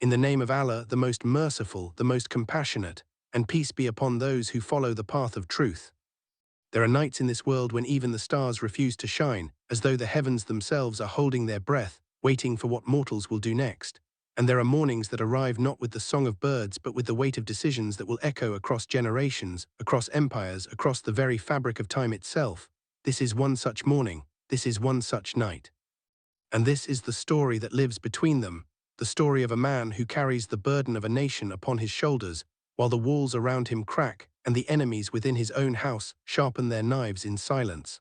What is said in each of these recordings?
In the name of Allah, the most merciful, the most compassionate, and peace be upon those who follow the path of truth. There are nights in this world when even the stars refuse to shine, as though the heavens themselves are holding their breath, waiting for what mortals will do next. And there are mornings that arrive not with the song of birds but with the weight of decisions that will echo across generations, across empires, across the very fabric of time itself. This is one such morning, this is one such night. And this is the story that lives between them, the story of a man who carries the burden of a nation upon his shoulders, while the walls around him crack and the enemies within his own house sharpen their knives in silence.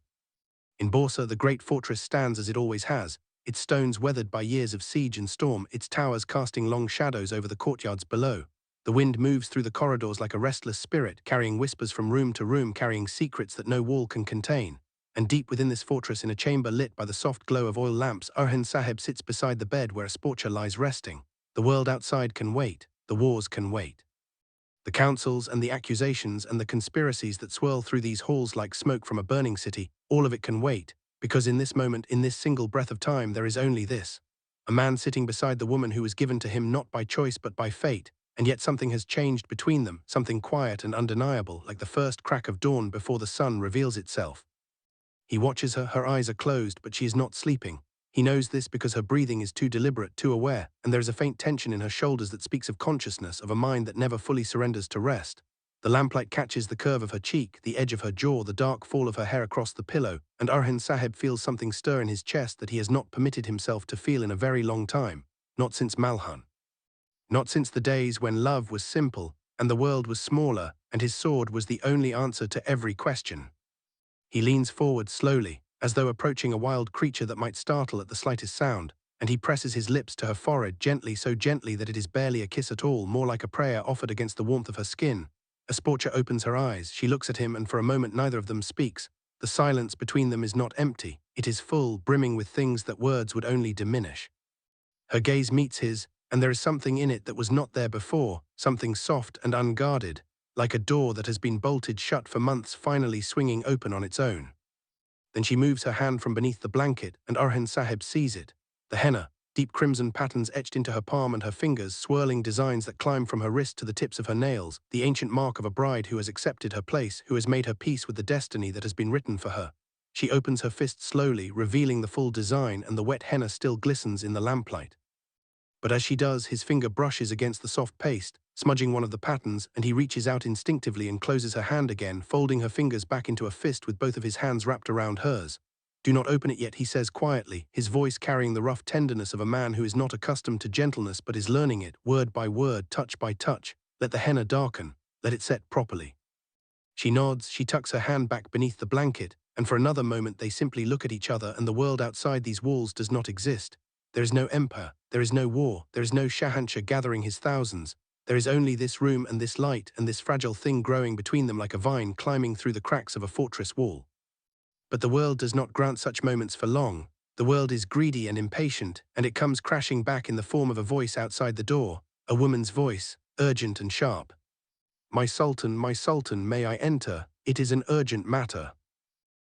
In Bursa, the great fortress stands as it always has, its stones weathered by years of siege and storm, its towers casting long shadows over the courtyards below. The wind moves through the corridors like a restless spirit, carrying whispers from room to room, carrying secrets that no wall can contain. And deep within this fortress, in a chamber lit by the soft glow of oil lamps, Orhan Sahib sits beside the bed where Asporça lies resting. The world outside can wait, the wars can wait. The councils and the accusations and the conspiracies that swirl through these halls like smoke from a burning city, all of it can wait, because in this moment, in this single breath of time, there is only this. A man sitting beside the woman who was given to him not by choice but by fate, and yet something has changed between them, something quiet and undeniable, like the first crack of dawn before the sun reveals itself. He watches her, her eyes are closed, but she is not sleeping. He knows this because her breathing is too deliberate, too aware, and there is a faint tension in her shoulders that speaks of consciousness, of a mind that never fully surrenders to rest. The lamplight catches the curve of her cheek, the edge of her jaw, the dark fall of her hair across the pillow, and Orhan Sahib feels something stir in his chest that he has not permitted himself to feel in a very long time, not since Malhan. Not since the days when love was simple, and the world was smaller, and his sword was the only answer to every question. He leans forward slowly, as though approaching a wild creature that might startle at the slightest sound, and he presses his lips to her forehead gently, so gently that it is barely a kiss at all, more like a prayer offered against the warmth of her skin. Asporça opens her eyes, she looks at him, and for a moment neither of them speaks. The silence between them is not empty, it is full, brimming with things that words would only diminish. Her gaze meets his, and there is something in it that was not there before, something soft and unguarded, like a door that has been bolted shut for months finally swinging open on its own. Then she moves her hand from beneath the blanket, and Orhan Sahib sees it. The henna, deep crimson patterns etched into her palm and her fingers, swirling designs that climb from her wrist to the tips of her nails, the ancient mark of a bride who has accepted her place, who has made her peace with the destiny that has been written for her. She opens her fist slowly, revealing the full design, and the wet henna still glistens in the lamplight. But as she does, his finger brushes against the soft paste, smudging one of the patterns, and he reaches out instinctively and closes her hand again, folding her fingers back into a fist with both of his hands wrapped around hers. "Do not open it yet," he says quietly, his voice carrying the rough tenderness of a man who is not accustomed to gentleness but is learning it, word by word, touch by touch. "Let the henna darken, let it set properly." She nods, she tucks her hand back beneath the blanket, and for another moment they simply look at each other, and the world outside these walls does not exist. There is no empire, there is no war, there is no Shahanshah gathering his thousands. There is only this room and this light and this fragile thing growing between them like a vine climbing through the cracks of a fortress wall. But the world does not grant such moments for long. The world is greedy and impatient, and it comes crashing back in the form of a voice outside the door, a woman's voice, urgent and sharp. my Sultan, may I enter? It is an urgent matter."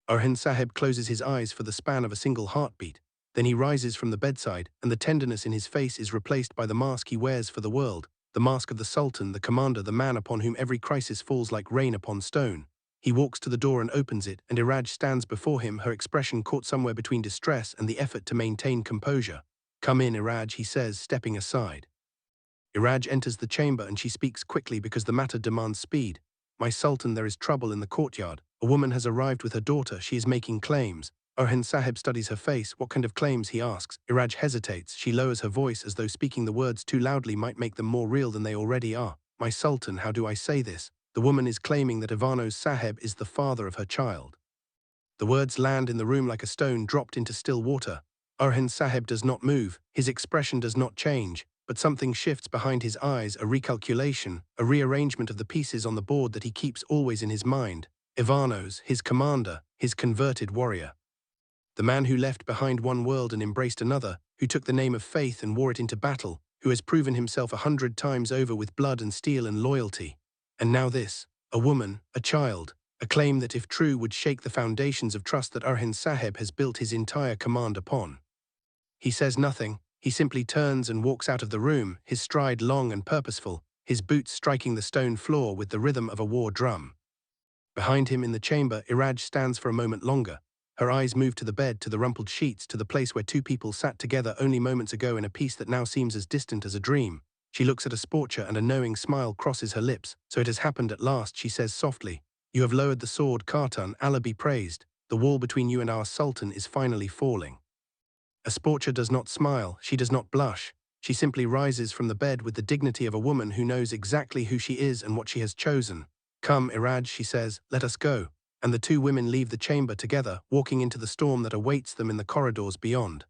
Orhan Sahib closes his eyes for the span of a single heartbeat. Then he rises from the bedside, and the tenderness in his face is replaced by the mask he wears for the world, the mask of the Sultan, the commander, the man upon whom every crisis falls like rain upon stone. He walks to the door and opens it, and Iraj stands before him, her expression caught somewhere between distress and the effort to maintain composure. "Come in, Iraj," he says, stepping aside. Iraj enters the chamber, and she speaks quickly because the matter demands speed. "My Sultan, there is trouble in the courtyard. A woman has arrived with her daughter. She is making claims." Orhan Sahib studies her face. "What kind of claims?" he asks. Iraj hesitates. She lowers her voice as though speaking the words too loudly might make them more real than they already are. "My Sultan, how do I say this? The woman is claiming that Ivano Sahib is the father of her child." The words land in the room like a stone dropped into still water. Orhan Sahib does not move. His expression does not change. But something shifts behind his eyes, a recalculation, a rearrangement of the pieces on the board that he keeps always in his mind. Ivano's, his commander, his converted warrior. The man who left behind one world and embraced another, who took the name of faith and wore it into battle, who has proven himself 100 times over with blood and steel and loyalty. And now this, a woman, a child, a claim that if true would shake the foundations of trust that Orhan Sahib has built his entire command upon. He says nothing. He simply turns and walks out of the room, his stride long and purposeful, his boots striking the stone floor with the rhythm of a war drum. Behind him in the chamber, Iraj stands for a moment longer. Her eyes move to the bed, to the rumpled sheets, to the place where two people sat together only moments ago in a peace that now seems as distant as a dream. She looks at Asporça and a knowing smile crosses her lips. So it has happened at last, she says softly. You have lowered the sword, Khartoum, Allah be praised. The wall between you and our Sultan is finally falling. Asporça does not smile, she does not blush. She simply rises from the bed with the dignity of a woman who knows exactly who she is and what she has chosen. Come, Iraj, she says, let us go. And the two women leave the chamber together, walking into the storm that awaits them in the corridors beyond.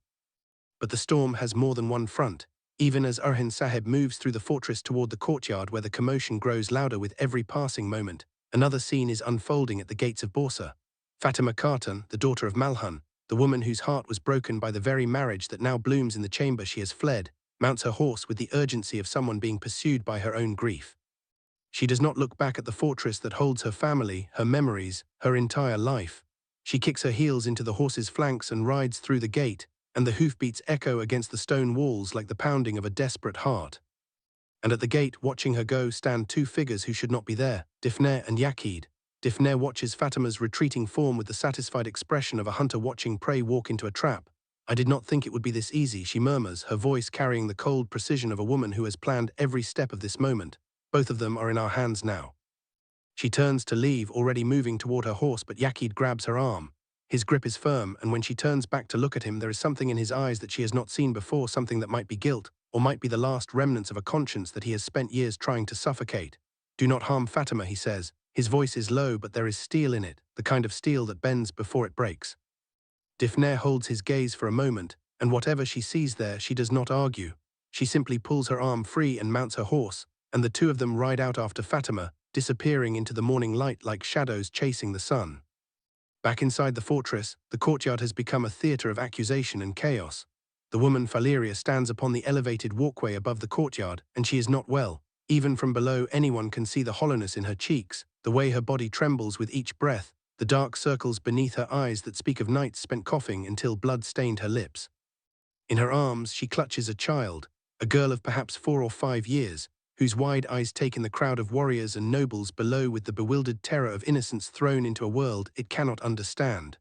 But the storm has more than one front. Even as Orhan Sahib moves through the fortress toward the courtyard where the commotion grows louder with every passing moment, another scene is unfolding at the gates of Bursa. Fatima Khatun, the daughter of Malhun, the woman whose heart was broken by the very marriage that now blooms in the chamber she has fled, mounts her horse with the urgency of someone being pursued by her own grief. She does not look back at the fortress that holds her family, her memories, her entire life. She kicks her heels into the horse's flanks and rides through the gate, and the hoofbeats echo against the stone walls like the pounding of a desperate heart. And at the gate, watching her go, stand two figures who should not be there, Difne and Yakid. Difne watches Fatima's retreating form with the satisfied expression of a hunter watching prey walk into a trap. I did not think it would be this easy, she murmurs, her voice carrying the cold precision of a woman who has planned every step of this moment. Both of them are in our hands now. She turns to leave, already moving toward her horse, but Yakid grabs her arm. His grip is firm, and when she turns back to look at him, there is something in his eyes that she has not seen before, something that might be guilt, or might be the last remnants of a conscience that he has spent years trying to suffocate. Do not harm Fatima, he says. His voice is low, but there is steel in it, the kind of steel that bends before it breaks. Difne holds his gaze for a moment, and whatever she sees there, she does not argue. She simply pulls her arm free and mounts her horse, and the two of them ride out after Fatima, disappearing into the morning light like shadows chasing the sun. Back inside the fortress, the courtyard has become a theater of accusation and chaos. The woman Valeria stands upon the elevated walkway above the courtyard, and she is not well. Even from below, anyone can see the hollowness in her cheeks, the way her body trembles with each breath, the dark circles beneath her eyes that speak of nights spent coughing until blood stained her lips. In her arms, she clutches a child, a girl of perhaps 4 or 5 years, whose wide eyes take in the crowd of warriors and nobles below with the bewildered terror of innocence thrown into a world it cannot understand.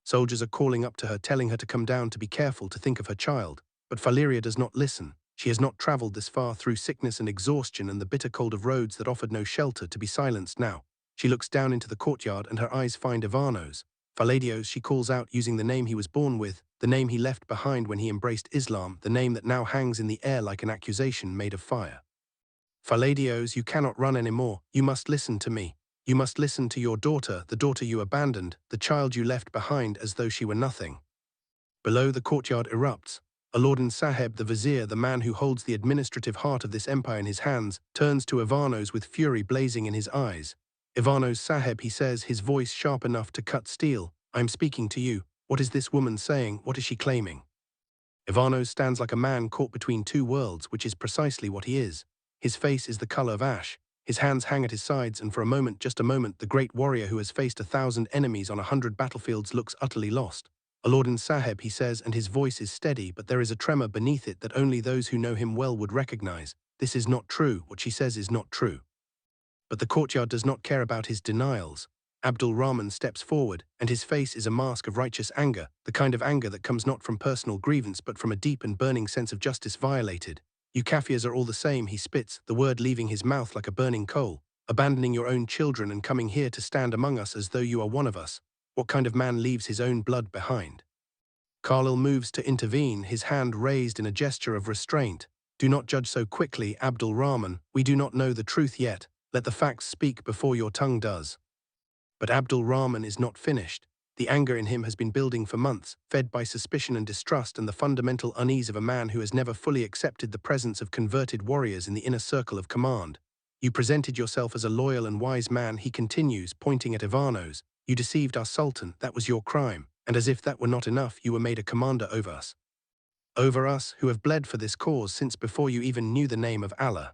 Soldiers are calling up to her, telling her to come down, to be careful, to think of her child. But Valeria does not listen. She has not traveled this far through sickness and exhaustion and the bitter cold of roads that offered no shelter to be silenced now. She looks down into the courtyard and her eyes find Ivano's. Valadios, she calls out, using the name he was born with, the name he left behind when he embraced Islam, the name that now hangs in the air like an accusation made of fire. Valadios, you cannot run anymore. You must listen to me. You must listen to your daughter, the daughter you abandoned, the child you left behind as though she were nothing. Below, the courtyard erupts. Aladdin Saheb, the vizier, the man who holds the administrative heart of this empire in his hands, turns to Ivano's with fury blazing in his eyes. Ivano's Saheb, he says, his voice sharp enough to cut steel. I am speaking to you. What is this woman saying? What is she claiming? Ivano's stands like a man caught between two worlds, which is precisely what he is. His face is the color of ash. His hands hang at his sides, and for a moment, just a moment, the great warrior who has faced 1,000 enemies on 100 battlefields looks utterly lost. Aladdin Saheb, he says, and his voice is steady, but there is a tremor beneath it that only those who know him well would recognize. This is not true. What she says is not true. But the courtyard does not care about his denials. Abdul Rahman steps forward, and his face is a mask of righteous anger, the kind of anger that comes not from personal grievance but from a deep and burning sense of justice violated. You Kafirs are all the same, he spits, the word leaving his mouth like a burning coal. Abandoning your own children and coming here to stand among us as though you are one of us. What kind of man leaves his own blood behind? Khalil moves to intervene, his hand raised in a gesture of restraint. Do not judge so quickly, Abdul Rahman. We do not know the truth yet. Let the facts speak before your tongue does. But Abdul Rahman is not finished. The anger in him has been building for months, fed by suspicion and distrust and the fundamental unease of a man who has never fully accepted the presence of converted warriors in the inner circle of command. You presented yourself as a loyal and wise man, he continues, pointing at Ivano's. You deceived our Sultan, that was your crime, and as if that were not enough, you were made a commander over us. Over us, who have bled for this cause since before you even knew the name of Allah.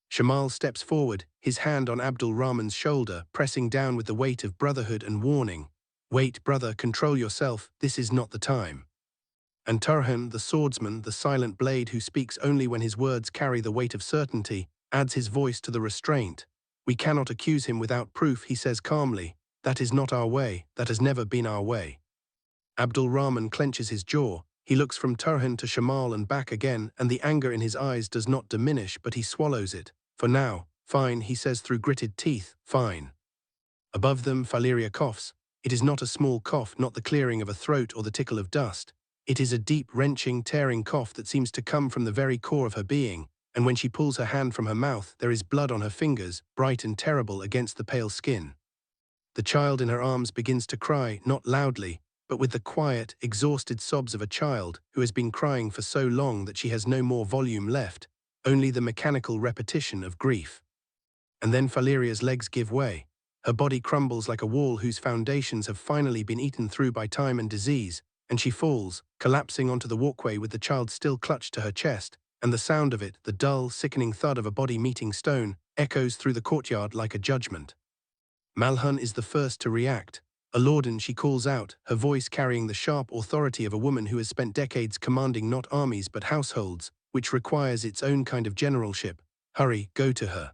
Shamal steps forward, his hand on Abdul Rahman's shoulder, pressing down with the weight of brotherhood and warning. Wait, brother, control yourself, this is not the time. And Turhan, the swordsman, the silent blade who speaks only when his words carry the weight of certainty, adds his voice to the restraint. We cannot accuse him without proof, he says calmly. That is not our way, that has never been our way. Abdul Rahman clenches his jaw. He looks from Turhan to Shamal and back again, and the anger in his eyes does not diminish, but he swallows it. For now, fine, he says through gritted teeth, fine. Above them, Valeria coughs. It is not a small cough, not the clearing of a throat or the tickle of dust. It is a deep, wrenching, tearing cough that seems to come from the very core of her being, and when she pulls her hand from her mouth, there is blood on her fingers, bright and terrible against the pale skin. The child in her arms begins to cry, not loudly, but with the quiet, exhausted sobs of a child who has been crying for so long that she has no more volume left, only the mechanical repetition of grief. And then Valeria's legs give way. Her body crumbles like a wall whose foundations have finally been eaten through by time and disease, and she falls, collapsing onto the walkway with the child still clutched to her chest, and the sound of it, the dull, sickening thud of a body meeting stone, echoes through the courtyard like a judgment. Malhun is the first to react. Alauddin, she calls out, her voice carrying the sharp authority of a woman who has spent decades commanding not armies but households, which requires its own kind of generalship. Hurry, go to her.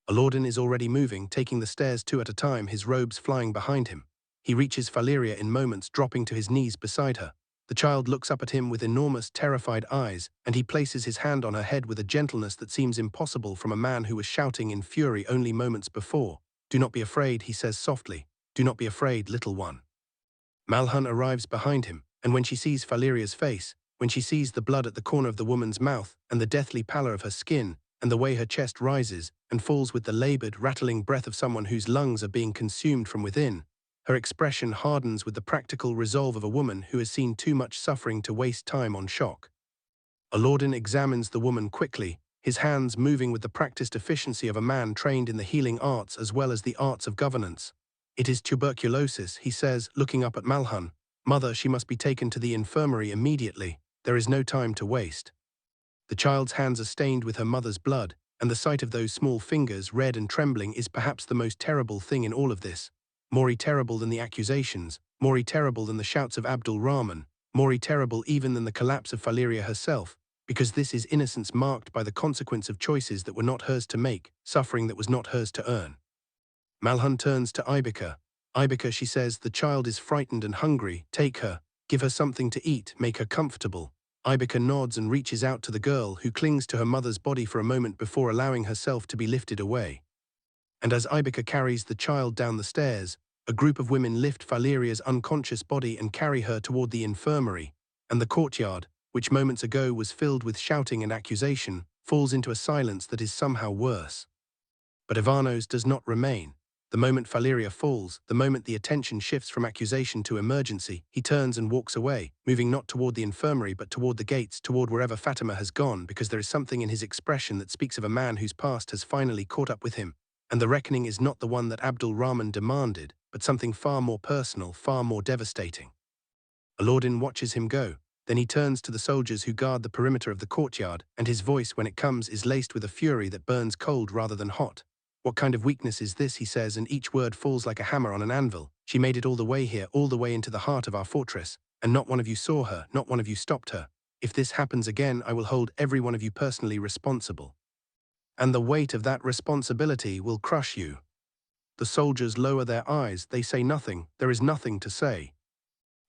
Alauddin is already moving, taking the stairs two at a time, his robes flying behind him. He reaches Valeria in moments, dropping to his knees beside her. The child looks up at him with enormous, terrified eyes, and he places his hand on her head with a gentleness that seems impossible from a man who was shouting in fury only moments before. Do not be afraid, he says softly. Do not be afraid, little one. Malhun arrives behind him, and when she sees Valeria's face, when she sees the blood at the corner of the woman's mouth, and the deathly pallor of her skin, and the way her chest rises and falls with the labored, rattling breath of someone whose lungs are being consumed from within, her expression hardens with the practical resolve of a woman who has seen too much suffering to waste time on shock. Alauddin examines the woman quickly, his hands moving with the practiced efficiency of a man trained in the healing arts as well as the arts of governance. It is tuberculosis, he says, looking up at Malhun. Mother, she must be taken to the infirmary immediately. There is no time to waste. The child's hands are stained with her mother's blood, and the sight of those small fingers, red and trembling, is perhaps the most terrible thing in all of this. More terrible than the accusations, more terrible than the shouts of Abdul Rahman, more terrible even than the collapse of Valeria herself, because this is innocence marked by the consequence of choices that were not hers to make, suffering that was not hers to earn. Malhun turns to Ibika. Ibika, she says, the child is frightened and hungry. Take her, give her something to eat, make her comfortable. Ibika nods and reaches out to the girl, who clings to her mother's body for a moment before allowing herself to be lifted away. And as Ibika carries the child down the stairs, a group of women lift Valeria's unconscious body and carry her toward the infirmary, and the courtyard, which moments ago was filled with shouting and accusation, falls into a silence that is somehow worse. But Ivanos does not remain. The moment Valeria falls, the moment the attention shifts from accusation to emergency, he turns and walks away, moving not toward the infirmary but toward the gates, toward wherever Fatima has gone, because there is something in his expression that speaks of a man whose past has finally caught up with him, and the reckoning is not the one that Abdul Rahman demanded, but something far more personal, far more devastating. Alauddin watches him go. Then he turns to the soldiers who guard the perimeter of the courtyard, and his voice, when it comes, is laced with a fury that burns cold rather than hot. What kind of weakness is this, he says, and each word falls like a hammer on an anvil. She made it all the way here, all the way into the heart of our fortress, and not one of you saw her, not one of you stopped her. If this happens again, I will hold every one of you personally responsible. And the weight of that responsibility will crush you. The soldiers lower their eyes, they say nothing, there is nothing to say.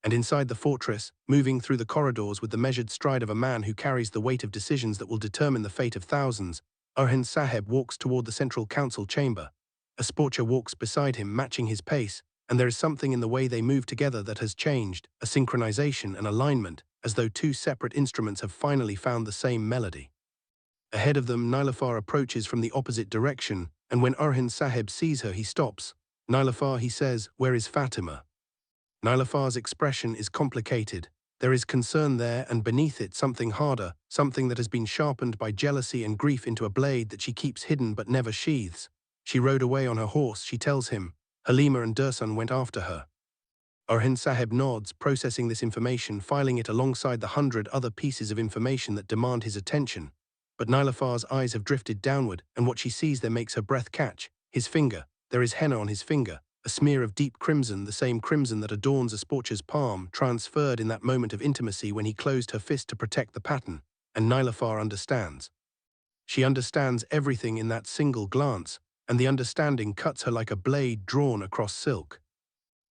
And inside the fortress, moving through the corridors with the measured stride of a man who carries the weight of decisions that will determine the fate of thousands, Orhan Sahib walks toward the central council chamber. Asporça walks beside him, matching his pace, and there is something in the way they move together that has changed, a synchronization, an alignment, as though two separate instruments have finally found the same melody. Ahead of them, Nilüfer approaches from the opposite direction, and when Orhan Sahib sees her, he stops. Nilüfer, he says, where is Fatima? Nilüfer's expression is complicated. There is concern there, and beneath it something harder, something that has been sharpened by jealousy and grief into a blade that she keeps hidden but never sheathes. She rode away on her horse, she tells him. Halima and Dursun went after her. Orhan Sahib nods, processing this information, filing it alongside the 100 other pieces of information that demand his attention. But Nilüfer's eyes have drifted downward, and what she sees there makes her breath catch. His finger. There is henna on his finger. a smear of deep crimson, the same crimson that adorns Asporça's palm, transferred in that moment of intimacy when he closed her fist to protect the pattern, and Nilüfer understands. She understands everything in that single glance, and the understanding cuts her like a blade drawn across silk.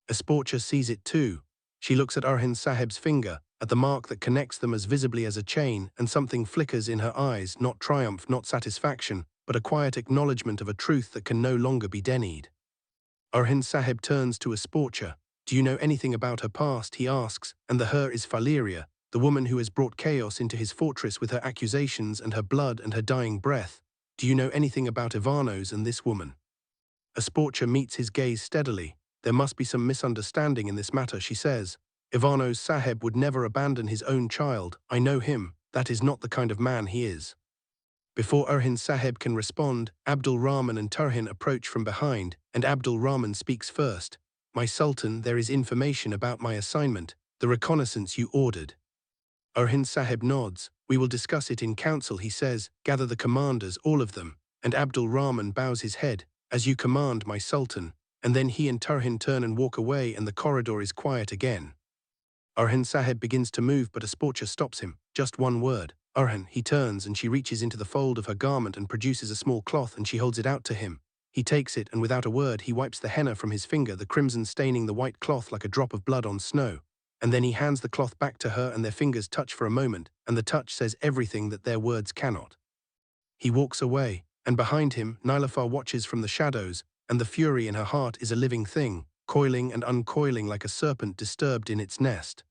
Asporça sees it too. She looks at Orhan Sahib's finger, at the mark that connects them as visibly as a chain, and something flickers in her eyes, not triumph, not satisfaction, but a quiet acknowledgement of a truth that can no longer be denied. Orhan Sahib turns to Asporça. Do you know anything about her past, he asks, and the her is Valeria, the woman who has brought chaos into his fortress with her accusations and her blood and her dying breath. Do you know anything about Ivanos and this woman? Asporça meets his gaze steadily. There must be some misunderstanding in this matter, she says. Ivanos Sahib would never abandon his own child. I know him. That is not the kind of man he is. Before Orhan Sahib can respond, Abdul Rahman and Turhan approach from behind, and Abdul Rahman speaks first. My Sultan, there is information about my assignment, the reconnaissance you ordered. Orhan Sahib nods. We will discuss it in council, he says. Gather the commanders, all of them. And Abdul Rahman bows his head. As you command, my Sultan. And then he and Turhan turn and walk away, and the corridor is quiet again. Orhan Sahib begins to move, but Asporça stops him. Just one word. Orhan, he turns, and she reaches into the fold of her garment and produces a small cloth, and she holds it out to him. He takes it, and without a word he wipes the henna from his finger, the crimson staining the white cloth like a drop of blood on snow. And then he hands the cloth back to her, and their fingers touch for a moment, and the touch says everything that their words cannot. He walks away, and behind him, Nilüfer watches from the shadows, and the fury in her heart is a living thing, coiling and uncoiling like a serpent disturbed in its nest.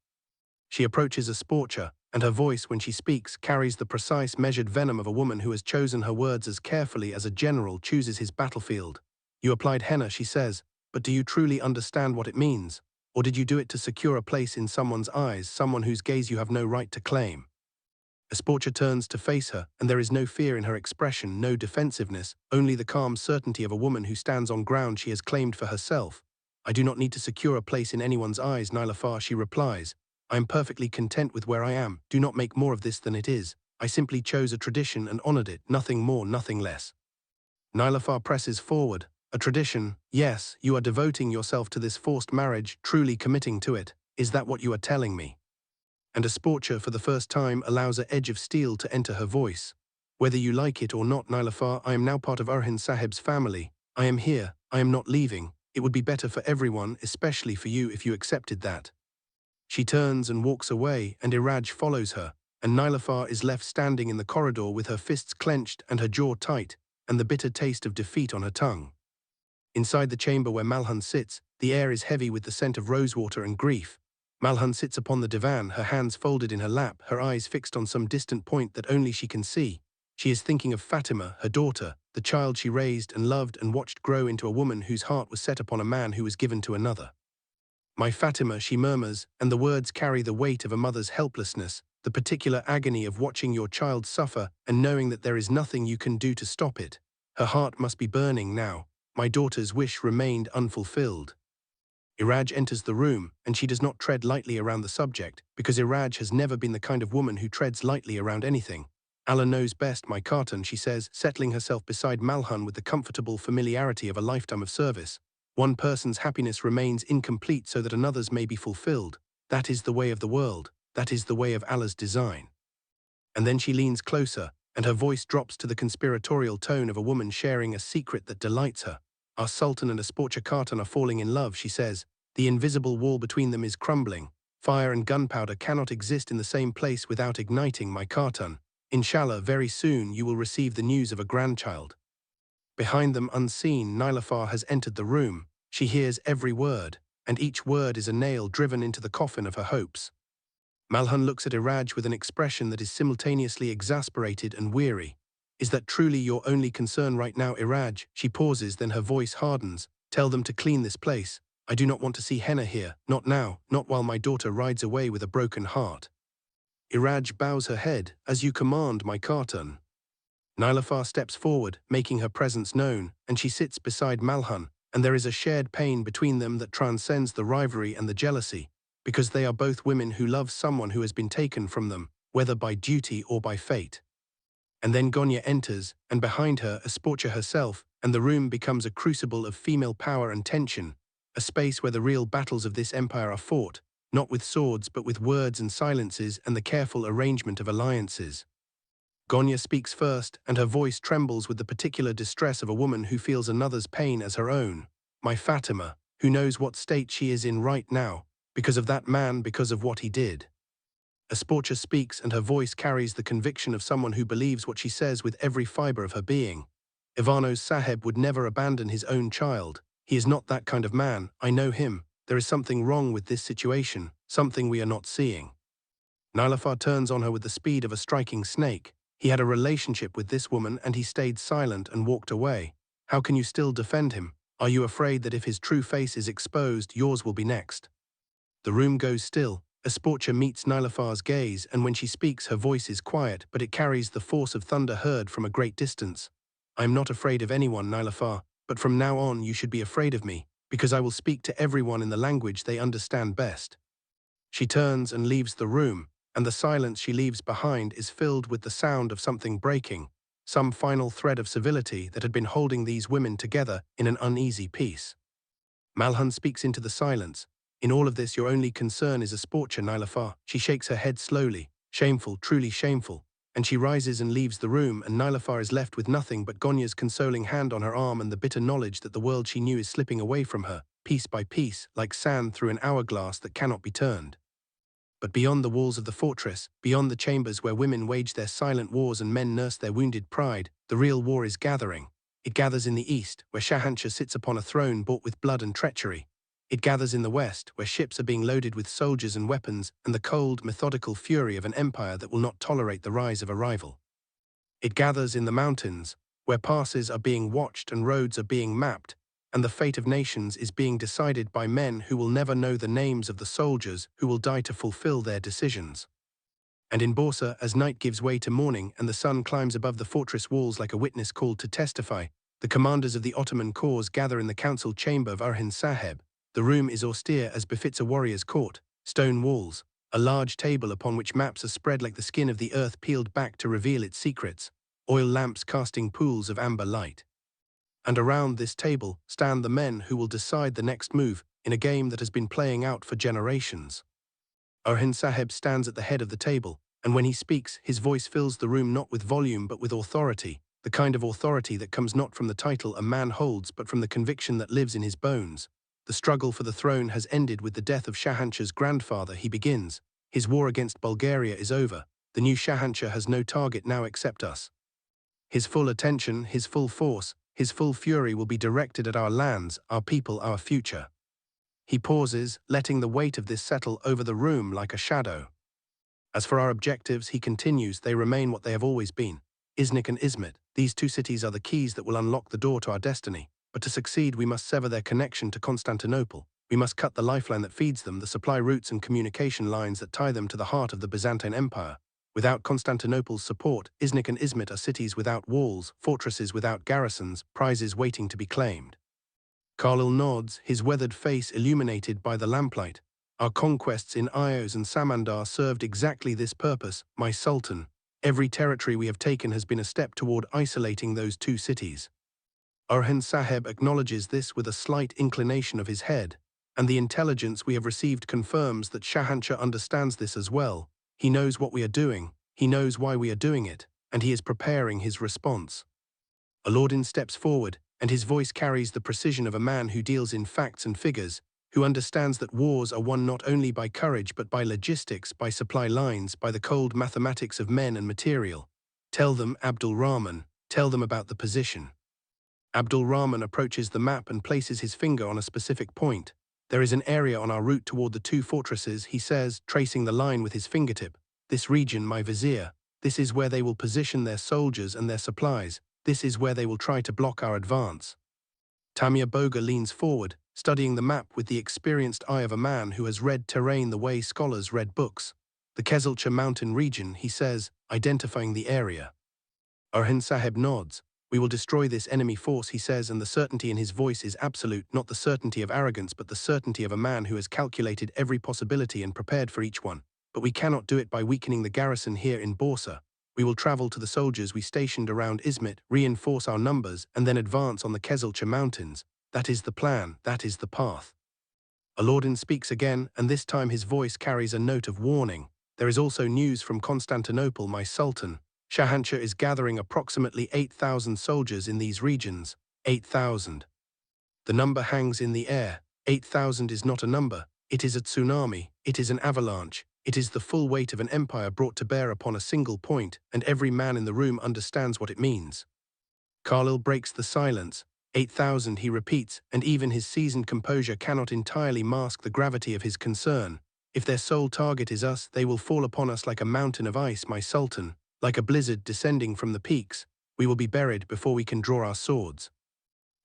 She approaches Asporça, and her voice, when she speaks, carries the precise, measured venom of a woman who has chosen her words as carefully as a general chooses his battlefield. You applied henna, she says, but do you truly understand what it means? Or did you do it to secure a place in someone's eyes, someone whose gaze you have no right to claim? Asporça turns to face her, and there is no fear in her expression, no defensiveness, only the calm certainty of a woman who stands on ground she has claimed for herself. I do not need to secure a place in anyone's eyes, Nilüfer, she replies. I am perfectly content with where I am. Do not make more of this than it is. I simply chose a tradition and honored it, nothing more, nothing less. Nilüfer presses forward. A tradition, yes, you are devoting yourself to this forced marriage, truly committing to it. Is that what you are telling me? And Asporça for the first time allows an edge of steel to enter her voice. Whether you like it or not, Nilüfer, I am now part of Orhan Sahib's family. I am here. I am not leaving. It would be better for everyone, especially for you, if you accepted that. She turns and walks away, and Iraj follows her, and Nilüfer is left standing in the corridor with her fists clenched and her jaw tight, and the bitter taste of defeat on her tongue. Inside the chamber where Malhun sits, the air is heavy with the scent of rosewater and grief. Malhun sits upon the divan, her hands folded in her lap, her eyes fixed on some distant point that only she can see. She is thinking of Fatima, her daughter, the child she raised and loved and watched grow into a woman whose heart was set upon a man who was given to another. My Fatima, she murmurs, and the words carry the weight of a mother's helplessness, the particular agony of watching your child suffer and knowing that there is nothing you can do to stop it. Her heart must be burning now. My daughter's wish remained unfulfilled. Iraj enters the room, and she does not tread lightly around the subject, because Iraj has never been the kind of woman who treads lightly around anything. Allah knows best, my Khatun, she says, settling herself beside Malhun with the comfortable familiarity of a lifetime of service. One person's happiness remains incomplete so that another's may be fulfilled. That is the way of the world. That is the way of Allah's design. And then she leans closer, and her voice drops to the conspiratorial tone of a woman sharing a secret that delights her. Our Sultan and Asporça Khatun are falling in love, she says. The invisible wall between them is crumbling. Fire and gunpowder cannot exist in the same place without igniting, my Khatun. Inshallah, very soon you will receive the news of a grandchild. Behind them, unseen, Nilüfer has entered the room. She hears every word, and each word is a nail driven into the coffin of her hopes. Malhun looks at Iraj with an expression that is simultaneously exasperated and weary. Is that truly your only concern right now, Iraj? She pauses, then her voice hardens. Tell them to clean this place. I do not want to see henna here, not now, not while my daughter rides away with a broken heart. Iraj bows her head. As you command, my Khatun. Nilüfer steps forward, making her presence known, and she sits beside Malhun, and there is a shared pain between them that transcends the rivalry and the jealousy, because they are both women who love someone who has been taken from them, whether by duty or by fate. And then Gonya enters, and behind her Asporça herself, and the room becomes a crucible of female power and tension, a space where the real battles of this empire are fought, not with swords but with words and silences and the careful arrangement of alliances. Gonya speaks first, and her voice trembles with the particular distress of a woman who feels another's pain as her own. My Fatima, who knows what state she is in right now, because of that man, because of what he did. Asporça speaks, and her voice carries the conviction of someone who believes what she says with every fiber of her being. Ivano's Saheb would never abandon his own child. He is not that kind of man, I know him. There is something wrong with this situation, something we are not seeing. Nilüfer turns on her with the speed of a striking snake. He had a relationship with this woman and he stayed silent and walked away. How can you still defend him? Are you afraid that if his true face is exposed, yours will be next? The room goes still. Asporça meets Nilüfer's gaze, and when she speaks, her voice is quiet, but it carries the force of thunder heard from a great distance. I am not afraid of anyone, Nilüfer, but from now on you should be afraid of me, because I will speak to everyone in the language they understand best. She turns and leaves the room, and the silence she leaves behind is filled with the sound of something breaking, some final thread of civility that had been holding these women together in an uneasy peace. Malhun speaks into the silence. In all of this, your only concern is Asporça, Nilüfer. She shakes her head slowly, shameful, truly shameful, and she rises and leaves the room, and Nilüfer is left with nothing but Gonya's consoling hand on her arm and the bitter knowledge that the world she knew is slipping away from her, piece by piece, like sand through an hourglass that cannot be turned. But beyond the walls of the fortress, beyond the chambers where women wage their silent wars and men nurse their wounded pride, the real war is gathering. It gathers in the east, where Shahanshah sits upon a throne bought with blood and treachery. It gathers in the west, where ships are being loaded with soldiers and weapons, and the cold, methodical fury of an empire that will not tolerate the rise of a rival. It gathers in the mountains, where passes are being watched and roads are being mapped, and the fate of nations is being decided by men who will never know the names of the soldiers who will die to fulfill their decisions. And in Bursa, as night gives way to morning and the sun climbs above the fortress walls like a witness called to testify, the commanders of the Ottoman corps gather in the council chamber of Orhan Saheb. The room is austere as befits a warrior's court, stone walls, a large table upon which maps are spread like the skin of the earth peeled back to reveal its secrets, oil lamps casting pools of amber light. And around this table stand the men who will decide the next move in a game that has been playing out for generations. Orhan Saheb stands at the head of the table, and when he speaks, his voice fills the room not with volume but with authority, the kind of authority that comes not from the title a man holds but from the conviction that lives in his bones. The struggle for the throne has ended with the death of Shahanshah's grandfather, he begins. His war against Bulgaria is over. The new Shahanshah has no target now except us. His full attention, his full force, his full fury will be directed at our lands, our people, our future. He pauses, letting the weight of this settle over the room like a shadow. As for our objectives, he continues, they remain what they have always been. Iznik and Izmit, these two cities are the keys that will unlock the door to our destiny. But to succeed, we must sever their connection to Constantinople. We must cut the lifeline that feeds them, the supply routes and communication lines that tie them to the heart of the Byzantine Empire. Without Constantinople's support, Iznik and Izmit are cities without walls, fortresses without garrisons, prizes waiting to be claimed. Khalil nods, his weathered face illuminated by the lamplight. Our conquests in Ios and Samandar served exactly this purpose, my Sultan. Every territory we have taken has been a step toward isolating those two cities. Orhan Saheb acknowledges this with a slight inclination of his head, and the intelligence we have received confirms that Shahanshah understands this as well. He knows what we are doing, he knows why we are doing it, and he is preparing his response. Aladdin steps forward, and his voice carries the precision of a man who deals in facts and figures, who understands that wars are won not only by courage but by logistics, by supply lines, by the cold mathematics of men and material. Tell them, Abdul Rahman, tell them about the position. Abdul Rahman approaches the map and places his finger on a specific point. There is an area on our route toward the two fortresses, he says, tracing the line with his fingertip. This region, my vizier, this is where they will position their soldiers and their supplies. This is where they will try to block our advance. Tamir Boga leans forward, studying the map with the experienced eye of a man who has read terrain the way scholars read books. The Kezilcha mountain region, he says, identifying the area. Orhan Saheb nods. We will destroy this enemy force, he says, and the certainty in his voice is absolute, not the certainty of arrogance, but the certainty of a man who has calculated every possibility and prepared for each one. But we cannot do it by weakening the garrison here in Bursa. We will travel to the soldiers we stationed around Izmit, reinforce our numbers, and then advance on the Kezilcha mountains. That is the plan, that is the path. Aladdin speaks again, and this time his voice carries a note of warning. There is also news from Constantinople, my sultan. Shahanshah is gathering approximately 8,000 soldiers in these regions. 8,000. The number hangs in the air. 8,000 is not a number. It is a tsunami. It is an avalanche. It is the full weight of an empire brought to bear upon a single point, and every man in the room understands what it means. Khalil breaks the silence. 8,000, he repeats, and even his seasoned composure cannot entirely mask the gravity of his concern. If their sole target is us, they will fall upon us like a mountain of ice, my sultan, like a blizzard descending from the peaks. We will be buried before we can draw our swords.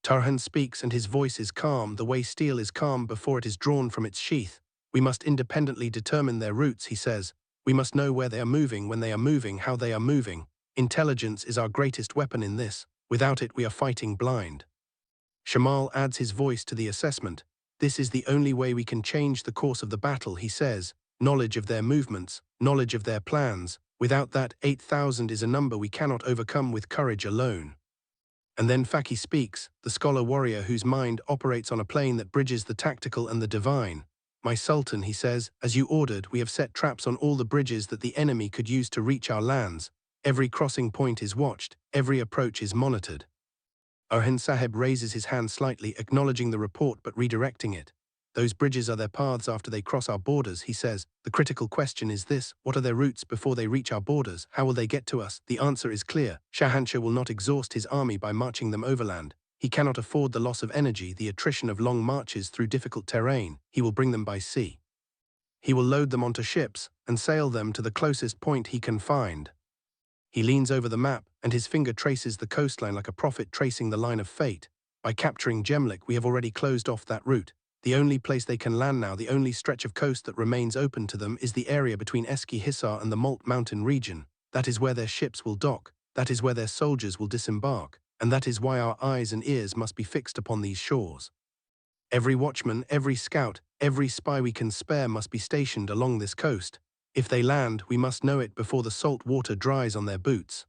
Tarhan speaks, and his voice is calm, the way steel is calm before it is drawn from its sheath. We must independently determine their routes, he says. We must know where they are moving, when they are moving, how they are moving. Intelligence is our greatest weapon in this. Without it, we are fighting blind. Shamal adds his voice to the assessment. This is the only way we can change the course of the battle, he says. Knowledge of their movements, knowledge of their plans. Without that, 8,000 is a number we cannot overcome with courage alone. And then Faki speaks, the scholar warrior whose mind operates on a plane that bridges the tactical and the divine. My sultan, he says, as you ordered, we have set traps on all the bridges that the enemy could use to reach our lands. Every crossing point is watched, every approach is monitored. Orhan Sahib raises his hand slightly, acknowledging the report but redirecting it. Those bridges are their paths after they cross our borders, he says. The critical question is this: what are their routes before they reach our borders? How will they get to us? The answer is clear. Shahanshah will not exhaust his army by marching them overland. He cannot afford the loss of energy, the attrition of long marches through difficult terrain. He will bring them by sea. He will load them onto ships and sail them to the closest point he can find. He leans over the map, and his finger traces the coastline like a prophet tracing the line of fate. By capturing Gemlik, we have already closed off that route. The only place they can land now, the only stretch of coast that remains open to them, is the area between Eski Hisar and the Malt Mountain region. That is where their ships will dock. That is where their soldiers will disembark. And that is why our eyes and ears must be fixed upon these shores. Every watchman, every scout, every spy we can spare must be stationed along this coast. If they land, we must know it before the salt water dries on their boots.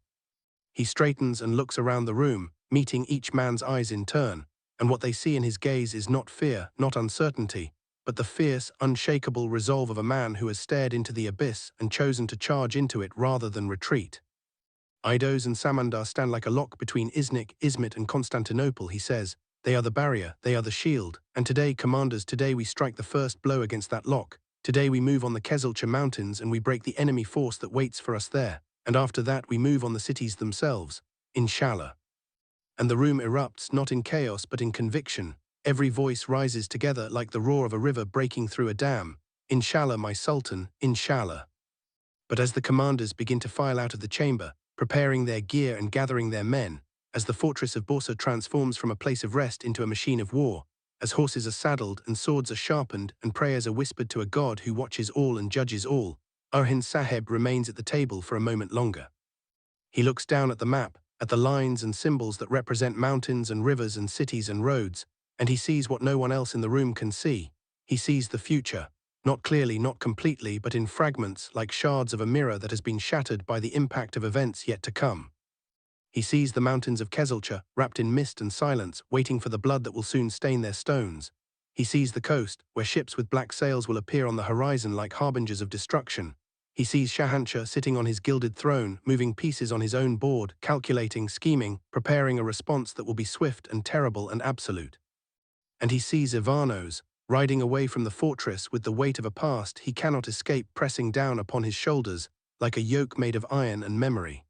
He straightens and looks around the room, meeting each man's eyes in turn, and what they see in his gaze is not fear, not uncertainty, but the fierce, unshakable resolve of a man who has stared into the abyss and chosen to charge into it rather than retreat. Idos and Samandar stand like a lock between Iznik, Izmit and Constantinople, he says. They are the barrier, they are the shield, and today, commanders, today we strike the first blow against that lock. Today we move on the Kezelcha mountains and we break the enemy force that waits for us there, and after that we move on the cities themselves, inshallah. And the room erupts, not in chaos but in conviction. Every voice rises together like the roar of a river breaking through a dam. Inshallah, my sultan, inshallah. But as the commanders begin to file out of the chamber, preparing their gear and gathering their men, as the fortress of Bursa transforms from a place of rest into a machine of war, as horses are saddled and swords are sharpened and prayers are whispered to a God who watches all and judges all, Orhan Sahib remains at the table for a moment longer. He looks down at the map, at the lines and symbols that represent mountains and rivers and cities and roads, and he sees what no one else in the room can see. He sees the future, not clearly, not completely, but in fragments like shards of a mirror that has been shattered by the impact of events yet to come. He sees the mountains of Kezelcha, wrapped in mist and silence, waiting for the blood that will soon stain their stones. He sees the coast, where ships with black sails will appear on the horizon like harbingers of destruction. He sees Shahanshah sitting on his gilded throne, moving pieces on his own board, calculating, scheming, preparing a response that will be swift and terrible and absolute. And he sees Ivanos, riding away from the fortress with the weight of a past he cannot escape pressing down upon his shoulders, like a yoke made of iron and memory.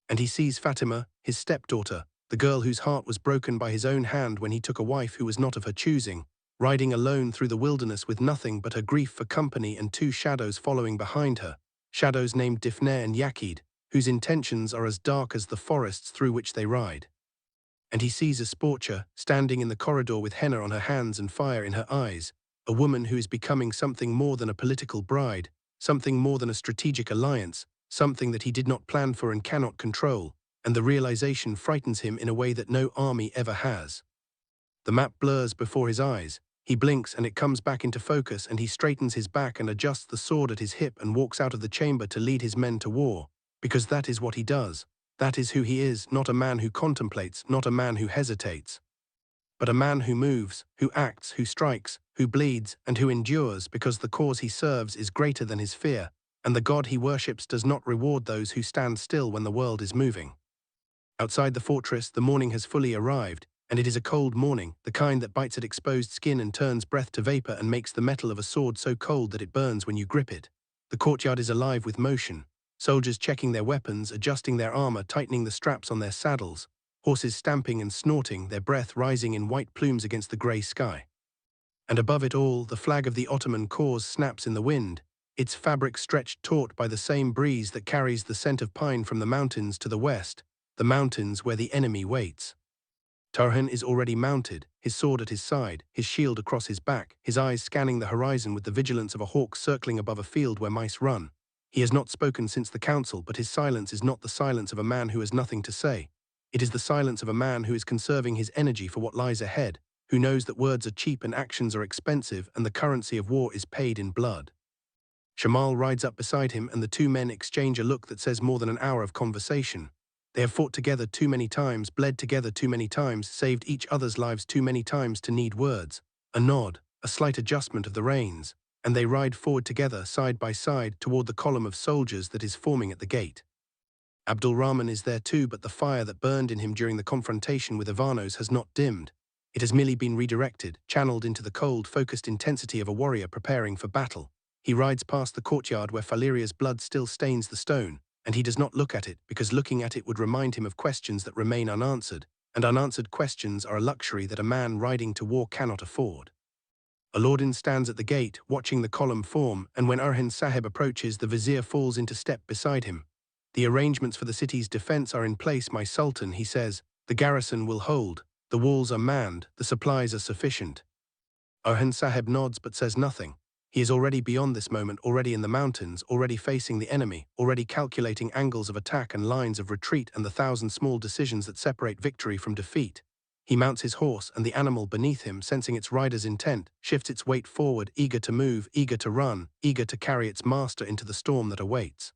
And he sees Fatima, his stepdaughter, the girl whose heart was broken by his own hand when he took a wife who was not of her choosing, riding alone through the wilderness with nothing but her grief for company and two shadows following behind her, shadows named Difne and Yakid, whose intentions are as dark as the forests through which they ride. And he sees Asporça standing in the corridor with henna on her hands and fire in her eyes, a woman who is becoming something more than a political bride, something more than a strategic alliance, something that he did not plan for and cannot control, and the realization frightens him in a way that no army ever has. The map blurs before his eyes. He blinks and it comes back into focus, and he straightens his back and adjusts the sword at his hip and walks out of the chamber to lead his men to war, because that is what he does. That is who he is, not a man who contemplates, not a man who hesitates. but a man who moves, who acts, who strikes, who bleeds, and who endures because the cause he serves is greater than his fear, and the God he worships does not reward those who stand still when the world is moving. Outside the fortress, the morning has fully arrived, and it is a cold morning, the kind that bites at exposed skin and turns breath to vapor and makes the metal of a sword so cold that it burns when you grip it. The courtyard is alive with motion. Soldiers checking their weapons, adjusting their armor, tightening the straps on their saddles, horses stamping and snorting, their breath rising in white plumes against the grey sky. And above it all, the flag of the Ottoman cause snaps in the wind, its fabric stretched taut by the same breeze that carries the scent of pine from the mountains to the west, the mountains where the enemy waits. Tarhan is already mounted, his sword at his side, his shield across his back, his eyes scanning the horizon with the vigilance of a hawk circling above a field where mice run. He has not spoken since the council, but his silence is not the silence of a man who has nothing to say. It is the silence of a man who is conserving his energy for what lies ahead, who knows that words are cheap and actions are expensive and the currency of war is paid in blood. Shamal rides up beside him and the two men exchange a look that says more than an hour of conversation. They have fought together too many times, bled together too many times, saved each other's lives too many times to need words. A nod, a slight adjustment of the reins, and they ride forward together, side by side, toward the column of soldiers that is forming at the gate. Abdul Rahman is there too, but the fire that burned in him during the confrontation with Ivanos has not dimmed. It has merely been redirected, channeled into the cold, focused intensity of a warrior preparing for battle. He rides past the courtyard where Faleria's blood still stains the stone, and he does not look at it, because looking at it would remind him of questions that remain unanswered, and unanswered questions are a luxury that a man riding to war cannot afford. Aladdin stands at the gate, watching the column form, and when Orhan Sahib approaches, the vizier falls into step beside him. The arrangements for the city's defense are in place, my sultan, he says. The garrison will hold. The walls are manned. The supplies are sufficient. Orhan Sahib nods but says nothing. He is already beyond this moment, already in the mountains, already facing the enemy, already calculating angles of attack and lines of retreat and the thousand small decisions that separate victory from defeat. He mounts his horse, and the animal beneath him, sensing its rider's intent, shifts its weight forward, eager to move, eager to run, eager to carry its master into the storm that awaits.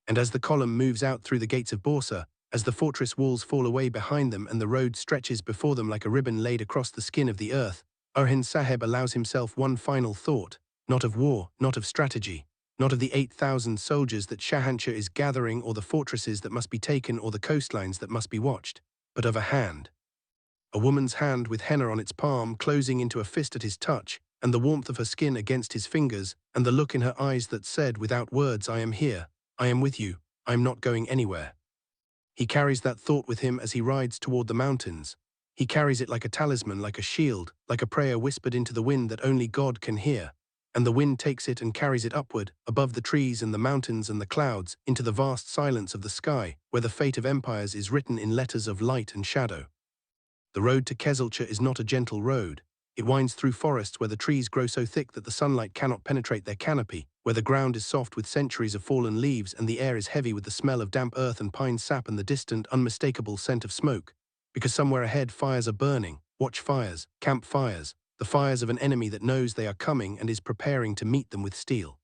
And as the column moves out through the gates of Borsa, as the fortress walls fall away behind them and the road stretches before them like a ribbon laid across the skin of the earth, Orhan Sahib allows himself one final thought, not of war, not of strategy, not of the 8,000 soldiers that Shahanshah is gathering or the fortresses that must be taken or the coastlines that must be watched, but of a hand. A woman's hand with henna on its palm closing into a fist at his touch, and the warmth of her skin against his fingers, and the look in her eyes that said without words, I am here, I am with you, I am not going anywhere. He carries that thought with him as he rides toward the mountains. He carries it like a talisman, like a shield, like a prayer whispered into the wind that only God can hear. And the wind takes it and carries it upward, above the trees and the mountains and the clouds, into the vast silence of the sky, where the fate of empires is written in letters of light and shadow. The road to Kezelcha is not a gentle road. It winds through forests where the trees grow so thick that the sunlight cannot penetrate their canopy, where the ground is soft with centuries of fallen leaves and the air is heavy with the smell of damp earth and pine sap and the distant, unmistakable scent of smoke. Because somewhere ahead fires are burning, watchfires, campfires, the fires of an enemy that knows they are coming and is preparing to meet them with steel.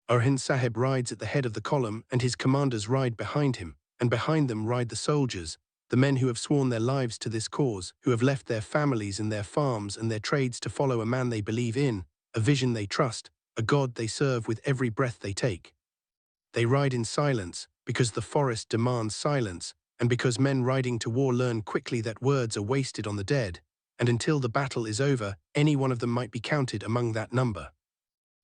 Orhan Sahib rides at the head of the column, and his commanders ride behind him, and behind them ride the soldiers, the men who have sworn their lives to this cause, who have left their families and their farms and their trades to follow a man they believe in, a vision they trust, a God they serve with every breath they take. They ride in silence, because the forest demands silence, and because men riding to war learn quickly that words are wasted on the dead, and until the battle is over, any one of them might be counted among that number.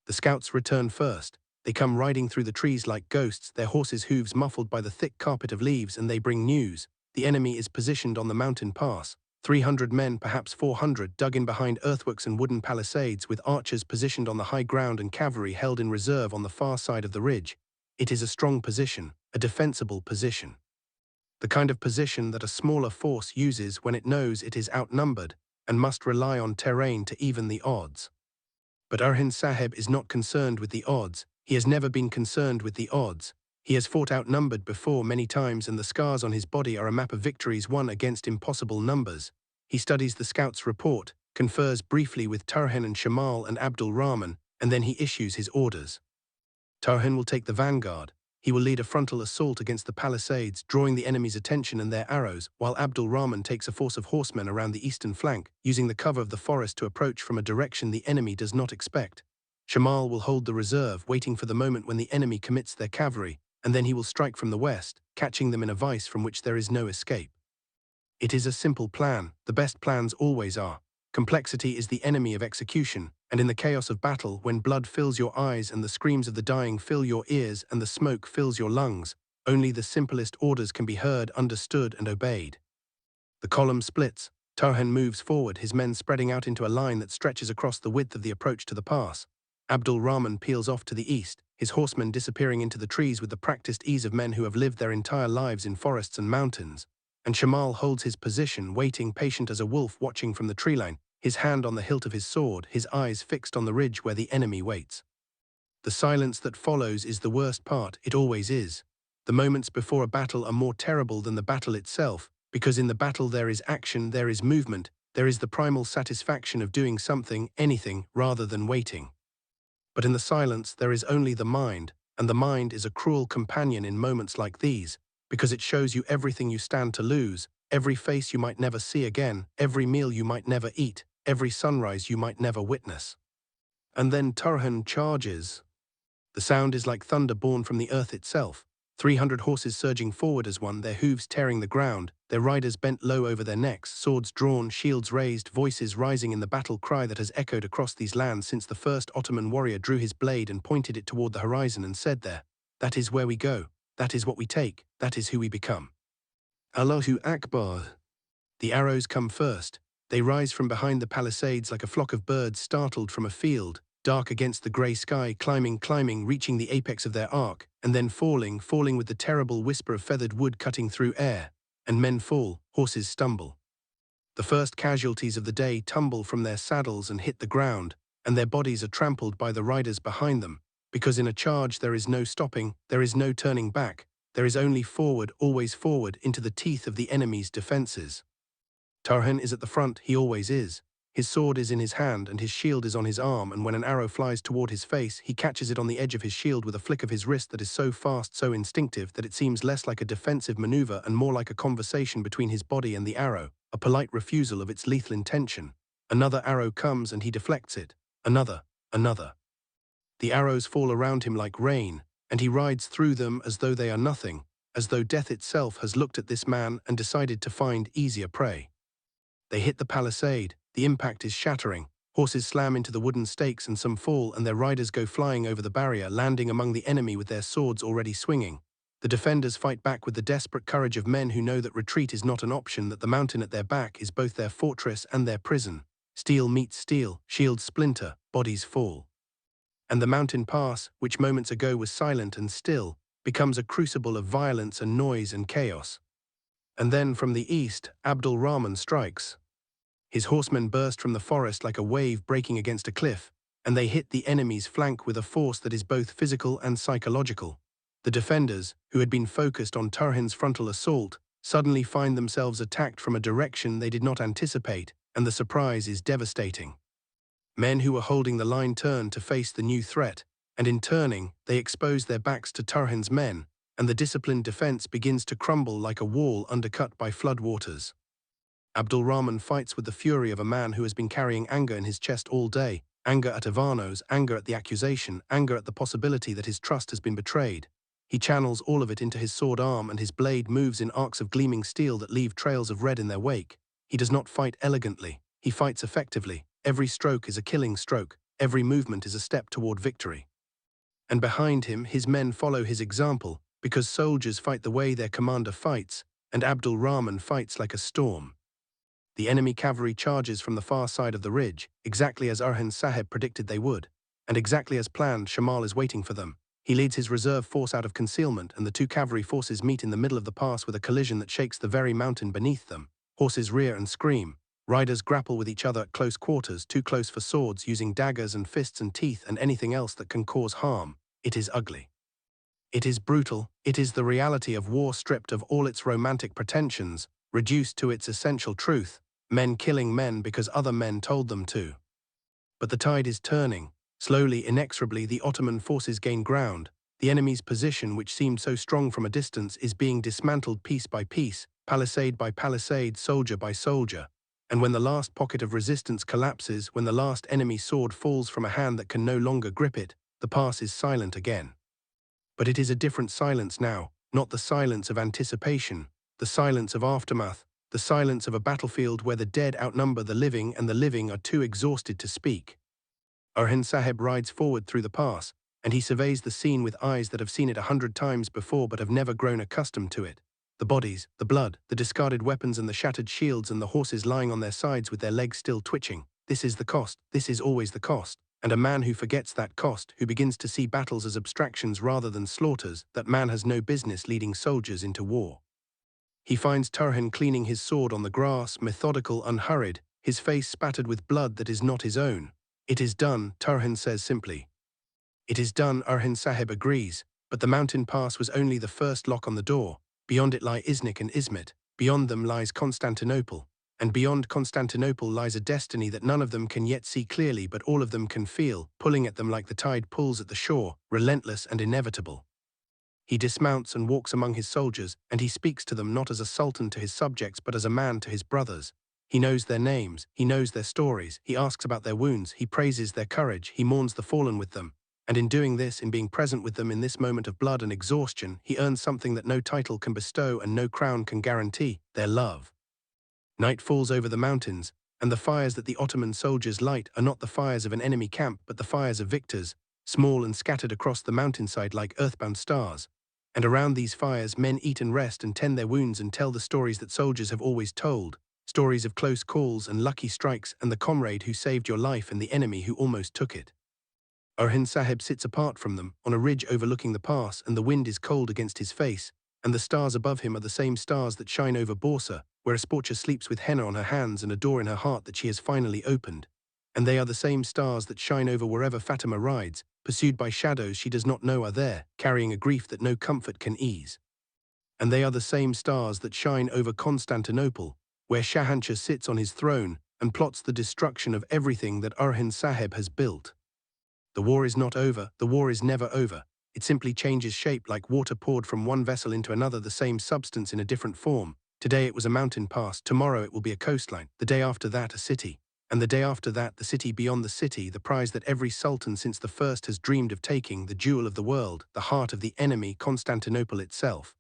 The scouts return first. They come riding through the trees like ghosts, their horses' hooves muffled by the thick carpet of leaves, and they bring news. The enemy is positioned on the mountain pass. 300 men, perhaps 400, dug in behind earthworks and wooden palisades, with archers positioned on the high ground and cavalry held in reserve on the far side of the ridge. It is a strong position, a defensible position. The kind of position that a smaller force uses when it knows it is outnumbered and must rely on terrain to even the odds. But Orhan Sahib is not concerned with the odds. He has never been concerned with the odds. He has fought outnumbered before many times, and the scars on his body are a map of victories won against impossible numbers. He studies the scout's report, confers briefly with Tarhan and Shamal and Abdul Rahman, and then he issues his orders. Tarhan will take the vanguard. He will lead a frontal assault against the palisades, drawing the enemy's attention and their arrows, while Abdul Rahman takes a force of horsemen around the eastern flank, using the cover of the forest to approach from a direction the enemy does not expect. Shamal will hold the reserve, waiting for the moment when the enemy commits their cavalry, and then he will strike from the west, catching them in a vice from which there is no escape. It is a simple plan. The best plans always are. Complexity is the enemy of execution, and in the chaos of battle, when blood fills your eyes and the screams of the dying fill your ears and the smoke fills your lungs, only the simplest orders can be heard, understood, and obeyed. The column splits. Tarhan moves forward, his men spreading out into a line that stretches across the width of the approach to the pass. Abdul Rahman peels off to the east, his horsemen disappearing into the trees with the practiced ease of men who have lived their entire lives in forests and mountains. And Shamal holds his position, waiting, patient as a wolf watching from the tree line, his hand on the hilt of his sword, his eyes fixed on the ridge where the enemy waits. The silence that follows is the worst part, it always is. The moments before a battle are more terrible than the battle itself, because in the battle there is action, there is movement, there is the primal satisfaction of doing something, anything, rather than waiting. But in the silence there is only the mind, and the mind is a cruel companion in moments like these, because it shows you everything you stand to lose, every face you might never see again, every meal you might never eat, every sunrise you might never witness. And then Tarhan charges. The sound is like thunder born from the earth itself. 300 horses surging forward as one, their hooves tearing the ground, their riders bent low over their necks, swords drawn, shields raised, voices rising in the battle cry that has echoed across these lands since the first Ottoman warrior drew his blade and pointed it toward the horizon and said there, "That is where we go, that is what we take, that is who we become." Allahu Akbar. The arrows come first. They rise from behind the palisades like a flock of birds startled from a field, dark against the grey sky, climbing, reaching the apex of their arc, and then falling with the terrible whisper of feathered wood cutting through air. And men fall, horses stumble. The first casualties of the day tumble from their saddles and hit the ground, and their bodies are trampled by the riders behind them, because in a charge there is no stopping, there is no turning back, there is only forward, always forward, into the teeth of the enemy's defenses. Tarhan is at the front, he always is. His sword is in his hand and his shield is on his arm, and when an arrow flies toward his face, he catches it on the edge of his shield with a flick of his wrist that is so fast, so instinctive, that it seems less like a defensive maneuver and more like a conversation between his body and the arrow, a polite refusal of its lethal intention. Another arrow comes and he deflects it. Another. The arrows fall around him like rain, and he rides through them as though they are nothing, as though death itself has looked at this man and decided to find easier prey. They hit the palisade. The impact is shattering. Horses slam into the wooden stakes and some fall, and their riders go flying over the barrier, landing among the enemy with their swords already swinging. The defenders fight back with the desperate courage of men who know that retreat is not an option, that the mountain at their back is both their fortress and their prison. Steel meets steel, shields splinter, bodies fall. And the mountain pass, which moments ago was silent and still, becomes a crucible of violence and noise and chaos. And then from the east, Abdul Rahman strikes. His horsemen burst from the forest like a wave breaking against a cliff, and they hit the enemy's flank with a force that is both physical and psychological. The defenders, who had been focused on Tarhan's frontal assault, suddenly find themselves attacked from a direction they did not anticipate, and the surprise is devastating. Men who were holding the line turn to face the new threat, and in turning, they expose their backs to Tarhan's men, and the disciplined defense begins to crumble like a wall undercut by floodwaters. Abdul Rahman fights with the fury of a man who has been carrying anger in his chest all day, anger at Ivano's, anger at the accusation, anger at the possibility that his trust has been betrayed. He channels all of it into his sword arm, and his blade moves in arcs of gleaming steel that leave trails of red in their wake. He does not fight elegantly, he fights effectively. Every stroke is a killing stroke, every movement is a step toward victory. And behind him, his men follow his example, because soldiers fight the way their commander fights, and Abdul Rahman fights like a storm. The enemy cavalry charges from the far side of the ridge, exactly as Orhan Sahib predicted they would, and exactly as planned. Shamal is waiting for them. He leads his reserve force out of concealment, and the two cavalry forces meet in the middle of the pass with a collision that shakes the very mountain beneath them. Horses rear and scream. Riders grapple with each other at close quarters, too close for swords, using daggers and fists and teeth and anything else that can cause harm. It is ugly. It is brutal. It is the reality of war stripped of all its romantic pretensions, reduced to its essential truth. Men killing men because other men told them to. But the tide is turning. Slowly, inexorably, the Ottoman forces gain ground. The enemy's position, which seemed so strong from a distance, is being dismantled piece by piece, palisade by palisade, soldier by soldier. And when the last pocket of resistance collapses, when the last enemy sword falls from a hand that can no longer grip it, the pass is silent again. But it is a different silence now, not the silence of anticipation, the silence of aftermath, the silence of a battlefield where the dead outnumber the living and the living are too exhausted to speak. Orhan Sahib rides forward through the pass, and he surveys the scene with eyes that have seen it 100 times before but have never grown accustomed to it. The bodies, the blood, the discarded weapons and the shattered shields and the horses lying on their sides with their legs still twitching. This is the cost, this is always the cost. And a man who forgets that cost, who begins to see battles as abstractions rather than slaughters, that man has no business leading soldiers into war. He finds Turhan cleaning his sword on the grass, methodical, unhurried, his face spattered with blood that is not his own. It is done, Turhan says simply. It is done, Orhan Sahib agrees, but the mountain pass was only the first lock on the door. Beyond it lie Iznik and Izmit, beyond them lies Constantinople, and beyond Constantinople lies a destiny that none of them can yet see clearly but all of them can feel, pulling at them like the tide pulls at the shore, relentless and inevitable. He dismounts and walks among his soldiers, and he speaks to them not as a sultan to his subjects but as a man to his brothers. He knows their names, he knows their stories, he asks about their wounds, he praises their courage, he mourns the fallen with them. And in doing this, in being present with them in this moment of blood and exhaustion, he earns something that no title can bestow and no crown can guarantee, their love. Night falls over the mountains, and the fires that the Ottoman soldiers light are not the fires of an enemy camp but the fires of victors, small and scattered across the mountainside like earthbound stars. And around these fires men eat and rest and tend their wounds and tell the stories that soldiers have always told, stories of close calls and lucky strikes and the comrade who saved your life and the enemy who almost took it. Orhan Sahib sits apart from them, on a ridge overlooking the pass, and the wind is cold against his face, and the stars above him are the same stars that shine over Borsa, where Asporça sleeps with henna on her hands and a door in her heart that she has finally opened. And they are the same stars that shine over wherever Fatima rides, pursued by shadows she does not know are there, carrying a grief that no comfort can ease. And they are the same stars that shine over Constantinople, where Shahanshah sits on his throne and plots the destruction of everything that Orhan Sahib has built. The war is not over, the war is never over. It simply changes shape like water poured from one vessel into another, the same substance in a different form. Today it was a mountain pass, tomorrow it will be a coastline, the day after that a city, and the day after that the city beyond the city, the prize that every sultan since the first has dreamed of taking, the jewel of the world, the heart of the enemy, Constantinople itself.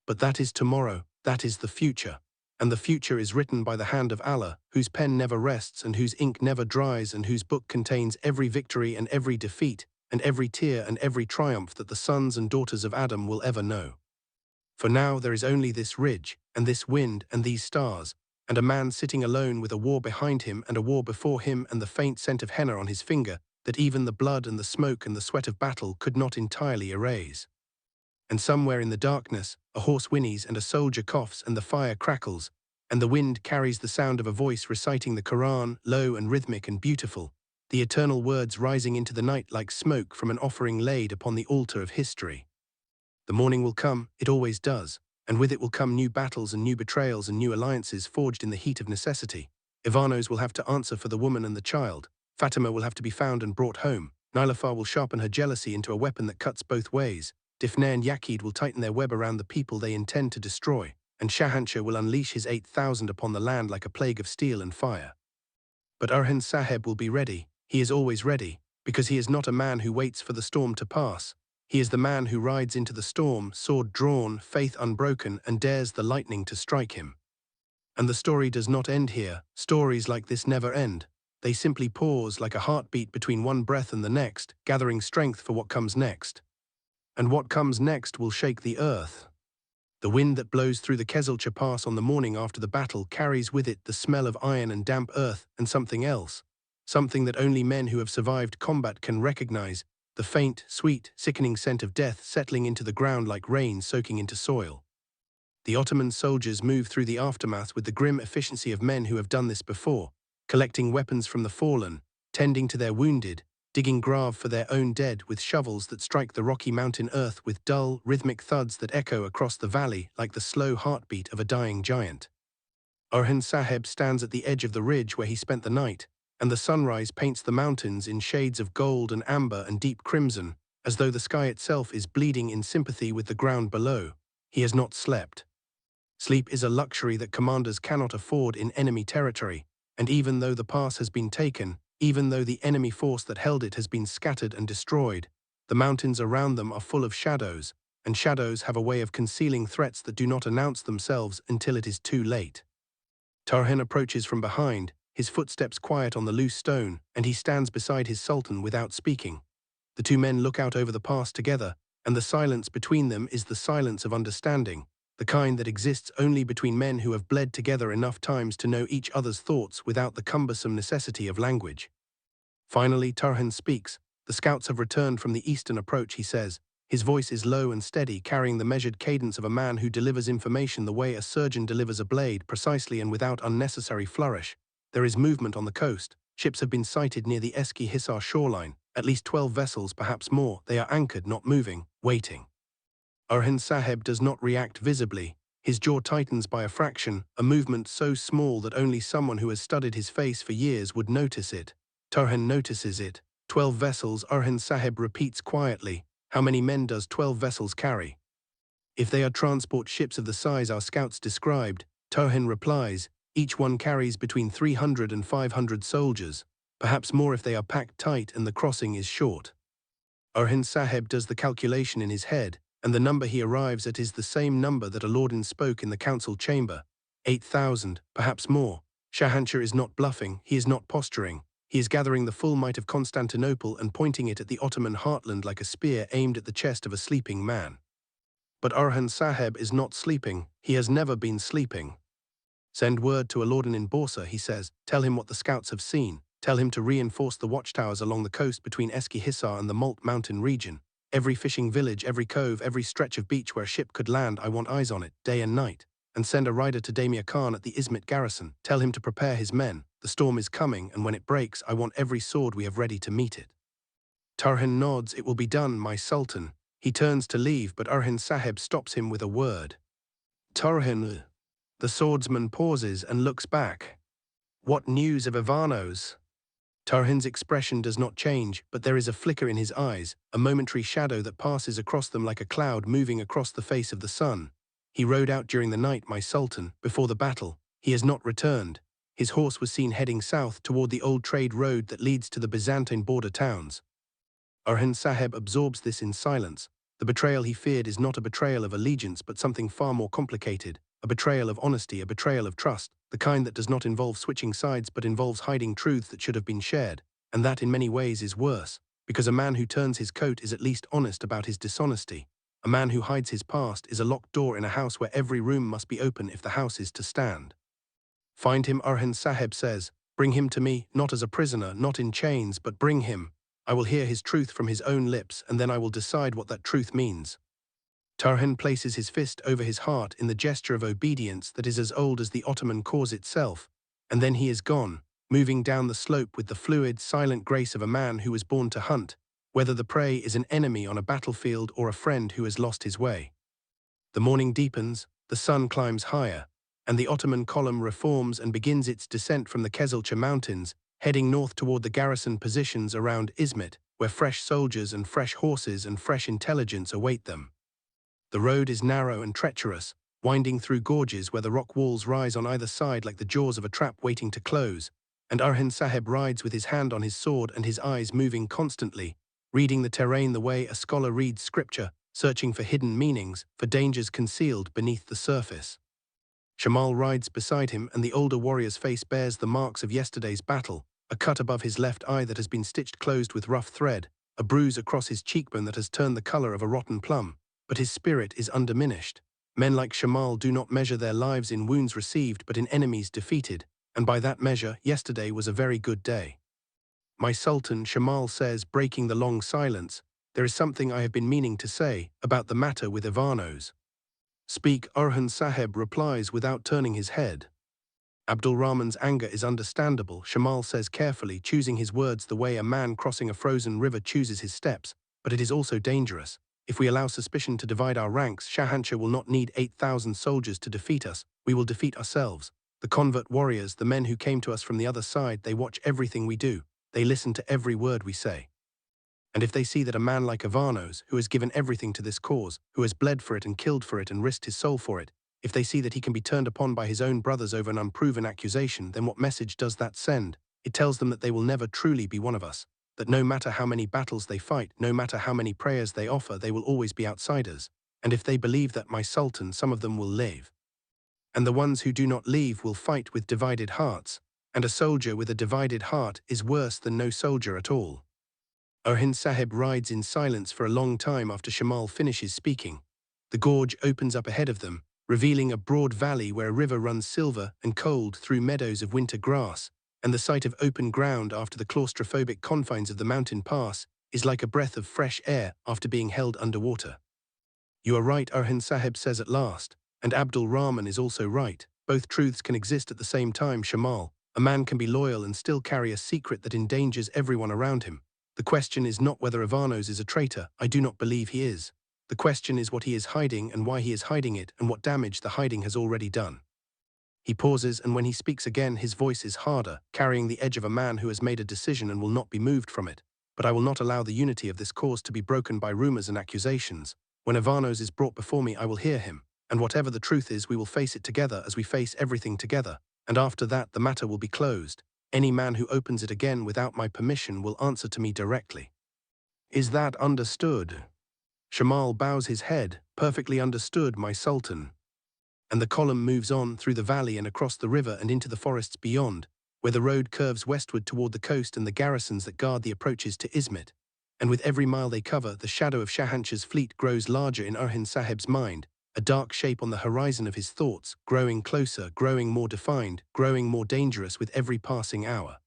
But that is tomorrow, that is the future. And the future is written by the hand of Allah, whose pen never rests and whose ink never dries and whose book contains every victory and every defeat and every tear and every triumph that the sons and daughters of Adam will ever know. For now there is only this ridge and this wind and these stars, and a man sitting alone with a war behind him and a war before him and the faint scent of henna on his finger that even the blood and the smoke and the sweat of battle could not entirely erase. And somewhere in the darkness, a horse whinnies and a soldier coughs and the fire crackles, and the wind carries the sound of a voice reciting the Quran, low and rhythmic and beautiful, the eternal words rising into the night like smoke from an offering laid upon the altar of history. The morning will come, it always does, and with it will come new battles and new betrayals and new alliances forged in the heat of necessity. Ivanos will have to answer for the woman and the child, Fatima will have to be found and brought home, Nilüfer will sharpen her jealousy into a weapon that cuts both ways, Difne and Yakid will tighten their web around the people they intend to destroy, and Shahanshah will unleash his 8,000 upon the land like a plague of steel and fire. But Orhan Sahib will be ready, he is always ready, because he is not a man who waits for the storm to pass. He is the man who rides into the storm, sword drawn, faith unbroken, and dares the lightning to strike him. And the story does not end here. Stories like this never end. They simply pause like a heartbeat between one breath and the next, gathering strength for what comes next. And what comes next will shake the earth. The wind that blows through the Kezelcha Pass on the morning after the battle carries with it the smell of iron and damp earth and something else, something that only men who have survived combat can recognize, the faint, sweet, sickening scent of death settling into the ground like rain soaking into soil. The Ottoman soldiers move through the aftermath with the grim efficiency of men who have done this before, collecting weapons from the fallen, tending to their wounded, digging grave for their own dead with shovels that strike the rocky mountain earth with dull, rhythmic thuds that echo across the valley like the slow heartbeat of a dying giant. Orhan Sahib stands at the edge of the ridge where he spent the night, and the sunrise paints the mountains in shades of gold and amber and deep crimson, as though the sky itself is bleeding in sympathy with the ground below. He has not slept. Sleep is a luxury that commanders cannot afford in enemy territory, and even though the pass has been taken, even though the enemy force that held it has been scattered and destroyed, the mountains around them are full of shadows, and shadows have a way of concealing threats that do not announce themselves until it is too late. Tarhan approaches from behind, his footsteps quiet on the loose stone, and he stands beside his sultan without speaking. The two men look out over the pass together, and the silence between them is the silence of understanding, the kind that exists only between men who have bled together enough times to know each other's thoughts without the cumbersome necessity of language. Finally, Tarhan speaks. The scouts have returned from the eastern approach, he says. His voice is low and steady, carrying the measured cadence of a man who delivers information the way a surgeon delivers a blade, precisely and without unnecessary flourish. There is movement on the coast. Ships have been sighted near the Eski Hisar shoreline. At least 12 vessels, perhaps more. They are anchored, not moving, waiting. Orhan Saheb does not react visibly. His jaw tightens by a fraction, a movement so small that only someone who has studied his face for years would notice it. Tarhan notices it. 12 vessels, Orhan Saheb repeats quietly. How many men does 12 vessels carry? If they are transport ships of the size our scouts described, Tarhan replies, each one carries between 300 and 500 soldiers, perhaps more if they are packed tight and the crossing is short. Orhan Saheb does the calculation in his head, and the number he arrives at is the same number that Aladdin spoke in the council chamber. 8,000, perhaps more. Shahanshah is not bluffing, he is not posturing. He is gathering the full might of Constantinople and pointing it at the Ottoman heartland like a spear aimed at the chest of a sleeping man. But Orhan Saheb is not sleeping, he has never been sleeping. Send word to Aladdin in Borsa, he says, tell him what the scouts have seen, tell him to reinforce the watchtowers along the coast between Eski Hisar and the Malt Mountain region. Every fishing village, every cove, every stretch of beach where a ship could land, I want eyes on it, day and night. And send a rider to Damir Khan at the Izmit garrison. Tell him to prepare his men. The storm is coming, and when it breaks, I want every sword we have ready to meet it. Tarhan nods. It will be done, my sultan. He turns to leave, but Orhan Saheb stops him with a word. Tarhan. The swordsman pauses and looks back. What news of Ivanos? Tarhan's expression does not change, but there is a flicker in his eyes, a momentary shadow that passes across them like a cloud moving across the face of the sun. He rode out during the night, my sultan, before the battle. He has not returned. His horse was seen heading south toward the old trade road that leads to the Byzantine border towns. Orhan Saheb absorbs this in silence. The betrayal he feared is not a betrayal of allegiance, but something far more complicated. A betrayal of honesty, a betrayal of trust, the kind that does not involve switching sides but involves hiding truths that should have been shared. And that in many ways is worse, because a man who turns his coat is at least honest about his dishonesty. A man who hides his past is a locked door in a house where every room must be open if the house is to stand. Find him, Orhan Saheb says. Bring him to me, not as a prisoner, not in chains, but bring him. I will hear his truth from his own lips, and then I will decide what that truth means. Tarhan places his fist over his heart in the gesture of obedience that is as old as the Ottoman cause itself, and then he is gone, moving down the slope with the fluid, silent grace of a man who was born to hunt, whether the prey is an enemy on a battlefield or a friend who has lost his way. The morning deepens, the sun climbs higher, and the Ottoman column reforms and begins its descent from the Kezilcha Mountains, heading north toward the garrison positions around Izmit, where fresh soldiers and fresh horses and fresh intelligence await them. The road is narrow and treacherous, winding through gorges where the rock walls rise on either side like the jaws of a trap waiting to close, and Orhan Saheb rides with his hand on his sword and his eyes moving constantly, reading the terrain the way a scholar reads scripture, searching for hidden meanings, for dangers concealed beneath the surface. Shamal rides beside him, and the older warrior's face bears the marks of yesterday's battle, a cut above his left eye that has been stitched closed with rough thread, a bruise across his cheekbone that has turned the color of a rotten plum, but his spirit is undiminished. Men like Shamal do not measure their lives in wounds received but in enemies defeated, and by that measure, yesterday was a very good day. My sultan, Shamal says, breaking the long silence, there is something I have been meaning to say about the matter with Ivanos. Speak, Orhan Saheb replies without turning his head. Abdul Rahman's anger is understandable, Shamal says carefully, choosing his words the way a man crossing a frozen river chooses his steps, but it is also dangerous. If we allow suspicion to divide our ranks, Shahanshah will not need 8,000 soldiers to defeat us, we will defeat ourselves. The convert warriors, the men who came to us from the other side, they watch everything we do. They listen to every word we say. And if they see that a man like Ivanos, who has given everything to this cause, who has bled for it and killed for it and risked his soul for it, if they see that he can be turned upon by his own brothers over an unproven accusation, then what message does that send? It tells them that they will never truly be one of us, that no matter how many battles they fight, no matter how many prayers they offer, they will always be outsiders. And if they believe that, my Sultan, some of them will leave. And the ones who do not leave will fight with divided hearts, and a soldier with a divided heart is worse than no soldier at all. Orhan Sahib rides in silence for a long time after Shamal finishes speaking. The gorge opens up ahead of them, revealing a broad valley where a river runs silver and cold through meadows of winter grass, and the sight of open ground after the claustrophobic confines of the mountain pass is like a breath of fresh air after being held underwater. You are right, Orhan Sahib says at last, and Abdul Rahman is also right. Both truths can exist at the same time, Shamal. A man can be loyal and still carry a secret that endangers everyone around him. The question is not whether Ivanos is a traitor. I do not believe he is. The question is what he is hiding and why he is hiding it and what damage the hiding has already done. He pauses, and when he speaks again, his voice is harder, carrying the edge of a man who has made a decision and will not be moved from it. But I will not allow the unity of this cause to be broken by rumors and accusations. When Ivanos is brought before me, I will hear him, and whatever the truth is, we will face it together as we face everything together, and after that the matter will be closed. Any man who opens it again without my permission will answer to me directly. Is that understood? Shamal bows his head. Perfectly understood, my Sultan. And the column moves on through the valley and across the river and into the forests beyond, where the road curves westward toward the coast and the garrisons that guard the approaches to Izmit. And with every mile they cover, the shadow of Shahanshah's fleet grows larger in Orhan Sahib's mind, a dark shape on the horizon of his thoughts, growing closer, growing more defined, growing more dangerous with every passing hour.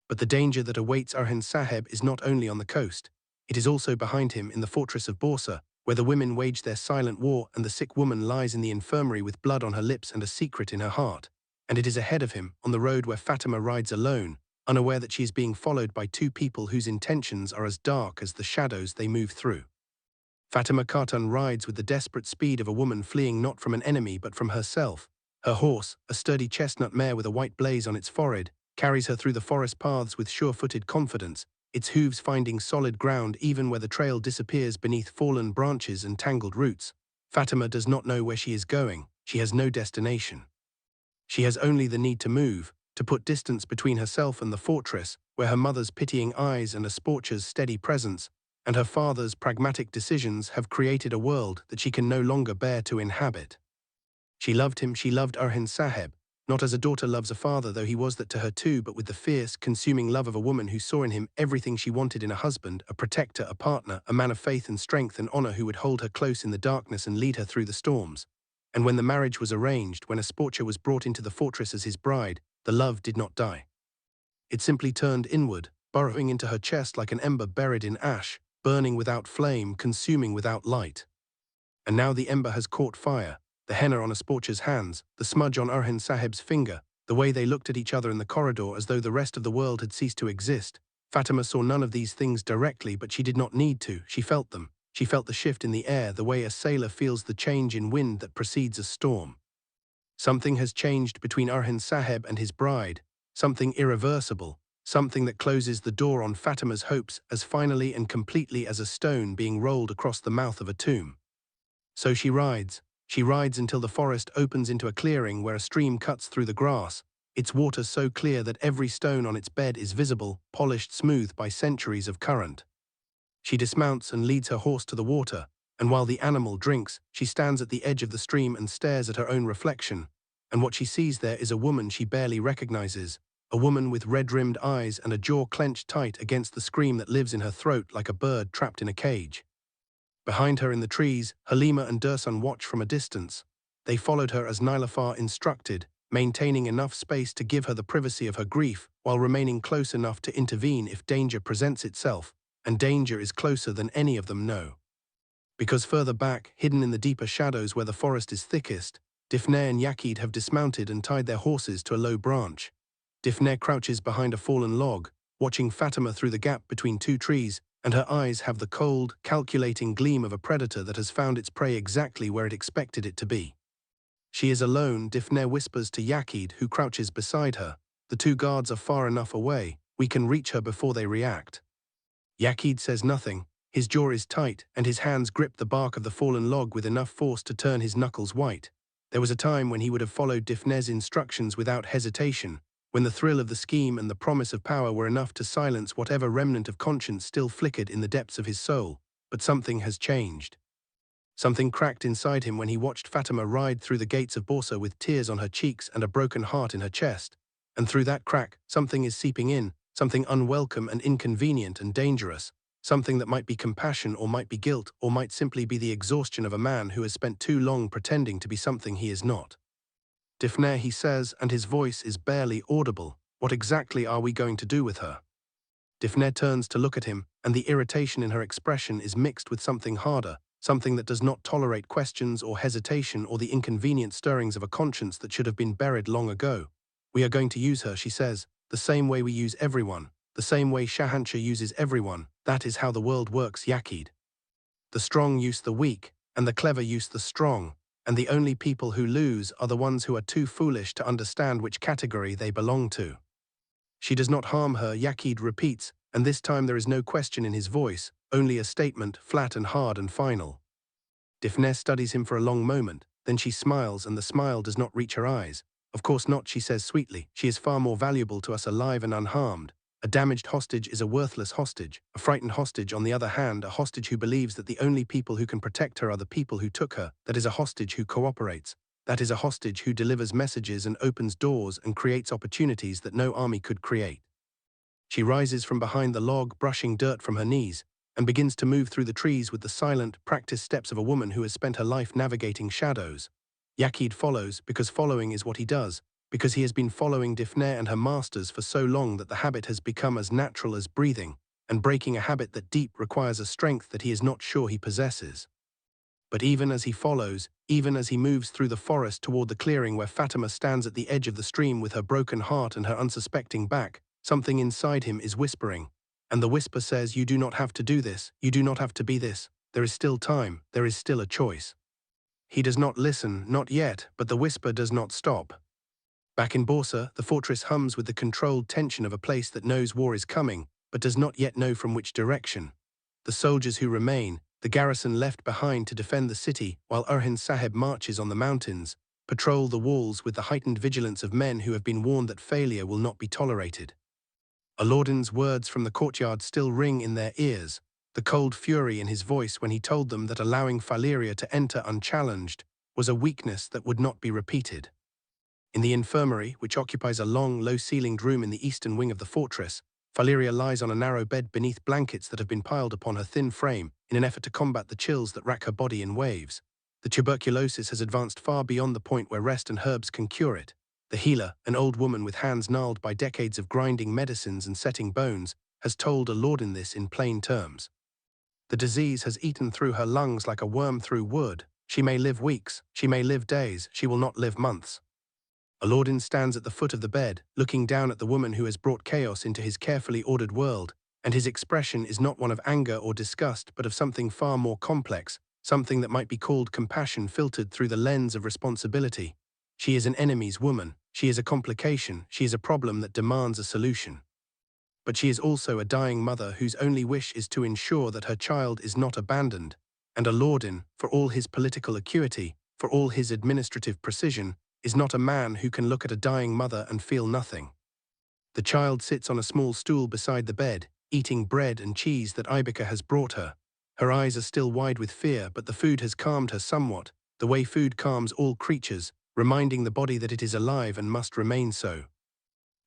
But the danger that awaits Orhan Sahib is not only on the coast. It is also behind him in the fortress of Borsa, where the women wage their silent war and the sick woman lies in the infirmary with blood on her lips and a secret in her heart. And it is ahead of him, on the road where Fatima rides alone, unaware that she is being followed by two people whose intentions are as dark as the shadows they move through. Fatima Khatun rides with the desperate speed of a woman fleeing not from an enemy but from herself. Her horse, a sturdy chestnut mare with a white blaze on its forehead, carries her through the forest paths with sure-footed confidence, its hooves finding solid ground even where the trail disappears beneath fallen branches and tangled roots. Fatima does not know where she is going. She has no destination. She has only the need to move, to put distance between herself and the fortress, where her mother's pitying eyes and Asporça'n's steady presence, and her father's pragmatic decisions have created a world that she can no longer bear to inhabit. She loved him, she loved Orhan Sahib, not as a daughter loves a father, though he was that to her too, but with the fierce, consuming love of a woman who saw in him everything she wanted in a husband, a protector, a partner, a man of faith and strength and honor who would hold her close in the darkness and lead her through the storms. And when the marriage was arranged, when Asporça was brought into the fortress as his bride, the love did not die. It simply turned inward, burrowing into her chest like an ember buried in ash, burning without flame, consuming without light. And now the ember has caught fire, the henna on Asporça's hands, the smudge on Orhan Sahib's finger, the way they looked at each other in the corridor as though the rest of the world had ceased to exist. Fatima saw none of these things directly, but she did not need to. She felt them. She felt the shift in the air, the way a sailor feels the change in wind that precedes a storm. Something has changed between Orhan Sahib and his bride, something irreversible, something that closes the door on Fatima's hopes as finally and completely as a stone being rolled across the mouth of a tomb. So she rides until the forest opens into a clearing where a stream cuts through the grass, its water so clear that every stone on its bed is visible, polished smooth by centuries of current. She dismounts and leads her horse to the water, and while the animal drinks, she stands at the edge of the stream and stares at her own reflection, and what she sees there is a woman she barely recognizes, a woman with red-rimmed eyes and a jaw clenched tight against the scream that lives in her throat like a bird trapped in a cage. Behind her in the trees, Halima and Dursun watch from a distance. They followed her as Nilüfer instructed, maintaining enough space to give her the privacy of her grief, while remaining close enough to intervene if danger presents itself, and danger is closer than any of them know. Because further back, hidden in the deeper shadows where the forest is thickest, Difne and Yakid have dismounted and tied their horses to a low branch. Difne crouches behind a fallen log, watching Fatima through the gap between two trees, and her eyes have the cold, calculating gleam of a predator that has found its prey exactly where it expected it to be. She is alone, Difne whispers to Yakid, who crouches beside her. The two guards are far enough away. We can reach her before they react. Yakid says nothing. His jaw is tight, and his hands grip the bark of the fallen log with enough force to turn his knuckles white. There was a time when he would have followed Difne's instructions without hesitation, when the thrill of the scheme and the promise of power were enough to silence whatever remnant of conscience still flickered in the depths of his soul. But something has changed. Something cracked inside him when he watched Fatima ride through the gates of Borsa with tears on her cheeks and a broken heart in her chest. And through that crack, something is seeping in, something unwelcome and inconvenient and dangerous, something that might be compassion or might be guilt or might simply be the exhaustion of a man who has spent too long pretending to be something he is not. Difne, he says, and his voice is barely audible. What exactly are we going to do with her? Difne turns to look at him, and the irritation in her expression is mixed with something harder, something that does not tolerate questions or hesitation or the inconvenient stirrings of a conscience that should have been buried long ago. We are going to use her, she says, the same way we use everyone, the same way Shahanshah uses everyone. That is how the world works, Yakid. The strong use the weak, and the clever use the strong, and the only people who lose are the ones who are too foolish to understand which category they belong to. She does not harm her, Yakid repeats, and this time there is no question in his voice, only a statement, flat and hard and final. Difne studies him for a long moment, then she smiles, and the smile does not reach her eyes. Of course not, she says sweetly. She is far more valuable to us alive and unharmed. A damaged hostage is a worthless hostage. A frightened hostage, on the other hand, a hostage who believes that the only people who can protect her are the people who took her. That is a hostage who cooperates. That is a hostage who delivers messages and opens doors and creates opportunities that no army could create. She rises from behind the log, brushing dirt from her knees, and begins to move through the trees with the silent, practiced steps of a woman who has spent her life navigating shadows. Yakid follows, because following is what he does, because he has been following Difne and her masters for so long that the habit has become as natural as breathing, and breaking a habit that deep requires a strength that he is not sure he possesses. But even as he follows, even as he moves through the forest toward the clearing where Fatima stands at the edge of the stream with her broken heart and her unsuspecting back, something inside him is whispering. And the whisper says, you do not have to do this, you do not have to be this, there is still time, there is still a choice. He does not listen, not yet, but the whisper does not stop. Back in Borsa, the fortress hums with the controlled tension of a place that knows war is coming, but does not yet know from which direction. The soldiers who remain, the garrison left behind to defend the city while Urhin Sahib marches on the mountains, patrol the walls with the heightened vigilance of men who have been warned that failure will not be tolerated. Aladdin's words from the courtyard still ring in their ears, the cold fury in his voice when he told them that allowing Faleria to enter unchallenged was a weakness that would not be repeated. In the infirmary, which occupies a long, low-ceilinged room in the eastern wing of the fortress, Faleria lies on a narrow bed beneath blankets that have been piled upon her thin frame in an effort to combat the chills that rack her body in waves. The tuberculosis has advanced far beyond the point where rest and herbs can cure it. The healer, an old woman with hands gnarled by decades of grinding medicines and setting bones, has told Aladdin this in plain terms. The disease has eaten through her lungs like a worm through wood. She may live weeks, she may live days, she will not live months. Aladdin stands at the foot of the bed, looking down at the woman who has brought chaos into his carefully ordered world, and his expression is not one of anger or disgust but of something far more complex, something that might be called compassion filtered through the lens of responsibility. She is an enemy's woman, she is a complication, she is a problem that demands a solution. But she is also a dying mother whose only wish is to ensure that her child is not abandoned, and Aladdin, for all his political acuity, for all his administrative precision, is not a man who can look at a dying mother and feel nothing. The child sits on a small stool beside the bed, eating bread and cheese that Ibeka has brought her. Her eyes are still wide with fear, but the food has calmed her somewhat, the way food calms all creatures, reminding the body that it is alive and must remain so.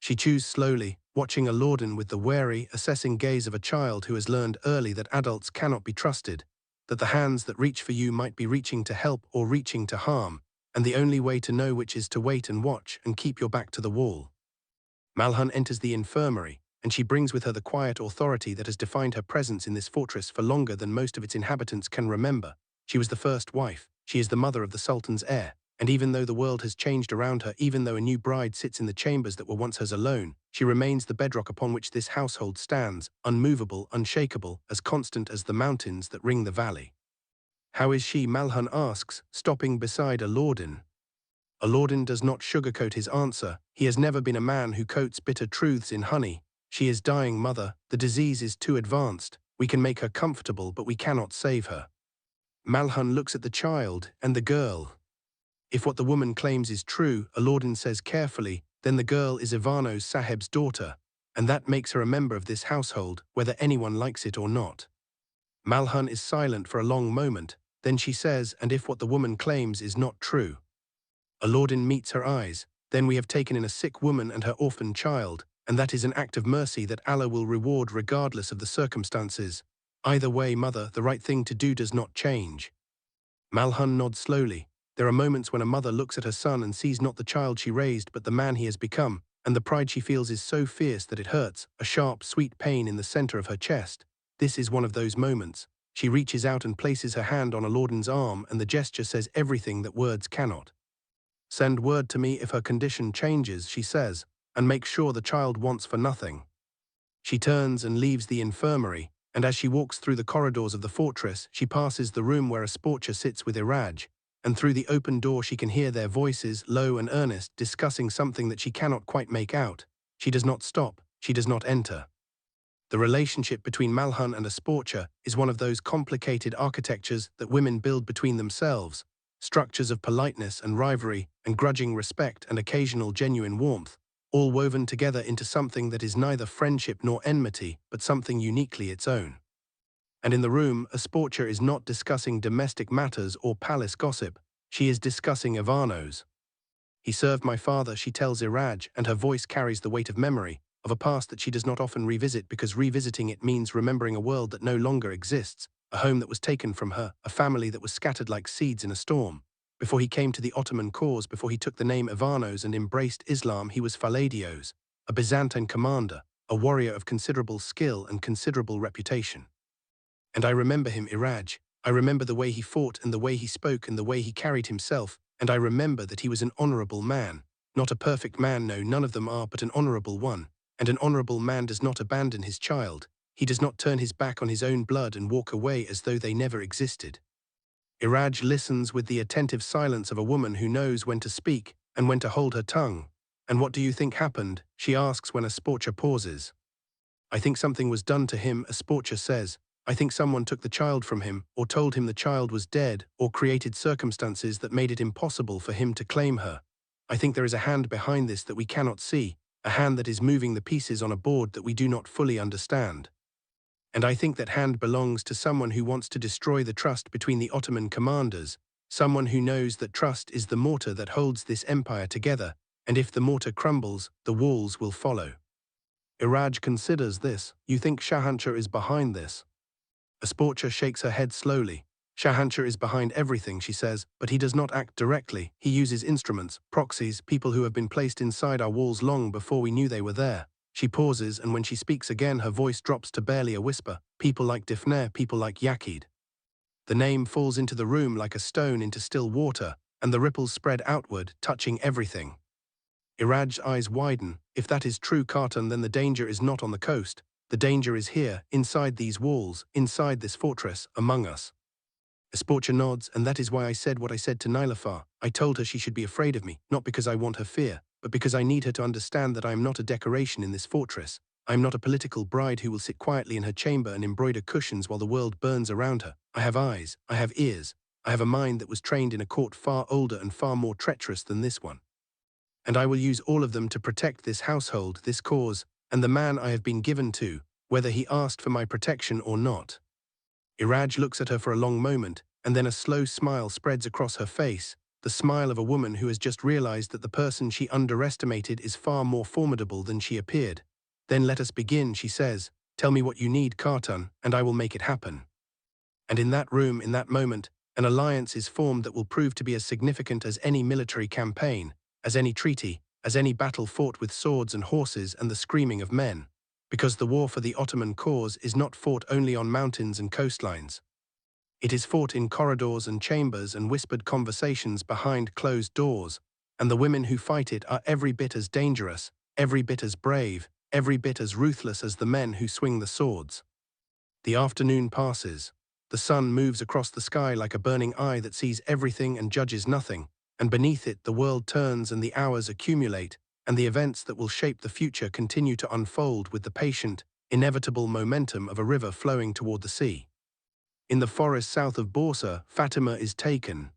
She chews slowly, watching Aladdin with the wary, assessing gaze of a child who has learned early that adults cannot be trusted, that the hands that reach for you might be reaching to help or reaching to harm, and the only way to know which is to wait and watch and keep your back to the wall. Malhun enters the infirmary, and she brings with her the quiet authority that has defined her presence in this fortress for longer than most of its inhabitants can remember. She was the first wife, she is the mother of the Sultan's heir, and even though the world has changed around her, even though a new bride sits in the chambers that were once hers alone, she remains the bedrock upon which this household stands, unmovable, unshakable, as constant as the mountains that ring the valley. How is she? Malhun asks, stopping beside Aladdin. Aladdin does not sugarcoat his answer. He has never been a man who coats bitter truths in honey. She is dying, mother. The disease is too advanced. We can make her comfortable, but we cannot save her. Malhun looks at the child and the girl. If what the woman claims is true, Alauddin says carefully, then the girl is Ivano Saheb's daughter, and that makes her a member of this household, whether anyone likes it or not. Malhun is silent for a long moment, then she says, and if what the woman claims is not true. Alauddin meets her eyes, then we have taken in a sick woman and her orphan child, and that is an act of mercy that Allah will reward regardless of the circumstances. Either way, mother, the right thing to do does not change. Malhun nods slowly. There are moments when a mother looks at her son and sees not the child she raised but the man he has become, and the pride she feels is so fierce that it hurts, a sharp, sweet pain in the center of her chest. This is one of those moments. She reaches out and places her hand on Alauddin's arm, and the gesture says everything that words cannot. Send word to me if her condition changes, she says, and make sure the child wants for nothing. She turns and leaves the infirmary, and as she walks through the corridors of the fortress, she passes the room where Asporça sits with Iraj, and through the open door she can hear their voices, low and earnest, discussing something that she cannot quite make out. She does not stop, she does not enter. The relationship between Malhun and Asporça is one of those complicated architectures that women build between themselves, structures of politeness and rivalry and grudging respect and occasional genuine warmth, all woven together into something that is neither friendship nor enmity, but something uniquely its own. And in the room, Asporça is not discussing domestic matters or palace gossip, she is discussing Ivano's. He served my father, she tells Iraj, and her voice carries the weight of memory, of a past that she does not often revisit because revisiting it means remembering a world that no longer exists, a home that was taken from her, a family that was scattered like seeds in a storm. Before he came to the Ottoman cause, before he took the name Ivano's and embraced Islam, he was Faladios, a Byzantine commander, a warrior of considerable skill and considerable reputation. And I remember him, Iraj. I remember the way he fought and the way he spoke and the way he carried himself, and I remember that he was an honorable man. Not a perfect man, no, none of them are, but an honorable one. And an honorable man does not abandon his child. He does not turn his back on his own blood and walk away as though they never existed. Iraj listens with the attentive silence of a woman who knows when to speak and when to hold her tongue. And what do you think happened? She asks when Asporça pauses. I think something was done to him, Asporça says. I think someone took the child from him, or told him the child was dead, or created circumstances that made it impossible for him to claim her. I think there is a hand behind this that we cannot see, a hand that is moving the pieces on a board that we do not fully understand. And I think that hand belongs to someone who wants to destroy the trust between the Ottoman commanders, someone who knows that trust is the mortar that holds this empire together, and if the mortar crumbles, the walls will follow. Iraj considers this. You think Shahanshah is behind this? Asporça shakes her head slowly. Shahanshah is behind everything, she says, but he does not act directly. He uses instruments, proxies, people who have been placed inside our walls long before we knew they were there. She pauses, and when she speaks again, her voice drops to barely a whisper. People like Difner, people like Yakid. The name falls into the room like a stone into still water, and the ripples spread outward, touching everything. Iraj's eyes widen. If that is true, Khatun, then the danger is not on the coast. The danger is here, inside these walls, inside this fortress, among us. Asporça nods, and that is why I said what I said to Nilüfer. I told her she should be afraid of me, not because I want her fear, but because I need her to understand that I am not a decoration in this fortress. I am not a political bride who will sit quietly in her chamber and embroider cushions while the world burns around her. I have eyes, I have ears, I have a mind that was trained in a court far older and far more treacherous than this one. And I will use all of them to protect this household, this cause, and the man I have been given to, whether he asked for my protection or not. Iraj looks at her for a long moment, and then a slow smile spreads across her face, the smile of a woman who has just realized that the person she underestimated is far more formidable than she appeared. Then let us begin, she says. Tell me what you need, Khatun, and I will make it happen. And in that room, in that moment, an alliance is formed that will prove to be as significant as any military campaign, as any treaty, as any battle fought with swords and horses and the screaming of men. Because the war for the Ottoman cause is not fought only on mountains and coastlines. It is fought in corridors and chambers and whispered conversations behind closed doors, and the women who fight it are every bit as dangerous, every bit as brave, every bit as ruthless as the men who swing the swords. The afternoon passes. The sun moves across the sky like a burning eye that sees everything and judges nothing, and beneath it the world turns and the hours accumulate, and the events that will shape the future continue to unfold with the patient, inevitable momentum of a river flowing toward the sea. In the forest south of Bursa, Fatima is taken.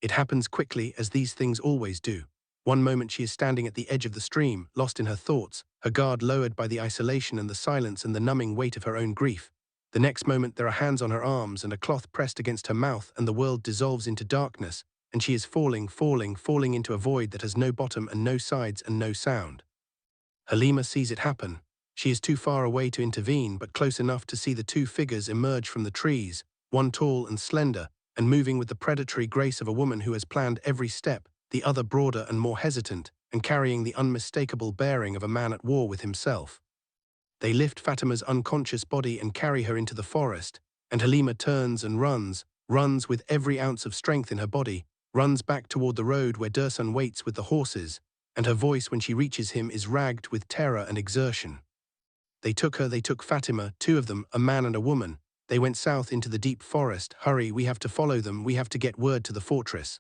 It happens quickly, as these things always do. One moment she is standing at the edge of the stream, lost in her thoughts, her guard lowered by the isolation and the silence and the numbing weight of her own grief. The next moment there are hands on her arms and a cloth pressed against her mouth, and the world dissolves into darkness, and she is falling into a void that has no bottom and no sides and no sound. Halima sees it happen. She is too far away to intervene, but close enough to see the two figures emerge from the trees, one tall and slender, and moving with the predatory grace of a woman who has planned every step, the other broader and more hesitant, and carrying the unmistakable bearing of a man at war with himself. They lift Fatima's unconscious body and carry her into the forest, and Halima turns and runs with every ounce of strength in her body, runs back toward the road where Dursun waits with the horses, and her voice when she reaches him is ragged with terror and exertion. They took Fatima, two of them, a man and a woman. They went south into the deep forest. Hurry, we have to follow them, we have to get word to the fortress.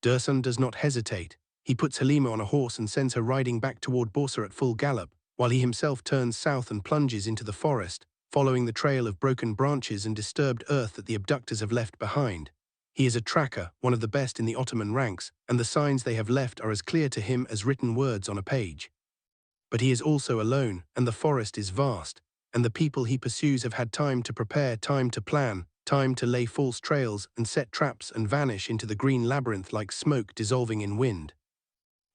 Dursun does not hesitate. He puts Halima on a horse and sends her riding back toward Bursa at full gallop, while he himself turns south and plunges into the forest, following the trail of broken branches and disturbed earth that the abductors have left behind. He is a tracker, one of the best in the Ottoman ranks, and the signs they have left are as clear to him as written words on a page. But he is also alone, and the forest is vast, and the people he pursues have had time to prepare, time to plan, time to lay false trails and set traps and vanish into the green labyrinth like smoke dissolving in wind.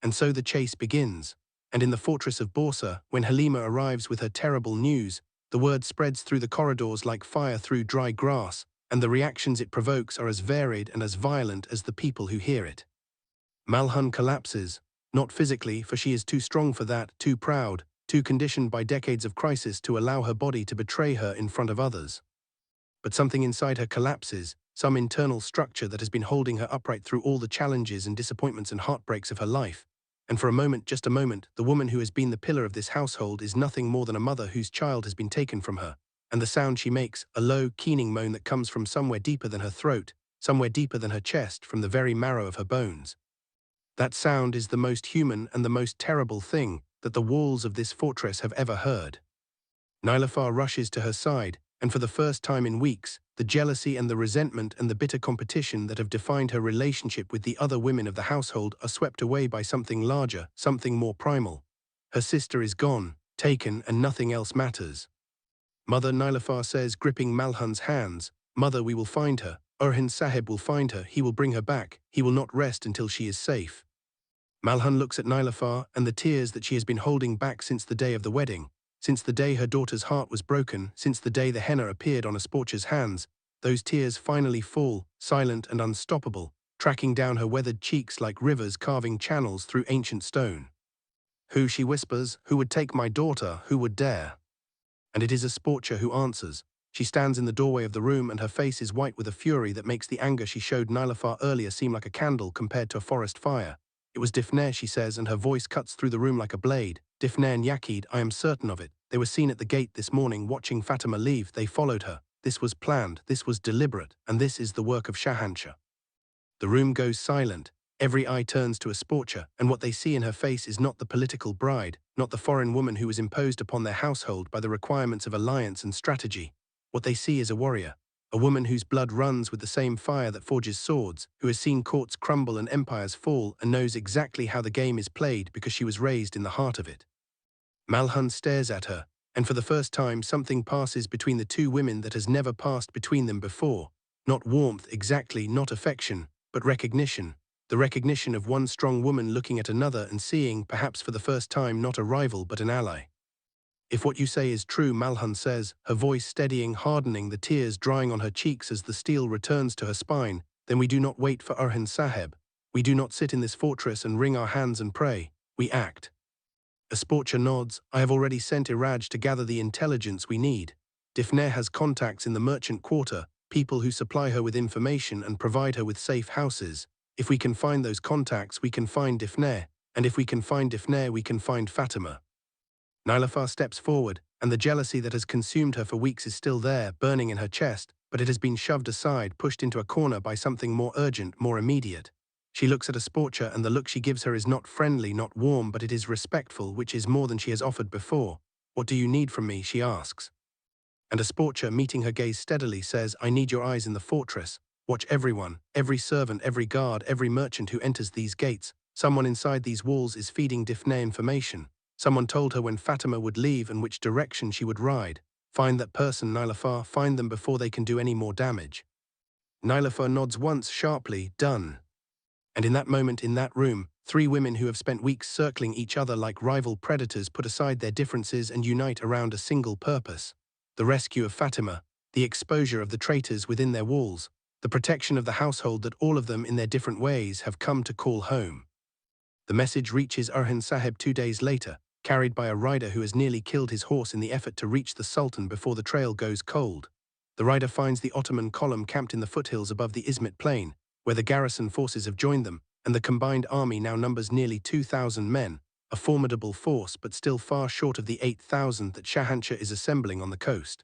And so the chase begins. And in the fortress of Bursa, when Halima arrives with her terrible news, the word spreads through the corridors like fire through dry grass, and the reactions it provokes are as varied and as violent as the people who hear it. Malhun collapses, not physically, for she is too strong for that, too proud, too conditioned by decades of crisis to allow her body to betray her in front of others. But something inside her collapses, some internal structure that has been holding her upright through all the challenges and disappointments and heartbreaks of her life. And for a moment, just a moment, the woman who has been the pillar of this household is nothing more than a mother whose child has been taken from her. And the sound she makes, a low, keening moan that comes from somewhere deeper than her throat, somewhere deeper than her chest, from the very marrow of her bones. That sound is the most human and the most terrible thing that the walls of this fortress have ever heard. Nilüfer rushes to her side, and for the first time in weeks, the jealousy and the resentment and the bitter competition that have defined her relationship with the other women of the household are swept away by something larger, something more primal. Her sister is gone, taken, and nothing else matters. Mother, Nilüfer says, gripping Malhun's hands, Mother, we will find her. Orhan Sahib will find her. He will bring her back. He will not rest until she is safe. Malhun looks at Nilüfer, and the tears that she has been holding back since the day of the wedding, since the day her daughter's heart was broken, since the day the henna appeared on Asporça'n's hands, those tears finally fall, silent and unstoppable, tracking down her weathered cheeks like rivers carving channels through ancient stone. Who, she whispers, who would take my daughter, who would dare? And it is Asporça who answers. She stands in the doorway of the room, and her face is white with a fury that makes the anger she showed Nilüfer earlier seem like a candle compared to a forest fire. It was Difne, she says, and her voice cuts through the room like a blade. Difne and Yakid, I am certain of it. They were seen at the gate this morning watching Fatima leave. They followed her. This was planned, this was deliberate, and this is the work of Shahanshah. The room goes silent. Every eye turns to Asporça, and what they see in her face is not the political bride, not the foreign woman who was imposed upon their household by the requirements of alliance and strategy. What they see is a warrior, a woman whose blood runs with the same fire that forges swords, who has seen courts crumble and empires fall and knows exactly how the game is played because she was raised in the heart of it. Malhun stares at her, and for the first time something passes between the two women that has never passed between them before. Not warmth exactly, not affection, but recognition. The recognition of one strong woman looking at another and seeing, perhaps for the first time, not a rival but an ally. If what you say is true, Malhun says, her voice steadying, hardening, the tears drying on her cheeks as the steel returns to her spine, then we do not wait for Orhan Sahib. We do not sit in this fortress and wring our hands and pray. We act. Asporça nods. I have already sent Iraj to gather the intelligence we need. Difne has contacts in the merchant quarter, people who supply her with information and provide her with safe houses. If we can find those contacts, we can find Difne, and if we can find Difne, we can find Fatima. Nilüfer steps forward, and the jealousy that has consumed her for weeks is still there, burning in her chest, but it has been shoved aside, pushed into a corner by something more urgent, more immediate. She looks at Asporça, and the look she gives her is not friendly, not warm, but it is respectful, which is more than she has offered before. "What do you need from me?" she asks. And Asporça, meeting her gaze steadily, says, "I need your eyes in the fortress. Watch everyone, every servant, every guard, every merchant who enters these gates. Someone inside these walls is feeding Difne information. Someone told her when Fatima would leave and which direction she would ride. Find that person, Nilüfer, find them before they can do any more damage." Nilüfer nods once sharply, "Done." And in that moment, in that room, three women who have spent weeks circling each other like rival predators put aside their differences and unite around a single purpose: the rescue of Fatima, the exposure of the traitors within their walls, the protection of the household that all of them in their different ways have come to call home. The message reaches Orhan Sahib 2 days later, carried by a rider who has nearly killed his horse in the effort to reach the Sultan before the trail goes cold. The rider finds the Ottoman column camped in the foothills above the İznik plain, where the garrison forces have joined them, and the combined army now numbers nearly 2,000 men, a formidable force but still far short of the 8,000 that Shahanshah is assembling on the coast.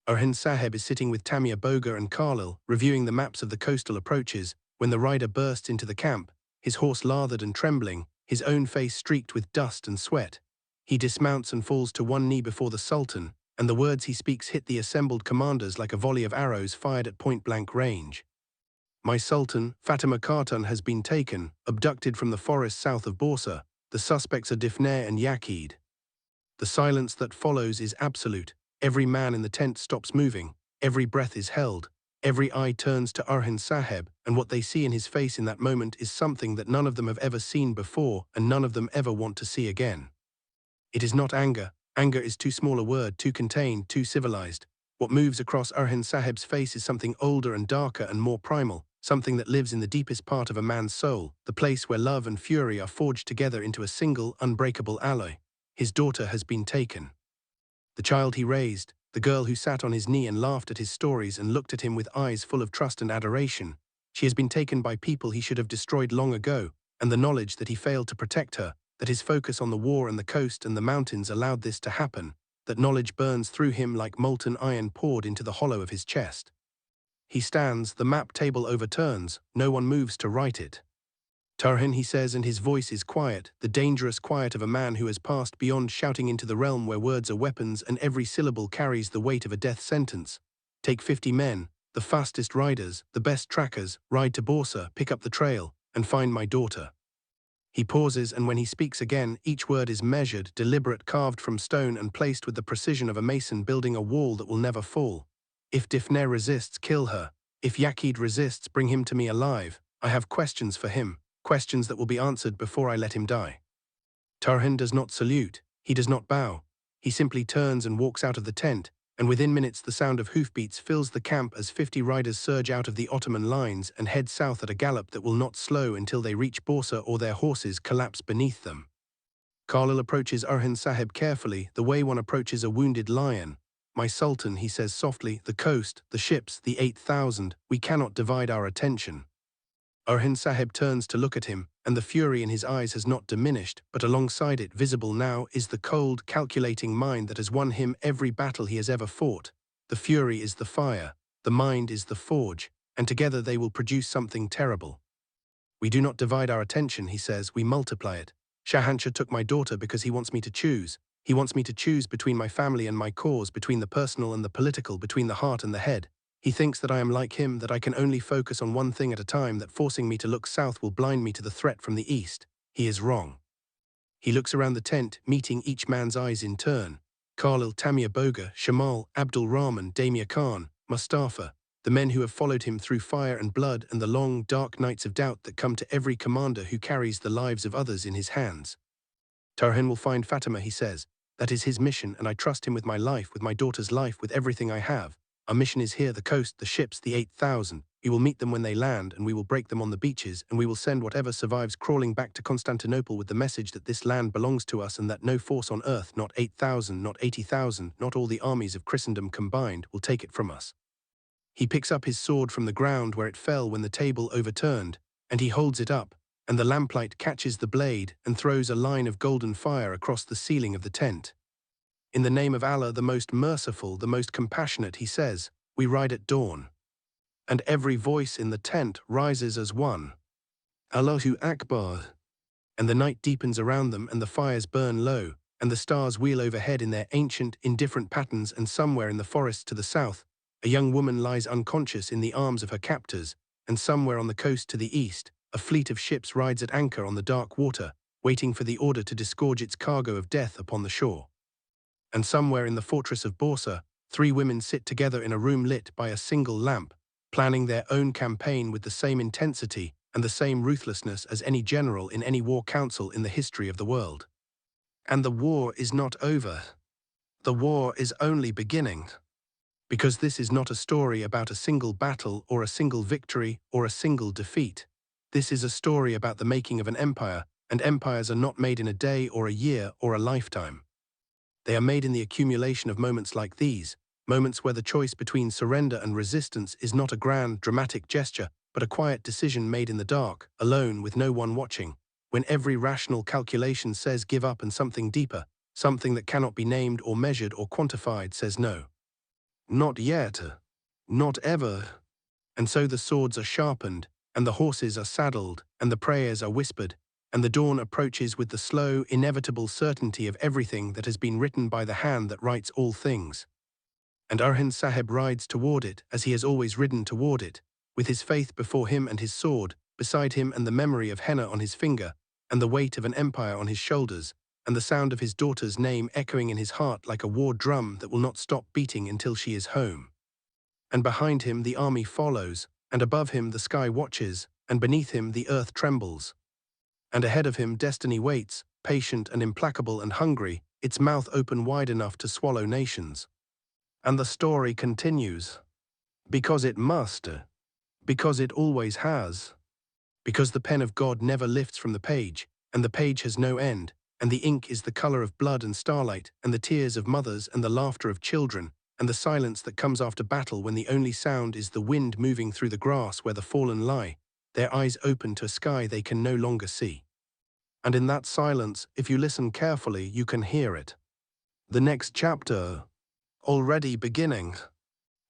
Orhan Sahib is sitting with Tamia Boga and Khalil, reviewing the maps of the coastal approaches, when the rider bursts into the camp, his horse lathered and trembling, his own face streaked with dust and sweat. He dismounts and falls to one knee before the Sultan, and the words he speaks hit the assembled commanders like a volley of arrows fired at point-blank range. "My Sultan, Fatima Khatun, has been taken, abducted from the forest south of Bursa. The suspects are Difne and Yakid." The silence that follows is absolute. Every man in the tent stops moving, every breath is held, every eye turns to Orhan Sahib, and what they see in his face in that moment is something that none of them have ever seen before and none of them ever want to see again. It is not anger. Anger is too small a word, too contained, too civilized. What moves across Orhan Sahib's face is something older and darker and more primal, something that lives in the deepest part of a man's soul, the place where love and fury are forged together into a single, unbreakable alloy. His daughter has been taken. The child he raised, the girl who sat on his knee and laughed at his stories and looked at him with eyes full of trust and adoration, she has been taken by people he should have destroyed long ago, and the knowledge that he failed to protect her, that his focus on the war and the coast and the mountains allowed this to happen, that knowledge burns through him like molten iron poured into the hollow of his chest. He stands, the map table overturns, no one moves to write it. "Tarhin," he says, and his voice is quiet, the dangerous quiet of a man who has passed beyond shouting into the realm where words are weapons and every syllable carries the weight of a death sentence. "Take 50 men, the fastest riders, the best trackers, ride to Bursa, pick up the trail, and find my daughter." He pauses, and when he speaks again, each word is measured, deliberate, carved from stone and placed with the precision of a mason building a wall that will never fall. "If Difne resists, kill her. If Yakid resists, bring him to me alive. I have questions for him, questions that will be answered before I let him die." Tarhin does not salute, he does not bow. He simply turns and walks out of the tent, and within minutes the sound of hoofbeats fills the camp as 50 riders surge out of the Ottoman lines and head south at a gallop that will not slow until they reach Bursa or their horses collapse beneath them. Khalil approaches Orhan Sahib carefully, the way one approaches a wounded lion. "My Sultan," he says softly, "the coast, the ships, the 8,000, we cannot divide our attention." Orhan Sahib turns to look at him, and the fury in his eyes has not diminished, but alongside it, visible now, is the cold, calculating mind that has won him every battle he has ever fought. The fury is the fire, the mind is the forge, and together they will produce something terrible. "We do not divide our attention," he says, "we multiply it. Shahanshah took my daughter because he wants me to choose. He wants me to choose between my family and my cause, between the personal and the political, between the heart and the head. He thinks that I am like him, that I can only focus on one thing at a time, that forcing me to look south will blind me to the threat from the east. He is wrong." He looks around the tent, meeting each man's eyes in turn. Khalil, Tamia Boga, Shamal, Abdul Rahman, Damia Khan, Mustafa, the men who have followed him through fire and blood and the long, dark nights of doubt that come to every commander who carries the lives of others in his hands. "Tarhin will find Fatima," he says. "That is his mission, and I trust him with my life, with my daughter's life, with everything I have. Our mission is here, the coast, the ships, the 8,000. We will meet them when they land, and we will break them on the beaches, and we will send whatever survives crawling back to Constantinople with the message that this land belongs to us and that no force on earth, not 8,000, not 80,000, not all the armies of Christendom combined, will take it from us." He picks up his sword from the ground where it fell when the table overturned, and he holds it up, and the lamplight catches the blade and throws a line of golden fire across the ceiling of the tent. "In the name of Allah, the most merciful, the most compassionate," he says, "we ride at dawn." And every voice in the tent rises as one. "Allahu Akbar." And the night deepens around them and the fires burn low, and the stars wheel overhead in their ancient, indifferent patterns, and somewhere in the forest to the south, a young woman lies unconscious in the arms of her captors, and somewhere on the coast to the east, a fleet of ships rides at anchor on the dark water, waiting for the order to disgorge its cargo of death upon the shore. And somewhere in the fortress of Borsa, 3 women sit together in a room lit by a single lamp, planning their own campaign with the same intensity and the same ruthlessness as any general in any war council in the history of the world. And the war is not over. The war is only beginning. Because this is not a story about a single battle or a single victory or a single defeat. This is a story about the making of an empire, and empires are not made in a day or a year or a lifetime. They are made in the accumulation of moments like these, moments where the choice between surrender and resistance is not a grand, dramatic gesture, but a quiet decision made in the dark, alone with no one watching, when every rational calculation says give up and something deeper, something that cannot be named or measured or quantified says no. Not yet. Not ever. And so the swords are sharpened, and the horses are saddled, and the prayers are whispered, and the dawn approaches with the slow, inevitable certainty of everything that has been written by the hand that writes all things. And Orhan Sahib rides toward it as he has always ridden toward it, with his faith before him and his sword beside him and the memory of henna on his finger, and the weight of an empire on his shoulders, and the sound of his daughter's name echoing in his heart like a war drum that will not stop beating until she is home. And behind him the army follows, and above him the sky watches, and beneath him the earth trembles. And ahead of him destiny waits, patient and implacable and hungry, its mouth open wide enough to swallow nations. And the story continues. Because it must. Because it always has. Because the pen of God never lifts from the page, and the page has no end, and the ink is the color of blood and starlight, and the tears of mothers and the laughter of children, and the silence that comes after battle when the only sound is the wind moving through the grass where the fallen lie, their eyes open to a sky they can no longer see. And in that silence, if you listen carefully, you can hear it. The next chapter, already beginning.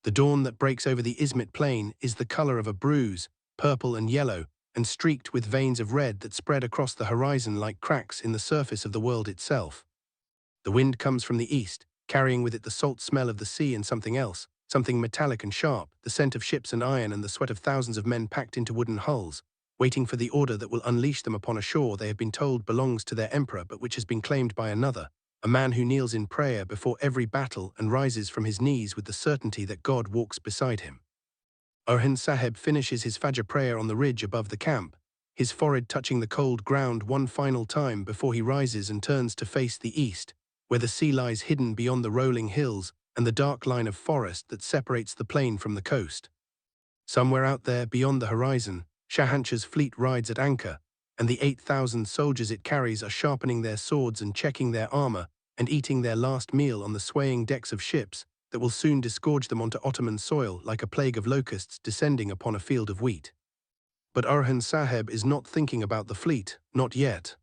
The dawn that breaks over the Izmit plain is the color of a bruise, purple and yellow, and streaked with veins of red that spread across the horizon like cracks in the surface of the world itself. The wind comes from the east, carrying with it the salt smell of the sea and something else, something metallic and sharp, the scent of ships and iron and the sweat of thousands of men packed into wooden hulls, waiting for the order that will unleash them upon a shore they have been told belongs to their emperor but which has been claimed by another, a man who kneels in prayer before every battle and rises from his knees with the certainty that God walks beside him. Orhan Sahib finishes his Fajr prayer on the ridge above the camp, his forehead touching the cold ground one final time before he rises and turns to face the east, where the sea lies hidden beyond the rolling hills and the dark line of forest that separates the plain from the coast. Somewhere out there, beyond the horizon, Shahanshah's fleet rides at anchor, and the 8,000 soldiers it carries are sharpening their swords and checking their armor and eating their last meal on the swaying decks of ships that will soon disgorge them onto Ottoman soil like a plague of locusts descending upon a field of wheat. But Orhan Sahib is not thinking about the fleet, not yet.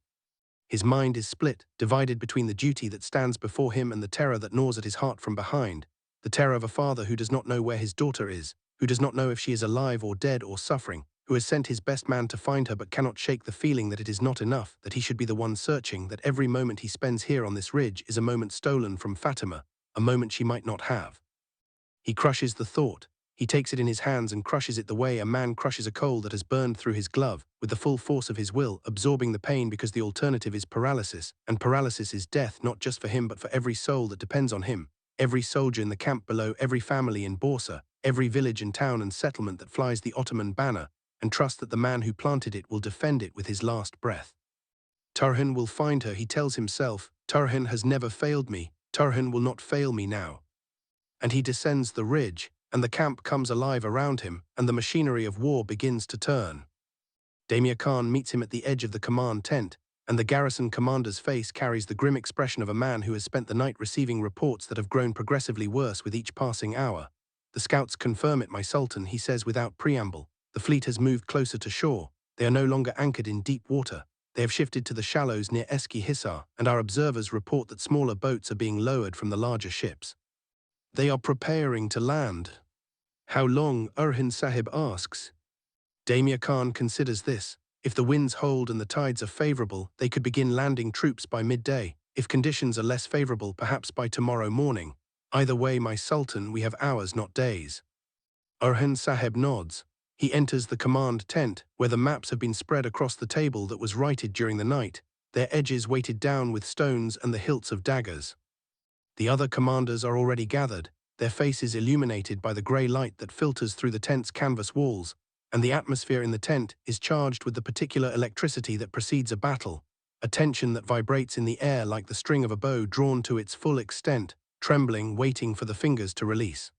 His mind is split, divided between the duty that stands before him and the terror that gnaws at his heart from behind, the terror of a father who does not know where his daughter is, who does not know if she is alive or dead or suffering, who has sent his best man to find her but cannot shake the feeling that it is not enough, that he should be the one searching, that every moment he spends here on this ridge is a moment stolen from Fatima, a moment she might not have. He crushes the thought. He takes it in his hands and crushes it the way a man crushes a coal that has burned through his glove, with the full force of his will, absorbing the pain because the alternative is paralysis, and paralysis is death not just for him but for every soul that depends on him, every soldier in the camp below, every family in Borsa, every village and town and settlement that flies the Ottoman banner, and trust that the man who planted it will defend it with his last breath. Turhan will find her, he tells himself. Turhan has never failed me. Turhan will not fail me now. And he descends the ridge, and the camp comes alive around him, and the machinery of war begins to turn. Damir Khan meets him at the edge of the command tent, and the garrison commander's face carries the grim expression of a man who has spent the night receiving reports that have grown progressively worse with each passing hour. The scouts confirm it, my sultan, he says without preamble. The fleet has moved closer to shore. They are no longer anchored in deep water. They have shifted to the shallows near Eski Hisar, and our observers report that smaller boats are being lowered from the larger ships. They are preparing to land. How long? Orhan Sahib asks. Damir Khan considers this. If the winds hold and the tides are favorable, they could begin landing troops by midday. If conditions are less favorable, perhaps by tomorrow morning. Either way, my Sultan, we have hours, not days. Orhan Saheb nods. He enters the command tent, where the maps have been spread across the table that was righted during the night, their edges weighted down with stones and the hilts of daggers. The other commanders are already gathered, their faces illuminated by the grey light that filters through the tent's canvas walls, and the atmosphere in the tent is charged with the particular electricity that precedes a battle, a tension that vibrates in the air like the string of a bow drawn to its full extent, trembling, waiting for the fingers to release.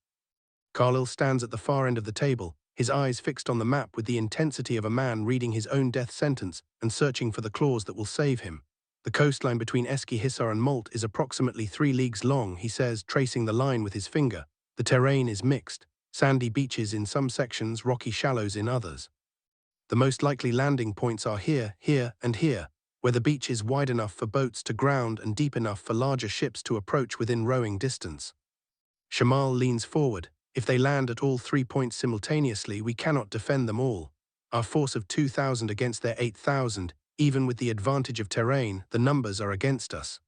Khalil stands at the far end of the table, his eyes fixed on the map with the intensity of a man reading his own death sentence and searching for the clause that will save him. The coastline between Eski Hisar and Malt is approximately 3 leagues long, he says, tracing the line with his finger. The terrain is mixed, sandy beaches in some sections, rocky shallows in others. The most likely landing points are here, here, and here, where the beach is wide enough for boats to ground and deep enough for larger ships to approach within rowing distance. Shamal leans forward. If they land at all 3 points simultaneously, we cannot defend them all. Our force of 2,000 against their 8,000, even with the advantage of terrain, the numbers are against us.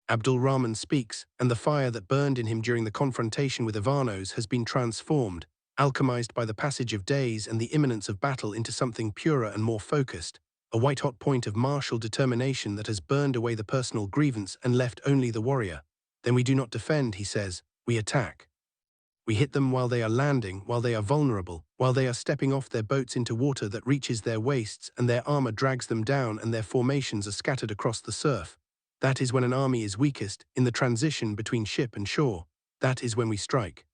Abdul Rahman speaks, and the fire that burned in him during the confrontation with Ivanos has been transformed, alchemized by the passage of days and the imminence of battle into something purer and more focused, a white-hot point of martial determination that has burned away the personal grievance and left only the warrior. Then we do not defend, he says, we attack. We hit them while they are landing, while they are vulnerable, while they are stepping off their boats into water that reaches their waists and their armor drags them down and their formations are scattered across the surf. That is when an army is weakest, in the transition between ship and shore. That is when we strike.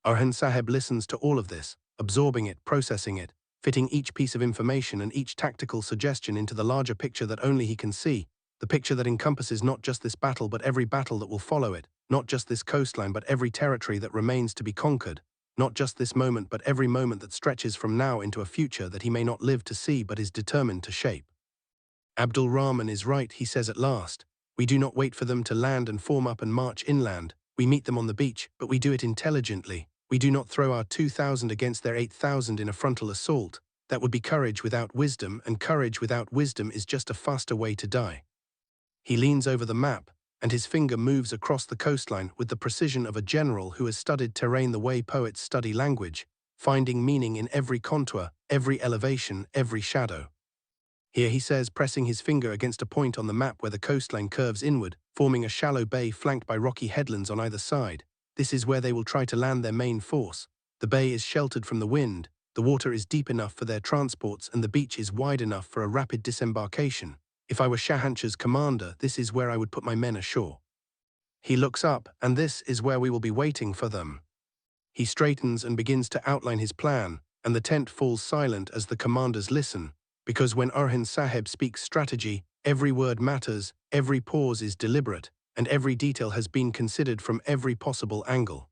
Orhan Saheb listens to all of this, absorbing it, processing it, fitting each piece of information and each tactical suggestion into the larger picture that only he can see, the picture that encompasses not just this battle but every battle that will follow it, not just this coastline but every territory that remains to be conquered, not just this moment but every moment that stretches from now into a future that he may not live to see but is determined to shape. Abdul Rahman is right, he says at last. We do not wait for them to land and form up and march inland. We meet them on the beach, but we do it intelligently. We do not throw our 2,000 against their 8,000 in a frontal assault. That would be courage without wisdom, and courage without wisdom is just a faster way to die. He leans over the map, and his finger moves across the coastline with the precision of a general who has studied terrain the way poets study language, finding meaning in every contour, every elevation, every shadow. Here, he says, pressing his finger against a point on the map where the coastline curves inward, forming a shallow bay flanked by rocky headlands on either side. This is where they will try to land their main force. The bay is sheltered from the wind, the water is deep enough for their transports, and the beach is wide enough for a rapid disembarkation. If I were Shahanshah's commander, this is where I would put my men ashore. He looks up, and this is where we will be waiting for them. He straightens and begins to outline his plan, and the tent falls silent as the commanders listen, because when Orhan Saheb speaks strategy, every word matters, every pause is deliberate, and every detail has been considered from every possible angle.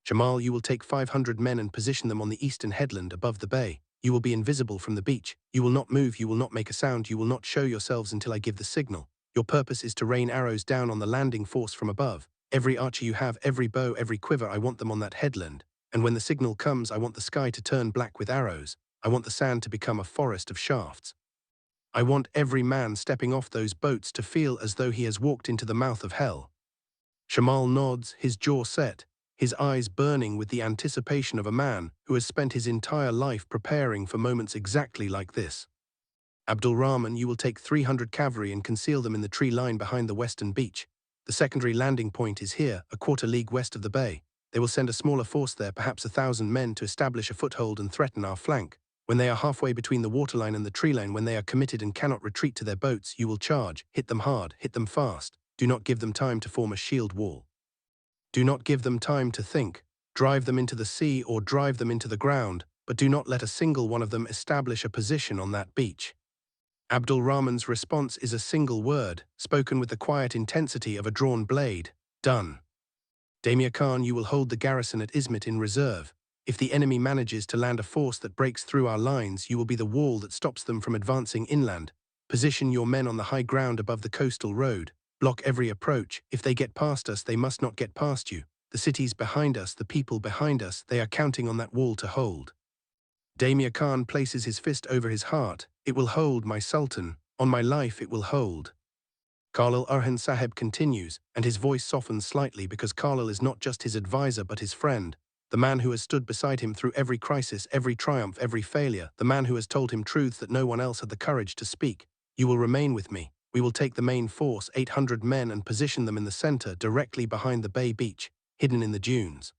Jamal, you will take 500 men and position them on the eastern headland above the bay. You will be invisible from the beach. You will not move, you will not make a sound, you will not show yourselves until I give the signal. Your purpose is to rain arrows down on the landing force from above. Every archer you have, every bow, every quiver, I want them on that headland. And when the signal comes, I want the sky to turn black with arrows. I want the sand to become a forest of shafts. I want every man stepping off those boats to feel as though he has walked into the mouth of hell. Shamal nods, his jaw set, his eyes burning with the anticipation of a man who has spent his entire life preparing for moments exactly like this. Abdul Rahman, you will take 300 cavalry and conceal them in the tree line behind the western beach. The secondary landing point is here, a quarter league west of the bay. They will send a smaller force there, perhaps 1,000 men, to establish a foothold and threaten our flank. When they are halfway between the waterline and the tree line, when they are committed and cannot retreat to their boats, you will charge, hit them hard, hit them fast. Do not give them time to form a shield wall. Do not give them time to think. Drive them into the sea or drive them into the ground, but do not let a single one of them establish a position on that beach. Abdul Rahman's response is a single word, spoken with the quiet intensity of a drawn blade: done. Damir Khan, you will hold the garrison at Izmit in reserve. If the enemy manages to land a force that breaks through our lines, you will be the wall that stops them from advancing inland. Position your men on the high ground above the coastal road. Block every approach. If they get past us, they must not get past you. The cities behind us, the people behind us, they are counting on that wall to hold. Damir Khan places his fist over his heart. It will hold, my Sultan. On my life it will hold. Khalil Orhan Sahib continues, and his voice softens slightly because Khalil is not just his advisor but his friend, the man who has stood beside him through every crisis, every triumph, every failure, the man who has told him truths that no one else had the courage to speak. You will remain with me. We will take the main force, 800 men, and position them in the center, directly behind the bay beach, hidden in the dunes.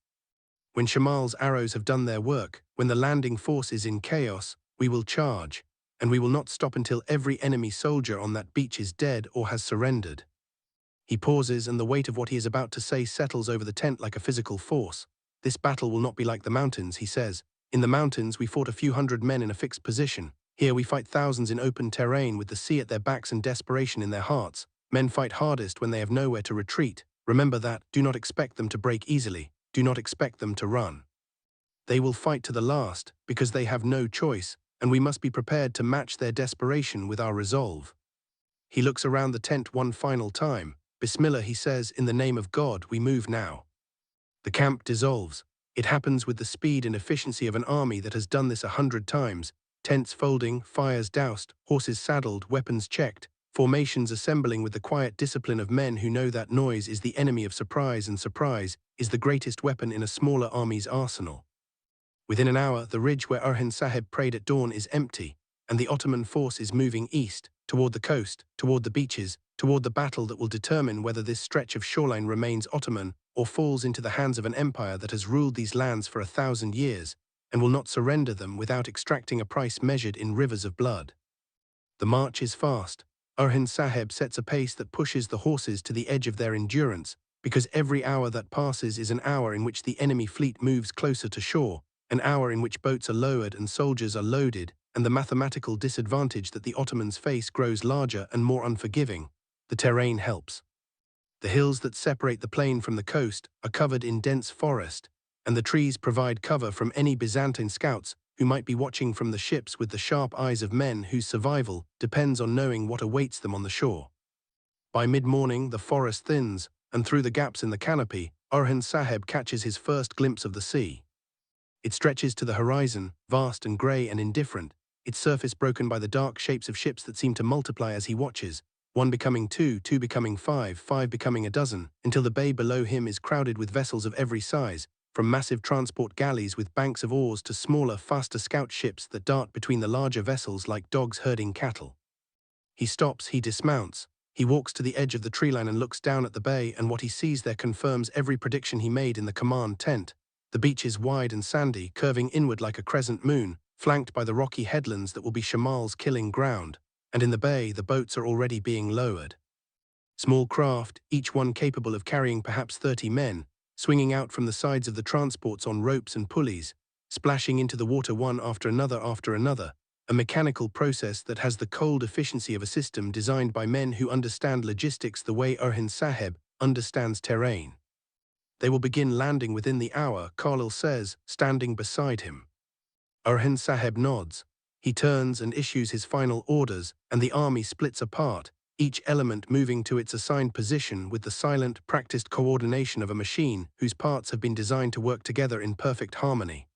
When Shamal's arrows have done their work, when the landing force is in chaos, we will charge, and we will not stop until every enemy soldier on that beach is dead or has surrendered. He pauses, and the weight of what he is about to say settles over the tent like a physical force. This battle will not be like the mountains, he says. In the mountains, we fought a few hundred men in a fixed position. Here we fight thousands in open terrain with the sea at their backs and desperation in their hearts. Men fight hardest when they have nowhere to retreat. Remember that. Do not expect them to break easily. Do not expect them to run. They will fight to the last, because they have no choice, and we must be prepared to match their desperation with our resolve. He looks around the tent one final time. Bismillah, he says, in the name of God, we move now. The camp dissolves. It happens with the speed and efficiency of an army that has done this 100 times. Tents folding, fires doused, horses saddled, weapons checked, formations assembling with the quiet discipline of men who know that noise is the enemy of surprise, and surprise is the greatest weapon in a smaller army's arsenal. Within an hour, the ridge where Orhan Sahib prayed at dawn is empty, and the Ottoman force is moving east, toward the coast, toward the beaches, toward the battle that will determine whether this stretch of shoreline remains Ottoman or falls into the hands of an empire that has ruled these lands for 1,000 years and will not surrender them without extracting a price measured in rivers of blood. The march is fast. Orhan Sahib sets a pace that pushes the horses to the edge of their endurance, because every hour that passes is an hour in which the enemy fleet moves closer to shore, an hour in which boats are lowered and soldiers are loaded, and the mathematical disadvantage that the Ottomans face grows larger and more unforgiving. The terrain helps. The hills that separate the plain from the coast are covered in dense forest, and the trees provide cover from any Byzantine scouts who might be watching from the ships with the sharp eyes of men whose survival depends on knowing what awaits them on the shore. By mid-morning, the forest thins, and through the gaps in the canopy, Orhan Sahib catches his first glimpse of the sea. It stretches to the horizon, vast and grey and indifferent, its surface broken by the dark shapes of ships that seem to multiply as he watches, one becoming two, two becoming five, five becoming a dozen, until the bay below him is crowded with vessels of every size, from massive transport galleys with banks of oars to smaller, faster scout ships that dart between the larger vessels like dogs herding cattle. He stops, he dismounts, he walks to the edge of the treeline and looks down at the bay, and what he sees there confirms every prediction he made in the command tent. The beach is wide and sandy, curving inward like a crescent moon, flanked by the rocky headlands that will be Shamal's killing ground, and in the bay the boats are already being lowered. Small craft, each one capable of carrying perhaps 30 men, swinging out from the sides of the transports on ropes and pulleys, splashing into the water one after another, a mechanical process that has the cold efficiency of a system designed by men who understand logistics the way Orhan Sahib understands terrain. They will begin landing within the hour, Khalil says, standing beside him. Orhan Sahib nods. He turns and issues his final orders, and the army splits apart, each element moving to its assigned position with the silent, practiced coordination of a machine whose parts have been designed to work together in perfect harmony.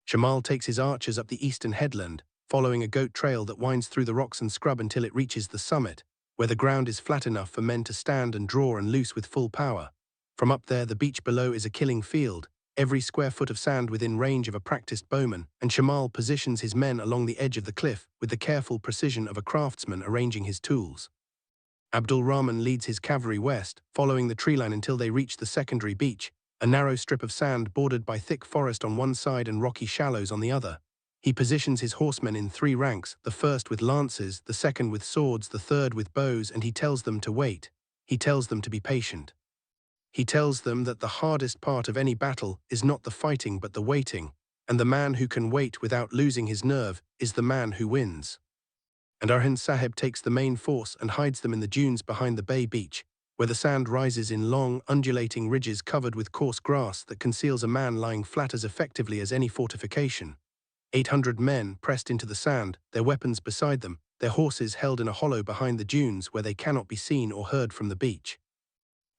Shamal takes his archers up the eastern headland, following a goat trail that winds through the rocks and scrub until it reaches the summit, where the ground is flat enough for men to stand and draw and loose with full power. From up there, the beach below is a killing field, every square foot of sand within range of a practiced bowman, and Shamal positions his men along the edge of the cliff with the careful precision of a craftsman arranging his tools. Abdul Rahman leads his cavalry west, following the treeline until they reach the secondary beach, a narrow strip of sand bordered by thick forest on one side and rocky shallows on the other. He positions his horsemen in 3 ranks, the first with lances, the second with swords, the third with bows, and he tells them to wait. He tells them to be patient. He tells them that the hardest part of any battle is not the fighting but the waiting, and the man who can wait without losing his nerve is the man who wins. And Orhan Sahib takes the main force and hides them in the dunes behind the bay beach, where the sand rises in long, undulating ridges covered with coarse grass that conceals a man lying flat as effectively as any fortification. 800 men pressed into the sand, their weapons beside them, their horses held in a hollow behind the dunes where they cannot be seen or heard from the beach.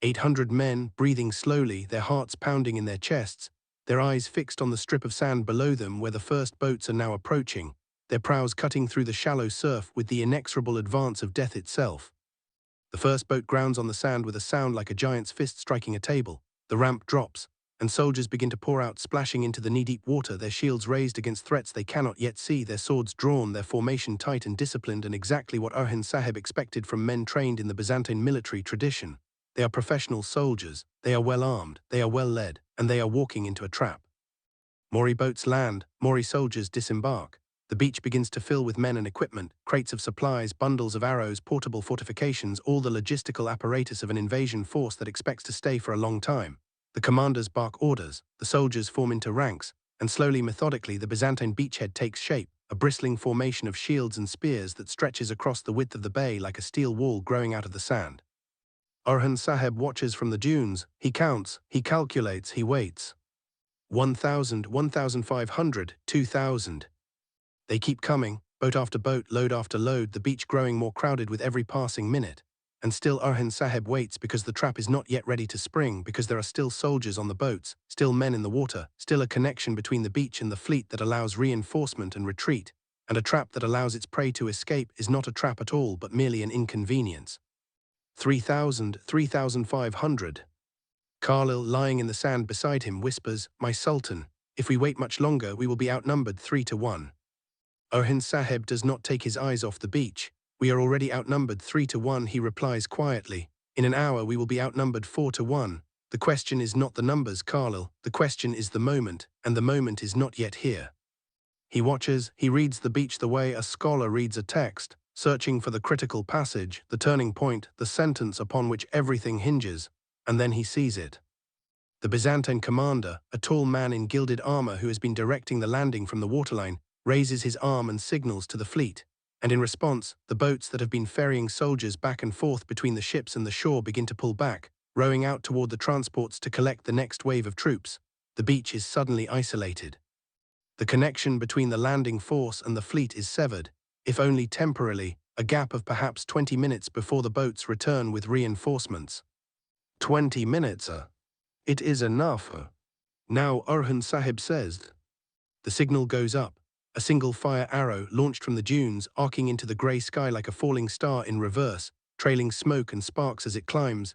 800 men, breathing slowly, their hearts pounding in their chests, their eyes fixed on the strip of sand below them where the first boats are now approaching, their prows cutting through the shallow surf with the inexorable advance of death itself. The first boat grounds on the sand with a sound like a giant's fist striking a table. The ramp drops, and soldiers begin to pour out, splashing into the knee-deep water, their shields raised against threats they cannot yet see, their swords drawn, their formation tight and disciplined, and exactly what Orhan Sahib expected from men trained in the Byzantine military tradition. They are professional soldiers, they are well armed, they are well led, and they are walking into a trap. Mori boats land, Mori soldiers disembark. The beach begins to fill with men and equipment, crates of supplies, bundles of arrows, portable fortifications, all the logistical apparatus of an invasion force that expects to stay for a long time. The commanders bark orders, the soldiers form into ranks, and slowly, methodically, the Byzantine beachhead takes shape, a bristling formation of shields and spears that stretches across the width of the bay like a steel wall growing out of the sand. Orhan Sahib watches from the dunes, he counts, he calculates, he waits. 1,000, 1,500, 2,000. They keep coming, boat after boat, load after load, the beach growing more crowded with every passing minute. And still Orhan Sahib waits because the trap is not yet ready to spring, because there are still soldiers on the boats, still men in the water, still a connection between the beach and the fleet that allows reinforcement and retreat, and a trap that allows its prey to escape is not a trap at all but merely an inconvenience. 3,000, 3,500. Khalil, lying in the sand beside him, whispers, "My Sultan, if we wait much longer we will be outnumbered 3-1. Orhan Sahib does not take his eyes off the beach. "We are already outnumbered 3-1, he replies quietly. "In an hour we will be outnumbered 4-1. The question is not the numbers, Khalil, the question is the moment, and the moment is not yet here." He watches, he reads the beach the way a scholar reads a text, searching for the critical passage, the turning point, the sentence upon which everything hinges, and then he sees it. The Byzantine commander, a tall man in gilded armor who has been directing the landing from the waterline, raises his arm and signals to the fleet, and in response, the boats that have been ferrying soldiers back and forth between the ships and the shore begin to pull back, rowing out toward the transports to collect the next wave of troops. The beach is suddenly isolated. The connection between the landing force and the fleet is severed, if only temporarily, a gap of perhaps 20 minutes before the boats return with reinforcements. 20 minutes, it is enough. Now Orhan Sahib says. The signal goes up. A single fire arrow launched from the dunes, arcing into the grey sky like a falling star in reverse, trailing smoke and sparks as it climbs,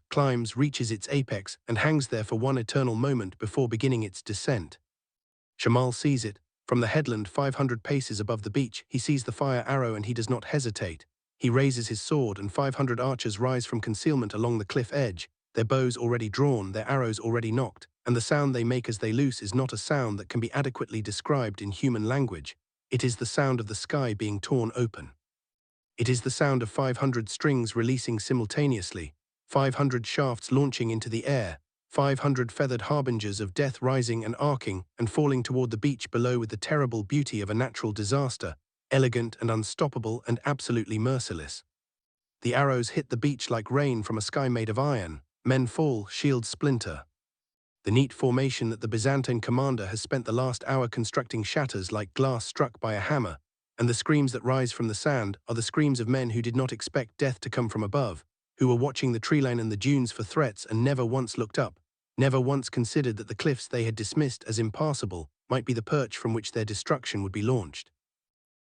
reaches its apex, and hangs there for one eternal moment before beginning its descent. Shamal sees it. From the headland 500 paces above the beach, he sees the fire arrow and he does not hesitate. He raises his sword and 500 archers rise from concealment along the cliff edge, their bows already drawn, their arrows already nocked, and the sound they make as they loose is not a sound that can be adequately described in human language. It is the sound of the sky being torn open. It is the sound of 500 strings releasing simultaneously, 500 shafts launching into the air, 500 feathered harbingers of death rising and arcing and falling toward the beach below with the terrible beauty of a natural disaster, elegant and unstoppable and absolutely merciless. The arrows hit the beach like rain from a sky made of iron. Men fall, shields splinter. The neat formation that the Byzantine commander has spent the last hour constructing shatters like glass struck by a hammer, and the screams that rise from the sand are the screams of men who did not expect death to come from above, who were watching the treeline and the dunes for threats and never once looked up, never once considered that the cliffs they had dismissed as impassable might be the perch from which their destruction would be launched.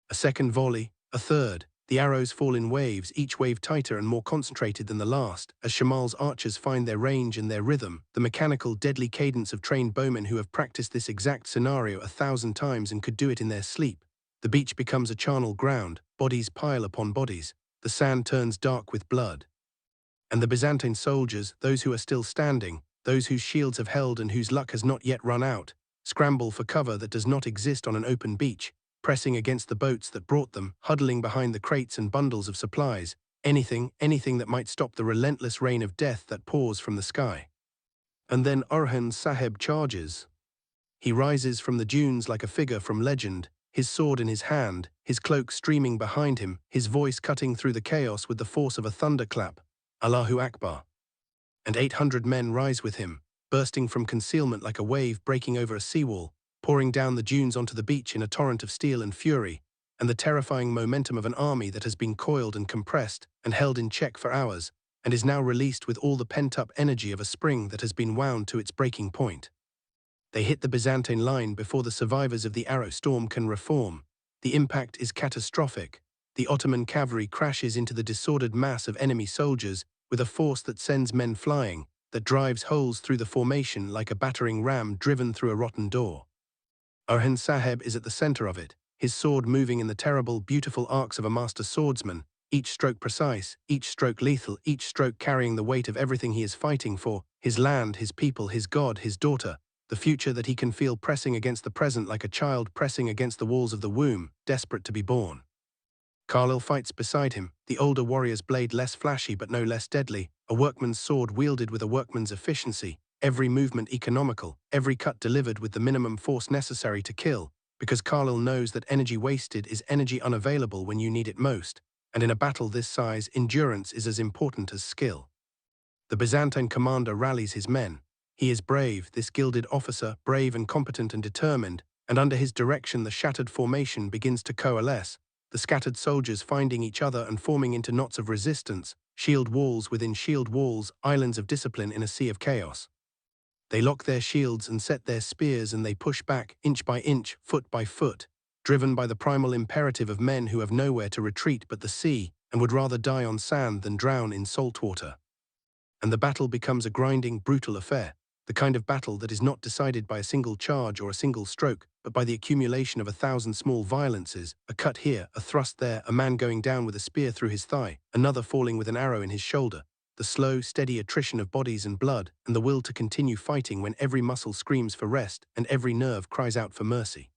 A second volley, a third. The arrows fall in waves, each wave tighter and more concentrated than the last, as Shamal's archers find their range and their rhythm, the mechanical, deadly cadence of trained bowmen who have practiced this exact scenario 1,000 times and could do it in their sleep. The beach becomes a charnel ground, bodies pile upon bodies, the sand turns dark with blood. And the Byzantine soldiers, those who are still standing, those whose shields have held and whose luck has not yet run out, scramble for cover that does not exist on an open beach, pressing against the boats that brought them, huddling behind the crates and bundles of supplies, anything that might stop the relentless rain of death that pours from the sky. And then Orhan Sahib charges. He rises from the dunes like a figure from legend, his sword in his hand, his cloak streaming behind him, his voice cutting through the chaos with the force of a thunderclap. Allahu Akbar. And 800 men rise with him, bursting from concealment like a wave breaking over a seawall, pouring down the dunes onto the beach in a torrent of steel and fury, and the terrifying momentum of an army that has been coiled and compressed and held in check for hours, and is now released with all the pent-up energy of a spring that has been wound to its breaking point. They hit the Byzantine line before the survivors of the arrow storm can reform. The impact is catastrophic. The Ottoman cavalry crashes into the disordered mass of enemy soldiers, with a force that sends men flying, that drives holes through the formation like a battering ram driven through a rotten door. Orhan Sahib is at the center of it, his sword moving in the terrible, beautiful arcs of a master swordsman, each stroke precise, each stroke lethal, each stroke carrying the weight of everything he is fighting for, his land, his people, his God, his daughter, the future that he can feel pressing against the present like a child pressing against the walls of the womb, desperate to be born. Khalil fights beside him, the older warrior's blade less flashy but no less deadly, a workman's sword wielded with a workman's efficiency, every movement economical, every cut delivered with the minimum force necessary to kill, because Khalil knows that energy wasted is energy unavailable when you need it most, and in a battle this size, endurance is as important as skill. The Byzantine commander rallies his men. He is brave, this gilded officer, brave and competent and determined, and under his direction the shattered formation begins to coalesce, the scattered soldiers finding each other and forming into knots of resistance, shield walls within shield walls, islands of discipline in a sea of chaos. They lock their shields and set their spears and they push back, inch by inch, foot by foot, driven by the primal imperative of men who have nowhere to retreat but the sea, and would rather die on sand than drown in salt water. And the battle becomes a grinding, brutal affair, the kind of battle that is not decided by a single charge or a single stroke, but by the accumulation of 1,000 small violences, a cut here, a thrust there, a man going down with a spear through his thigh, another falling with an arrow in his shoulder, the slow, steady attrition of bodies and blood, and the will to continue fighting when every muscle screams for rest and every nerve cries out for mercy.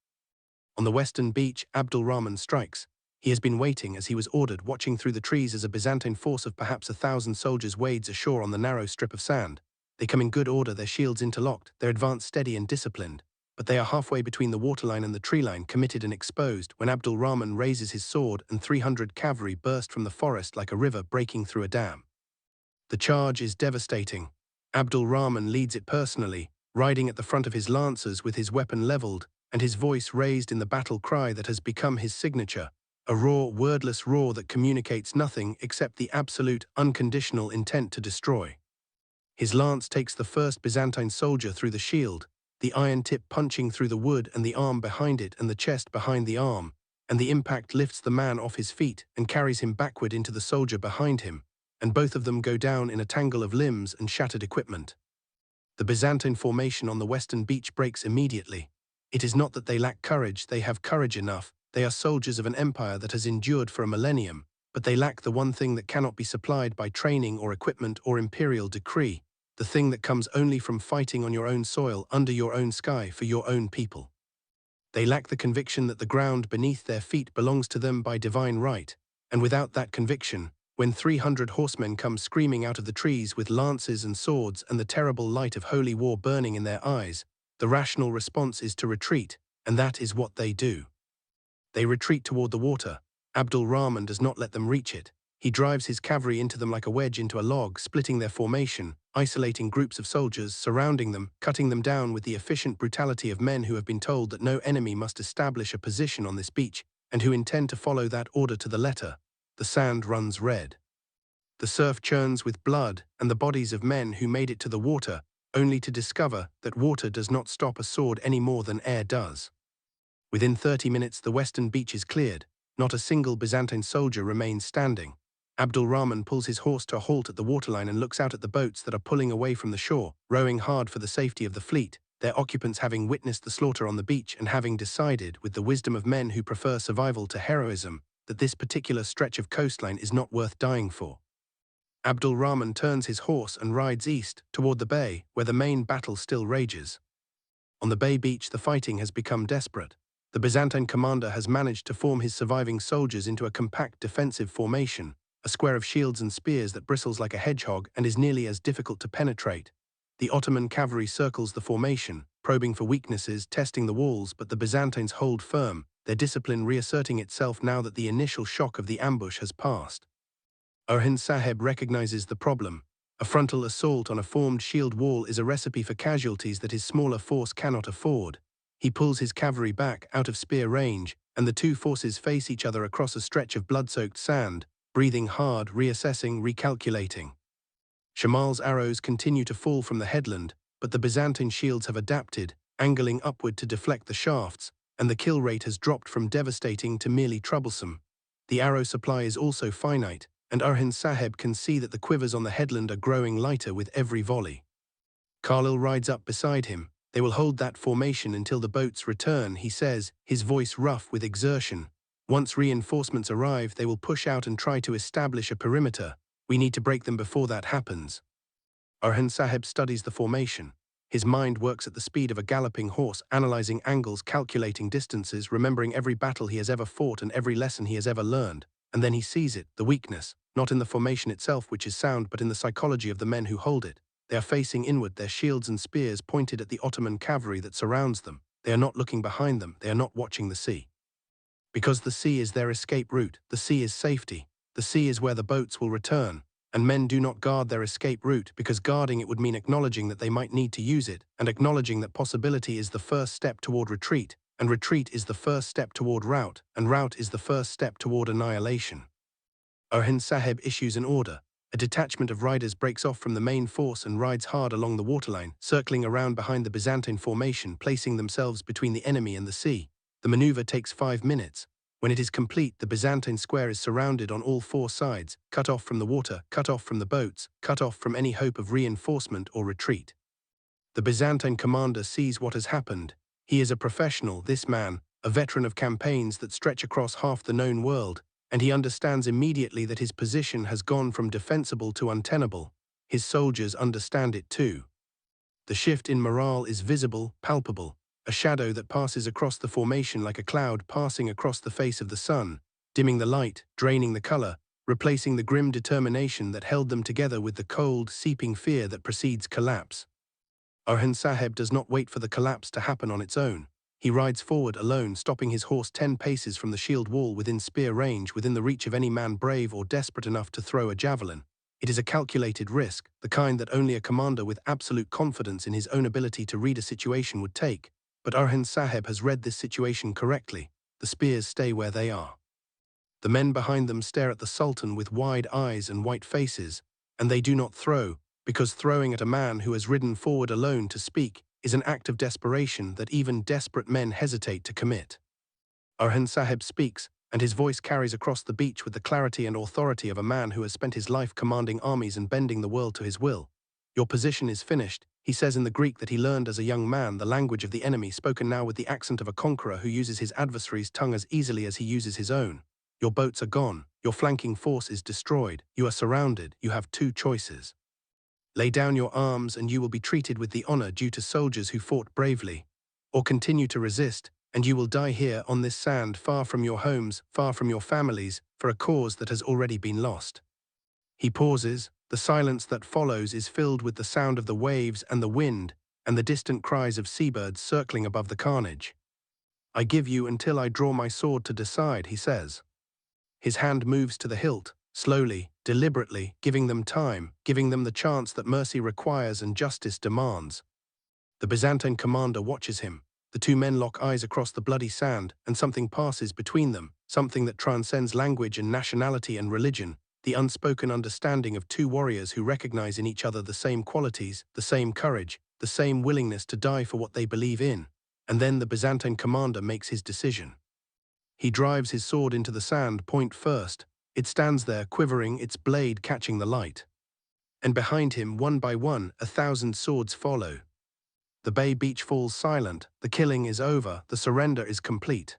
On the western beach, Abdul Rahman strikes. He has been waiting as he was ordered, watching through the trees as a Byzantine force of perhaps 1,000 soldiers wades ashore on the narrow strip of sand. They come in good order, their shields interlocked, their advance steady and disciplined, but they are halfway between the waterline and the tree line, committed and exposed, when Abdul Rahman raises his sword and 300 cavalry burst from the forest like a river breaking through a dam. The charge is devastating. Abdul Rahman leads it personally, riding at the front of his lancers with his weapon leveled, and his voice raised in the battle cry that has become his signature, a raw, wordless roar that communicates nothing except the absolute, unconditional intent to destroy. His lance takes the first Byzantine soldier through the shield, the iron tip punching through the wood and the arm behind it and the chest behind the arm, and the impact lifts the man off his feet and carries him backward into the soldier behind him, and both of them go down in a tangle of limbs and shattered equipment. The Byzantine formation on the western beach breaks immediately. It is not that they lack courage, they have courage enough, they are soldiers of an empire that has endured for a millennium, but they lack the one thing that cannot be supplied by training or equipment or imperial decree, the thing that comes only from fighting on your own soil, under your own sky, for your own people. They lack the conviction that the ground beneath their feet belongs to them by divine right, and without that conviction, when 300 horsemen come screaming out of the trees with lances and swords and the terrible light of holy war burning in their eyes, the rational response is to retreat, and that is what they do. They retreat toward the water. Abdul Rahman does not let them reach it. He drives his cavalry into them like a wedge into a log, splitting their formation, isolating groups of soldiers, surrounding them, cutting them down with the efficient brutality of men who have been told that no enemy must establish a position on this beach, and who intend to follow that order to the letter. The sand runs red. The surf churns with blood and the bodies of men who made it to the water, only to discover that water does not stop a sword any more than air does. Within 30 minutes the western beach is cleared. Not a single Byzantine soldier remains standing. Abdul Rahman pulls his horse to a halt at the waterline and looks out at the boats that are pulling away from the shore, rowing hard for the safety of the fleet, their occupants having witnessed the slaughter on the beach and having decided, with the wisdom of men who prefer survival to heroism, that this particular stretch of coastline is not worth dying for. Abdul Rahman turns his horse and rides east, toward the bay, where the main battle still rages. On the bay beach the fighting has become desperate. The Byzantine commander has managed to form his surviving soldiers into a compact defensive formation, a square of shields and spears that bristles like a hedgehog and is nearly as difficult to penetrate. The Ottoman cavalry circles the formation, probing for weaknesses, testing the walls, but the Byzantines hold firm, their discipline reasserting itself now that the initial shock of the ambush has passed. Orhan Sahib recognizes the problem. A frontal assault on a formed shield wall is a recipe for casualties that his smaller force cannot afford. He pulls his cavalry back, out of spear range, and the two forces face each other across a stretch of blood-soaked sand, breathing hard, reassessing, recalculating. Shamal's arrows continue to fall from the headland, but the Byzantine shields have adapted, angling upward to deflect the shafts, and the kill rate has dropped from devastating to merely troublesome. The arrow supply is also finite. and Orhan Sahib can see that the quivers on the headland are growing lighter with every volley. Khalil rides up beside him. They will hold that formation until the boats return, he says, his voice rough with exertion. Once reinforcements arrive, they will push out and try to establish a perimeter. We need to break them before that happens. Orhan Sahib studies the formation. His mind works at the speed of a galloping horse, analyzing angles, calculating distances, remembering every battle he has ever fought and every lesson he has ever learned. And then he sees it, the weakness, not in the formation itself, which is sound, but in the psychology of the men who hold it. They are facing inward, their shields and spears pointed at the Ottoman cavalry that surrounds them. They are not looking behind them, they are not watching the sea. Because the sea is their escape route, the sea is safety, the sea is where the boats will return, and men do not guard their escape route, because guarding it would mean acknowledging that they might need to use it, and acknowledging that possibility is the first step toward retreat, and retreat is the first step toward rout, and rout is the first step toward annihilation. Orhan Sahib issues an order. A detachment of riders breaks off from the main force and rides hard along the waterline, circling around behind the Byzantine formation, placing themselves between the enemy and the sea. The maneuver takes 5 minutes. When it is complete, the Byzantine square is surrounded on all 4 sides, cut off from the water, cut off from the boats, cut off from any hope of reinforcement or retreat. The Byzantine commander sees what has happened. He is a professional, this man, a veteran of campaigns that stretch across half the known world, and he understands immediately that his position has gone from defensible to untenable. His soldiers understand it too. The shift in morale is visible, palpable, a shadow that passes across the formation like a cloud passing across the face of the sun, dimming the light, draining the color, replacing the grim determination that held them together with the cold, seeping fear that precedes collapse. Orhan Sahib does not wait for the collapse to happen on its own. He rides forward alone, stopping his horse 10 paces from the shield wall within spear range, within the reach of any man brave or desperate enough to throw a javelin. It is a calculated risk, the kind that only a commander with absolute confidence in his own ability to read a situation would take. But Orhan Sahib has read this situation correctly. The spears stay where they are. The men behind them stare at the Sultan with wide eyes and white faces, and they do not throw, because throwing at a man who has ridden forward alone to speak is an act of desperation that even desperate men hesitate to commit. Orhan Sahib speaks, and his voice carries across the beach with the clarity and authority of a man who has spent his life commanding armies and bending the world to his will. Your position is finished, he says in the Greek that he learned as a young man, the language of the enemy, spoken now with the accent of a conqueror who uses his adversary's tongue as easily as he uses his own. Your boats are gone, your flanking force is destroyed, you are surrounded, you have 2 choices. Lay down your arms and you will be treated with the honor due to soldiers who fought bravely. Or continue to resist, and you will die here on this sand, far from your homes, far from your families, for a cause that has already been lost. He pauses. The silence that follows is filled with the sound of the waves and the wind, and the distant cries of seabirds circling above the carnage. I give you until I draw my sword to decide, he says. His hand moves to the hilt, slowly, deliberately, giving them time, giving them the chance that mercy requires and justice demands. The Byzantine commander watches him. The 2 men lock eyes across the bloody sand, and something passes between them, something that transcends language and nationality and religion, the unspoken understanding of 2 warriors who recognize in each other the same qualities, the same courage, the same willingness to die for what they believe in. And then the Byzantine commander makes his decision. He drives his sword into the sand, point first. It stands there, quivering, its blade catching the light. And behind him, one by one, 1,000 swords follow. The bay beach falls silent, the killing is over, the surrender is complete.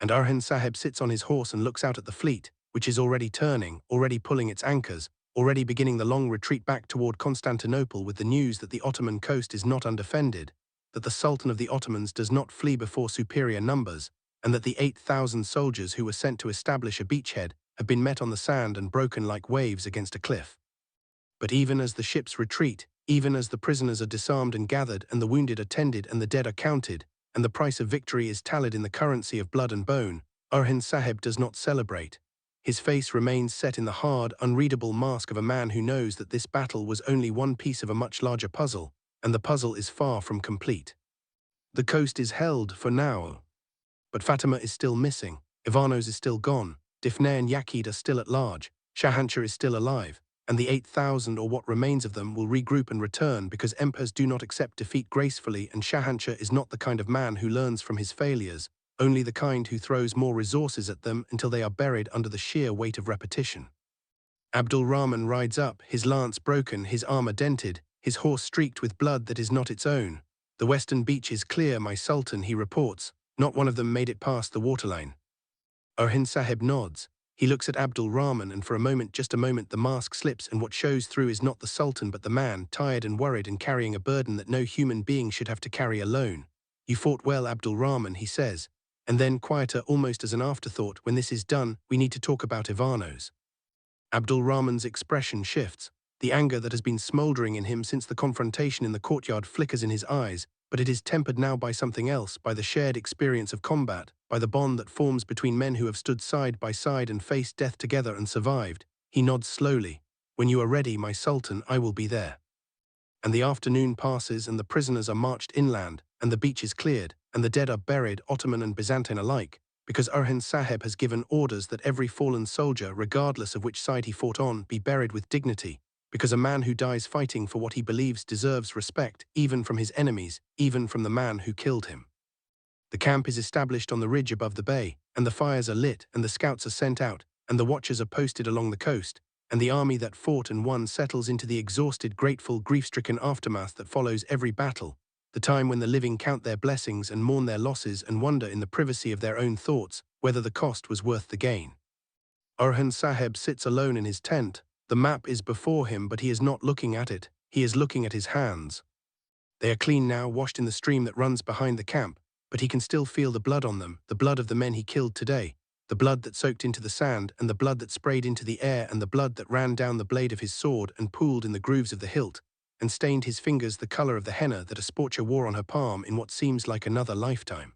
And Orhan Sahib sits on his horse and looks out at the fleet, which is already turning, already pulling its anchors, already beginning the long retreat back toward Constantinople with the news that the Ottoman coast is not undefended, that the Sultan of the Ottomans does not flee before superior numbers, and that the 8,000 soldiers who were sent to establish a beachhead have been met on the sand and broken like waves against a cliff. But even as the ships retreat, even as the prisoners are disarmed and gathered, and the wounded are tended and the dead are counted, and the price of victory is tallied in the currency of blood and bone, Orhan Sahib does not celebrate. His face remains set in the hard, unreadable mask of a man who knows that this battle was only one piece of a much larger puzzle, and the puzzle is far from complete. The coast is held for now. But Fatima is still missing, Ivanos is still gone, Difne and Yakid are still at large, Shahanshah is still alive, and the 8,000 or what remains of them will regroup and return because emperors do not accept defeat gracefully, and Shahanshah is not the kind of man who learns from his failures, only the kind who throws more resources at them until they are buried under the sheer weight of repetition. Abdul Rahman rides up, his lance broken, his armor dented, his horse streaked with blood that is not its own. The western beach is clear, my sultan, he reports. Not one of them made it past the waterline. Orhan Sahib nods. He looks at Abdul Rahman, and for a moment, just a moment, the mask slips, and what shows through is not the sultan but the man, tired and worried and carrying a burden that no human being should have to carry alone. You fought well, Abdul Rahman, he says. And then, quieter, almost as an afterthought, when this is done, we need to talk about Ivanos. Abdul Rahman's expression shifts. The anger that has been smouldering in him since the confrontation in the courtyard flickers in his eyes, but it is tempered now by something else, by the shared experience of combat, by the bond that forms between men who have stood side by side and faced death together and survived. He nods slowly. When you are ready, my sultan, I will be there. And the afternoon passes, and the prisoners are marched inland, and the beach is cleared, and the dead are buried, Ottoman and Byzantine alike, because Orhan Sahib has given orders that every fallen soldier, regardless of which side he fought on, be buried with dignity, because a man who dies fighting for what he believes deserves respect, even from his enemies, even from the man who killed him. The camp is established on the ridge above the bay, and the fires are lit, and the scouts are sent out, and the watchers are posted along the coast, and the army that fought and won settles into the exhausted, grateful, grief-stricken aftermath that follows every battle, the time when the living count their blessings and mourn their losses and wonder in the privacy of their own thoughts whether the cost was worth the gain. Orhan Sahib sits alone in his tent. The map is before him, but he is not looking at it. He is looking at his hands. They are clean now, washed in the stream that runs behind the camp, but he can still feel the blood on them, the blood of the men he killed today, the blood that soaked into the sand, and the blood that sprayed into the air, and the blood that ran down the blade of his sword and pooled in the grooves of the hilt, and stained his fingers the color of the henna that Asporça wore on her palm in what seems like another lifetime.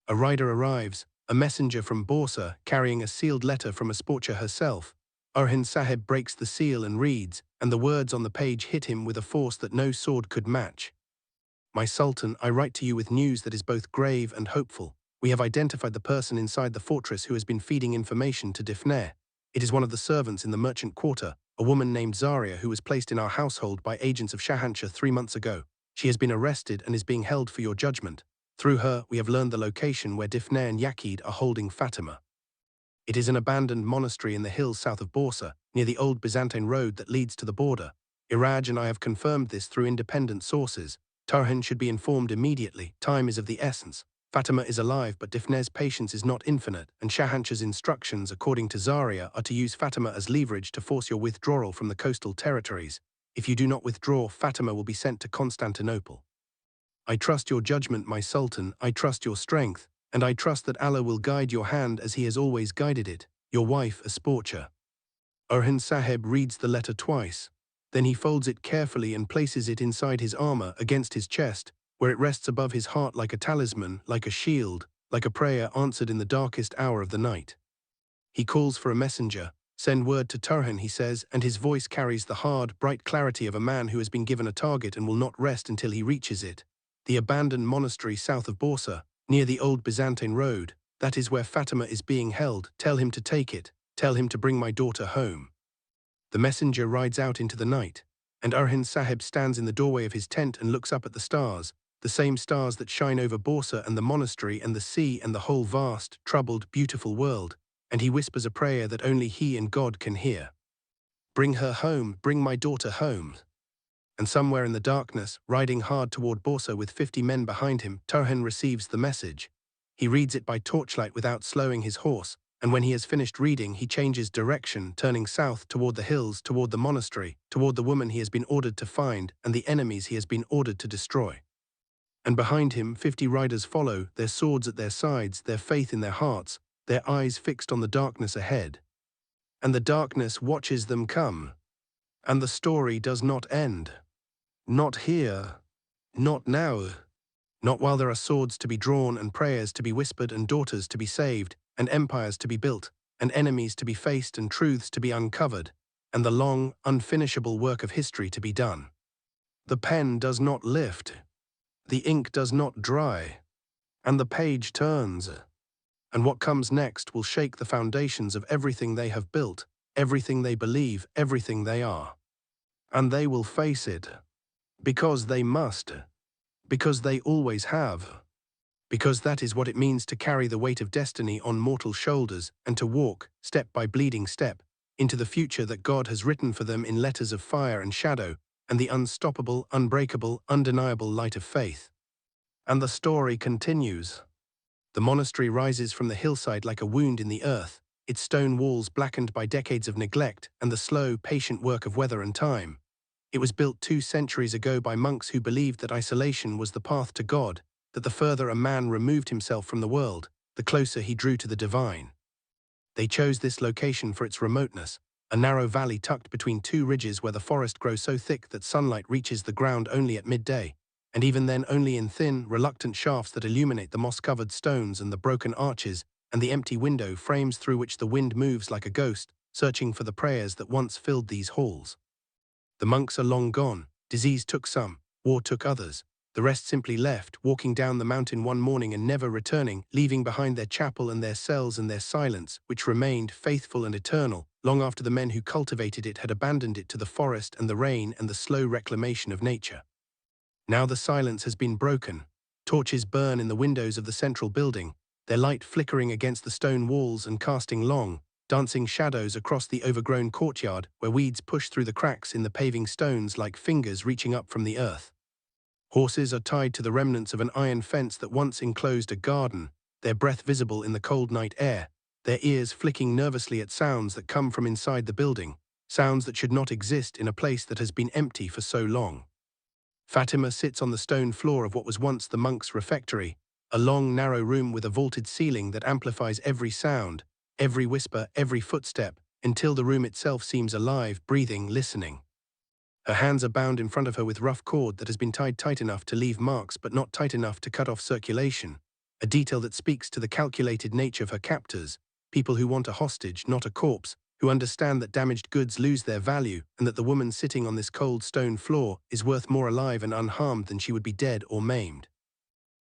A rider arrives, a messenger from Bursa, carrying a sealed letter from Asporça herself. Orhan Sahib breaks the seal and reads, and the words on the page hit him with a force that no sword could match. My sultan, I write to you with news that is both grave and hopeful. We have identified the person inside the fortress who has been feeding information to Difner. It is one of the servants in the merchant quarter, a woman named Zaria, who was placed in our household by agents of Shahanshah 3 months ago. She has been arrested and is being held for your judgment. Through her, we have learned the location where Difner and Yakid are holding Fatima. It is an abandoned monastery in the hills south of Bursa, near the old Byzantine road that leads to the border. Iraj and I have confirmed this through independent sources. Turhan should be informed immediately. Time is of the essence. Fatima is alive, but Difner's patience is not infinite, and Shahanshah's instructions, according to Zaria, are to use Fatima as leverage to force your withdrawal from the coastal territories. If you do not withdraw, Fatima will be sent to Constantinople. I trust your judgment, my sultan, I trust your strength, and I trust that Allah will guide your hand as he has always guided it. Your wife, Asporça. Orhan Sahib reads the letter twice. Then he folds it carefully and places it inside his armor, against his chest, where it rests above his heart like a talisman, like a shield, like a prayer answered in the darkest hour of the night. He calls for a messenger. Send word to Turhan, he says, and his voice carries the hard, bright clarity of a man who has been given a target and will not rest until he reaches it. The abandoned monastery south of Bursa, near the old Byzantine road, that is where Fatima is being held. Tell him to take it. Tell him to bring my daughter home. The messenger rides out into the night, and Orhan Sahib stands in the doorway of his tent and looks up at the stars, the same stars that shine over Bursa and the monastery and the sea and the whole vast, troubled, beautiful world, and he whispers a prayer that only he and God can hear. Bring her home, bring my daughter home. And somewhere in the darkness, riding hard toward Bursa with 50 men behind him, Turhan receives the message. He reads it by torchlight without slowing his horse, and when he has finished reading, he changes direction, turning south toward the hills, toward the monastery, toward the woman he has been ordered to find, and the enemies he has been ordered to destroy. And behind him 50 riders follow, their swords at their sides, their faith in their hearts, their eyes fixed on the darkness ahead. And the darkness watches them come. And the story does not end. Not here. Not now. Not while there are swords to be drawn and prayers to be whispered and daughters to be saved, and empires to be built, and enemies to be faced and truths to be uncovered, and the long, unfinishable work of history to be done. The pen does not lift. The ink does not dry, and the page turns. And what comes next will shake the foundations of everything they have built, everything they believe, everything they are. And they will face it. Because they must. Because they always have. Because that is what it means to carry the weight of destiny on mortal shoulders and to walk, step by bleeding step, into the future that God has written for them in letters of fire and shadow, and the unstoppable, unbreakable, undeniable light of faith. And the story continues. The monastery rises from the hillside like a wound in the earth, its stone walls blackened by decades of neglect and the slow, patient work of weather and time. It was built 2 centuries ago by monks who believed that isolation was the path to God, that the further a man removed himself from the world, the closer he drew to the divine. They chose this location for its remoteness, a narrow valley tucked between 2 ridges where the forest grows so thick that sunlight reaches the ground only at midday, and even then only in thin, reluctant shafts that illuminate the moss-covered stones and the broken arches and the empty window frames through which the wind moves like a ghost, searching for the prayers that once filled these halls. The monks are long gone. Disease took some, war took others. The rest simply left, walking down the mountain one morning and never returning, leaving behind their chapel and their cells and their silence, which remained faithful and eternal, long after the men who cultivated it had abandoned it to the forest and the rain and the slow reclamation of nature. Now the silence has been broken. Torches burn in the windows of the central building, their light flickering against the stone walls and casting long, dancing shadows across the overgrown courtyard where weeds push through the cracks in the paving stones like fingers reaching up from the earth. Horses are tied to the remnants of an iron fence that once enclosed a garden, their breath visible in the cold night air, their ears flicking nervously at sounds that come from inside the building, sounds that should not exist in a place that has been empty for so long. Fatima sits on the stone floor of what was once the monks' refectory, a long, narrow room with a vaulted ceiling that amplifies every sound, every whisper, every footstep, until the room itself seems alive, breathing, listening. Her hands are bound in front of her with rough cord that has been tied tight enough to leave marks but not tight enough to cut off circulation, a detail that speaks to the calculated nature of her captors, people who want a hostage, not a corpse, who understand that damaged goods lose their value and that the woman sitting on this cold stone floor is worth more alive and unharmed than she would be dead or maimed.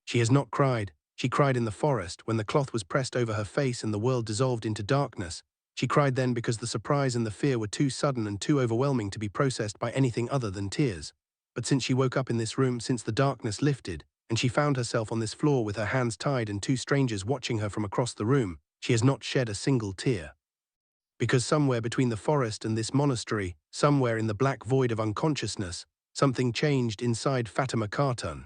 She has not cried. She cried in the forest when the cloth was pressed over her face and the world dissolved into darkness. She cried then because the surprise and the fear were too sudden and too overwhelming to be processed by anything other than tears. But since she woke up in this room, since the darkness lifted, and she found herself on this floor with her hands tied and 2 strangers watching her from across the room, she has not shed a single tear. Because somewhere between the forest and this monastery, somewhere in the black void of unconsciousness, something changed inside Fatima Khatun.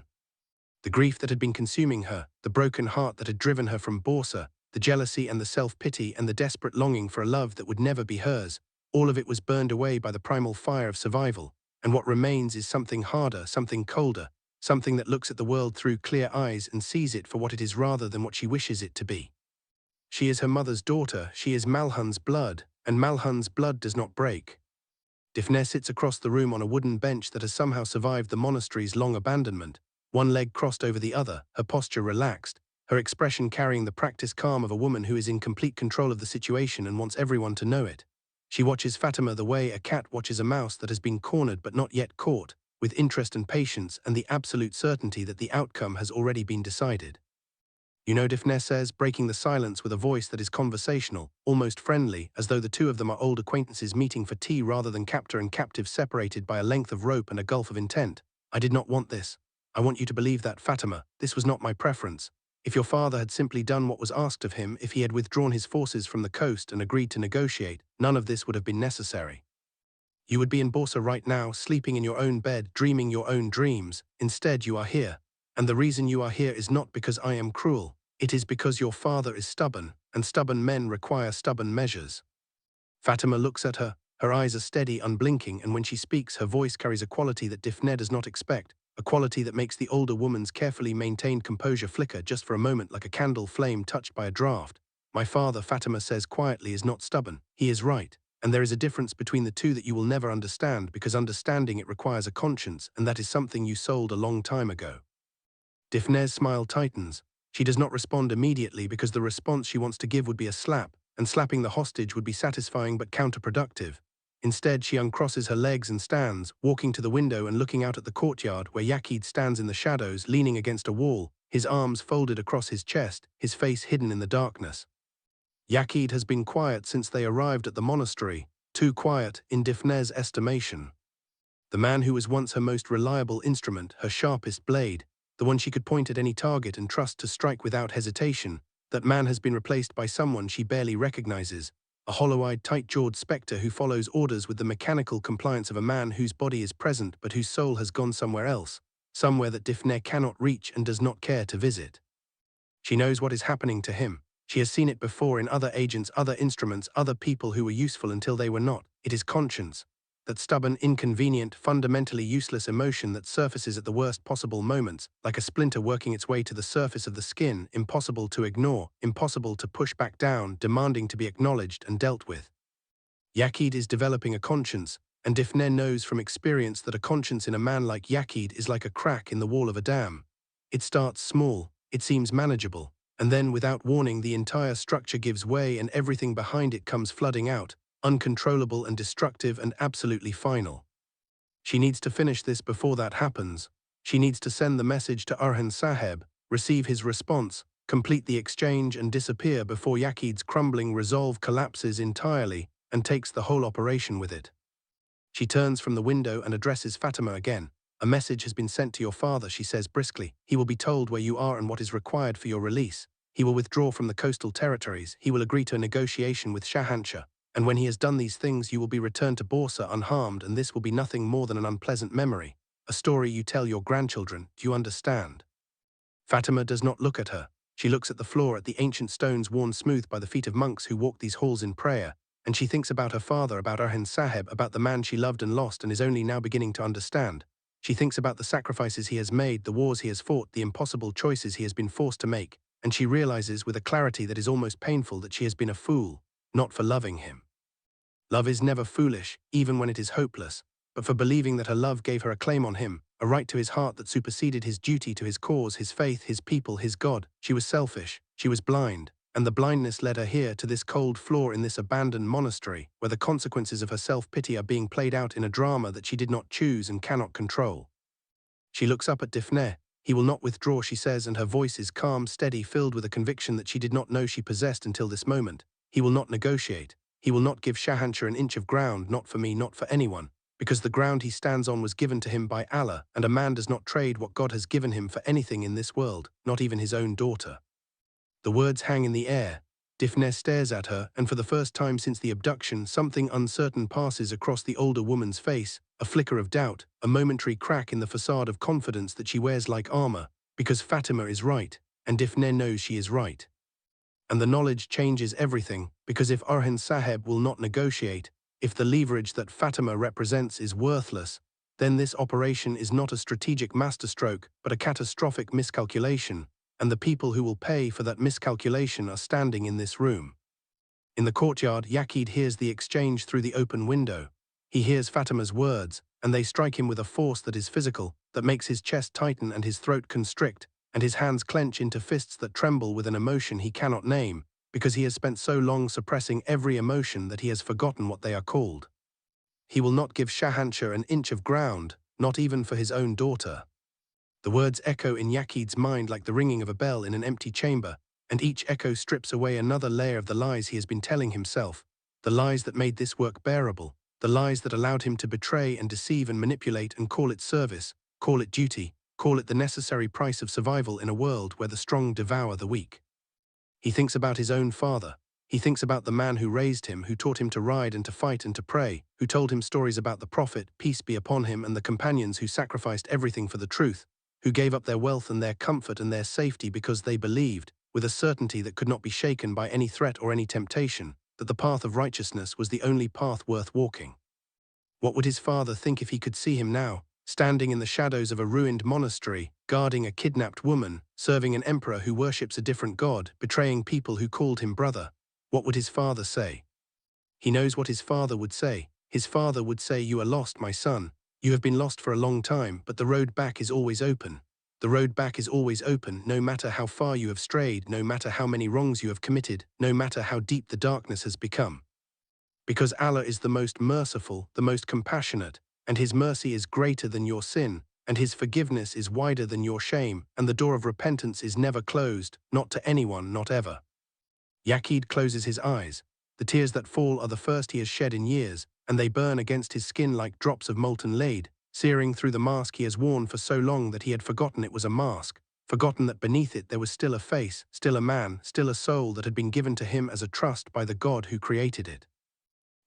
The grief that had been consuming her, the broken heart that had driven her from Borsa, the jealousy and the self-pity and the desperate longing for a love that would never be hers, all of it was burned away by the primal fire of survival, and what remains is something harder, something colder, something that looks at the world through clear eyes and sees it for what it is rather than what she wishes it to be. She is her mother's daughter, she is Malhun's blood, and Malhun's blood does not break. Difne sits across the room on a wooden bench that has somehow survived the monastery's long abandonment, one leg crossed over the other, her posture relaxed, her expression carrying the practiced calm of a woman who is in complete control of the situation and wants everyone to know it. She watches Fatima the way a cat watches a mouse that has been cornered but not yet caught, with interest and patience and the absolute certainty that the outcome has already been decided. You know, Difne says, breaking the silence with a voice that is conversational, almost friendly, as though the 2 of them are old acquaintances meeting for tea rather than captor and captive separated by a length of rope and a gulf of intent. I did not want this. I want you to believe that, Fatima, this was not my preference. If your father had simply done what was asked of him, if he had withdrawn his forces from the coast and agreed to negotiate, none of this would have been necessary. You would be in Borsa right now, sleeping in your own bed, dreaming your own dreams. Instead, you are here. And the reason you are here is not because I am cruel. It is because your father is stubborn, and stubborn men require stubborn measures. Fatima looks at her. Her eyes are steady, unblinking, and when she speaks, her voice carries a quality that Difne does not expect. A quality that makes the older woman's carefully maintained composure flicker just for a moment like a candle flame touched by a draft. My father, Fatima says quietly, is not stubborn. He is right. And there is a difference between the 2 that you will never understand, because understanding it requires a conscience, and that is something you sold a long time ago. Difne's smile tightens. She does not respond immediately because the response she wants to give would be a slap, and slapping the hostage would be satisfying but counterproductive. Instead, she uncrosses her legs and stands, walking to the window and looking out at the courtyard where Yaqid stands in the shadows, leaning against a wall, his arms folded across his chest, his face hidden in the darkness. Yaqid has been quiet since they arrived at the monastery, too quiet in Difne's estimation. The man who was once her most reliable instrument, her sharpest blade, the one she could point at any target and trust to strike without hesitation, that man has been replaced by someone she barely recognizes, a hollow-eyed, tight-jawed spectre who follows orders with the mechanical compliance of a man whose body is present but whose soul has gone somewhere else, somewhere that Difne cannot reach and does not care to visit. She knows what is happening to him. She has seen it before in other agents, other instruments, other people who were useful until they were not. It is conscience, that stubborn, inconvenient, fundamentally useless emotion that surfaces at the worst possible moments, like a splinter working its way to the surface of the skin, impossible to ignore, impossible to push back down, demanding to be acknowledged and dealt with. Yakid is developing a conscience, and Difne knows from experience that a conscience in a man like Yakid is like a crack in the wall of a dam. It starts small, it seems manageable, and then without warning the entire structure gives way and everything behind it comes flooding out, uncontrollable and destructive and absolutely final. She needs to finish this before that happens. She needs to send the message to Orhan Saheb, receive his response, complete the exchange and disappear before Yakid's crumbling resolve collapses entirely and takes the whole operation with it. She turns from the window and addresses Fatima again. "A message has been sent to your father," she says briskly. "He will be told where you are and what is required for your release. He will withdraw from the coastal territories. He will agree to a negotiation with Shahanshah. And when he has done these things, you will be returned to Borsa unharmed, and this will be nothing more than an unpleasant memory, a story you tell your grandchildren. Do you understand?" Fatima does not look at her. She looks at the floor, at the ancient stones worn smooth by the feet of monks who walk these halls in prayer, and she thinks about her father, about Orhan Saheb, about the man she loved and lost and is only now beginning to understand. She thinks about the sacrifices he has made, the wars he has fought, the impossible choices he has been forced to make, and she realizes with a clarity that is almost painful that she has been a fool, not for loving him. Love is never foolish, even when it is hopeless, but for believing that her love gave her a claim on him, a right to his heart that superseded his duty to his cause, his faith, his people, his God. She was selfish, she was blind, and the blindness led her here to this cold floor in this abandoned monastery, where the consequences of her self-pity are being played out in a drama that she did not choose and cannot control. She looks up at Difne. "He will not withdraw," she says, and her voice is calm, steady, filled with a conviction that she did not know she possessed until this moment. "He will not negotiate. He will not give Shahanshah an inch of ground, not for me, not for anyone, because the ground he stands on was given to him by Allah, and a man does not trade what God has given him for anything in this world, not even his own daughter." The words hang in the air. Difne stares at her, and for the first time since the abduction, something uncertain passes across the older woman's face, a flicker of doubt, a momentary crack in the facade of confidence that she wears like armor, because Fatima is right, and Difne knows she is right. And the knowledge changes everything, because if Orhan Saheb will not negotiate, if the leverage that Fatima represents is worthless, then this operation is not a strategic masterstroke, but a catastrophic miscalculation, and the people who will pay for that miscalculation are standing in this room. In the courtyard, Yakid hears the exchange through the open window. He hears Fatima's words, and they strike him with a force that is physical, that makes his chest tighten and his throat constrict, and his hands clench into fists that tremble with an emotion he cannot name, because he has spent so long suppressing every emotion that he has forgotten what they are called. He will not give Shahanshah an inch of ground, not even for his own daughter. The words echo in Yakid's mind like the ringing of a bell in an empty chamber, and each echo strips away another layer of the lies he has been telling himself, the lies that made this work bearable, the lies that allowed him to betray and deceive and manipulate and call it service, call it duty, call it the necessary price of survival in a world where the strong devour the weak. He thinks about his own father. He thinks about the man who raised him, who taught him to ride and to fight and to pray, who told him stories about the Prophet, peace be upon him, and the companions who sacrificed everything for the truth, who gave up their wealth and their comfort and their safety because they believed, with a certainty that could not be shaken by any threat or any temptation, that the path of righteousness was the only path worth walking. What would his father think if he could see him now, standing in the shadows of a ruined monastery, guarding a kidnapped woman, serving an emperor who worships a different god, betraying people who called him brother? What would his father say? He knows what his father would say. His father would say, "You are lost, my son. You have been lost for a long time, but the road back is always open. The road back is always open, no matter how far you have strayed, no matter how many wrongs you have committed, no matter how deep the darkness has become. Because Allah is the most merciful, the most compassionate, and His mercy is greater than your sin, and His forgiveness is wider than your shame, and the door of repentance is never closed, not to anyone, not ever." Yakid closes his eyes. The tears that fall are the first he has shed in years, and they burn against his skin like drops of molten lead, searing through the mask he has worn for so long that he had forgotten it was a mask, forgotten that beneath it there was still a face, still a man, still a soul that had been given to him as a trust by the God who created it.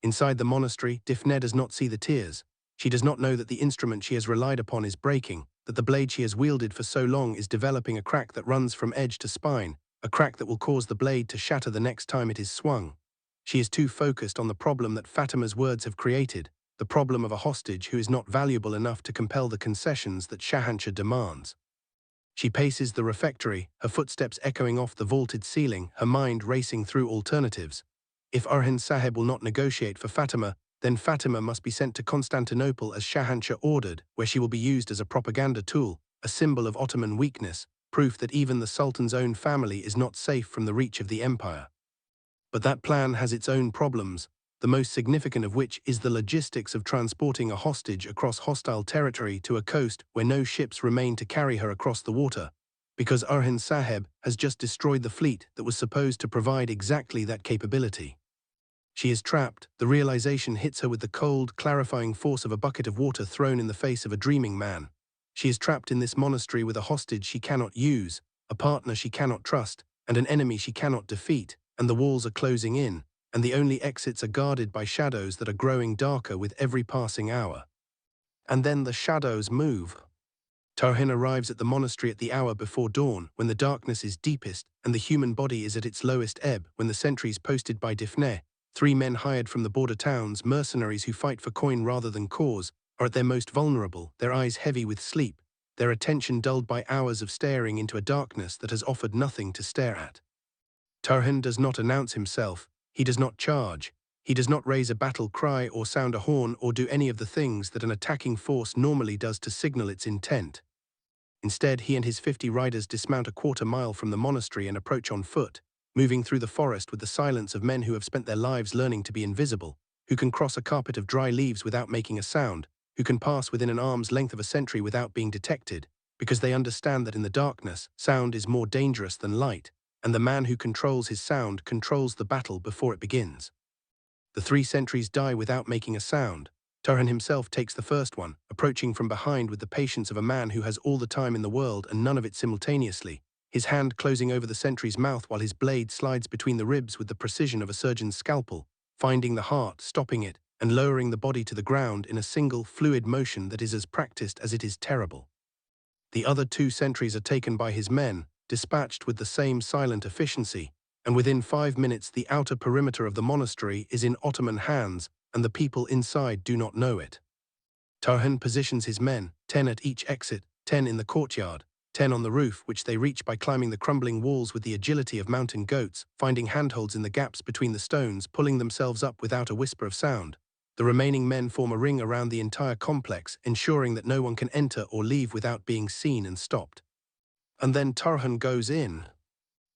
Inside the monastery, Difne does not see the tears. She does not know that the instrument she has relied upon is breaking, that the blade she has wielded for so long is developing a crack that runs from edge to spine, a crack that will cause the blade to shatter the next time it is swung. She is too focused on the problem that Fatima's words have created, the problem of a hostage who is not valuable enough to compel the concessions that Shahanshah demands. She paces the refectory, her footsteps echoing off the vaulted ceiling, her mind racing through alternatives. If Orhan Sahib will not negotiate for Fatima, then Fatima must be sent to Constantinople as Shahanshah ordered, where she will be used as a propaganda tool, a symbol of Ottoman weakness, proof that even the Sultan's own family is not safe from the reach of the empire. But that plan has its own problems, the most significant of which is the logistics of transporting a hostage across hostile territory to a coast where no ships remain to carry her across the water, because Orhan Sahib has just destroyed the fleet that was supposed to provide exactly that capability. She is trapped. The realization hits her with the cold, clarifying force of a bucket of water thrown in the face of a dreaming man. She is trapped in this monastery with a hostage she cannot use, a partner she cannot trust, and an enemy she cannot defeat, and the walls are closing in, and the only exits are guarded by shadows that are growing darker with every passing hour. And then the shadows move. Tarhin arrives at the monastery at the hour before dawn, when the darkness is deepest and the human body is at its lowest ebb, when the sentries posted by Difne, 3 men hired from the border towns, mercenaries who fight for coin rather than cause, are at their most vulnerable, their eyes heavy with sleep, their attention dulled by hours of staring into a darkness that has offered nothing to stare at. Tarhin does not announce himself, he does not charge, he does not raise a battle cry or sound a horn or do any of the things that an attacking force normally does to signal its intent. Instead, he and his 50 riders dismount a quarter-mile from the monastery and approach on foot, moving through the forest with the silence of men who have spent their lives learning to be invisible, who can cross a carpet of dry leaves without making a sound, who can pass within an arm's length of a sentry without being detected, because they understand that in the darkness, sound is more dangerous than light, and the man who controls his sound controls the battle before it begins. The 3 sentries die without making a sound. Tarhan himself takes the first one, approaching from behind with the patience of a man who has all the time in the world and none of it simultaneously, his hand closing over the sentry's mouth while his blade slides between the ribs with the precision of a surgeon's scalpel, finding the heart, stopping it, and lowering the body to the ground in a single, fluid motion that is as practiced as it is terrible. The other 2 sentries are taken by his men, dispatched with the same silent efficiency, and within 5 minutes the outer perimeter of the monastery is in Ottoman hands, and the people inside do not know it. Tarhan positions his men, 10 at each exit, 10 in the courtyard, 10 on the roof, which they reach by climbing the crumbling walls with the agility of mountain goats, finding handholds in the gaps between the stones, pulling themselves up without a whisper of sound. The remaining men form a ring around the entire complex, ensuring that no one can enter or leave without being seen and stopped. And then Tarhan goes in.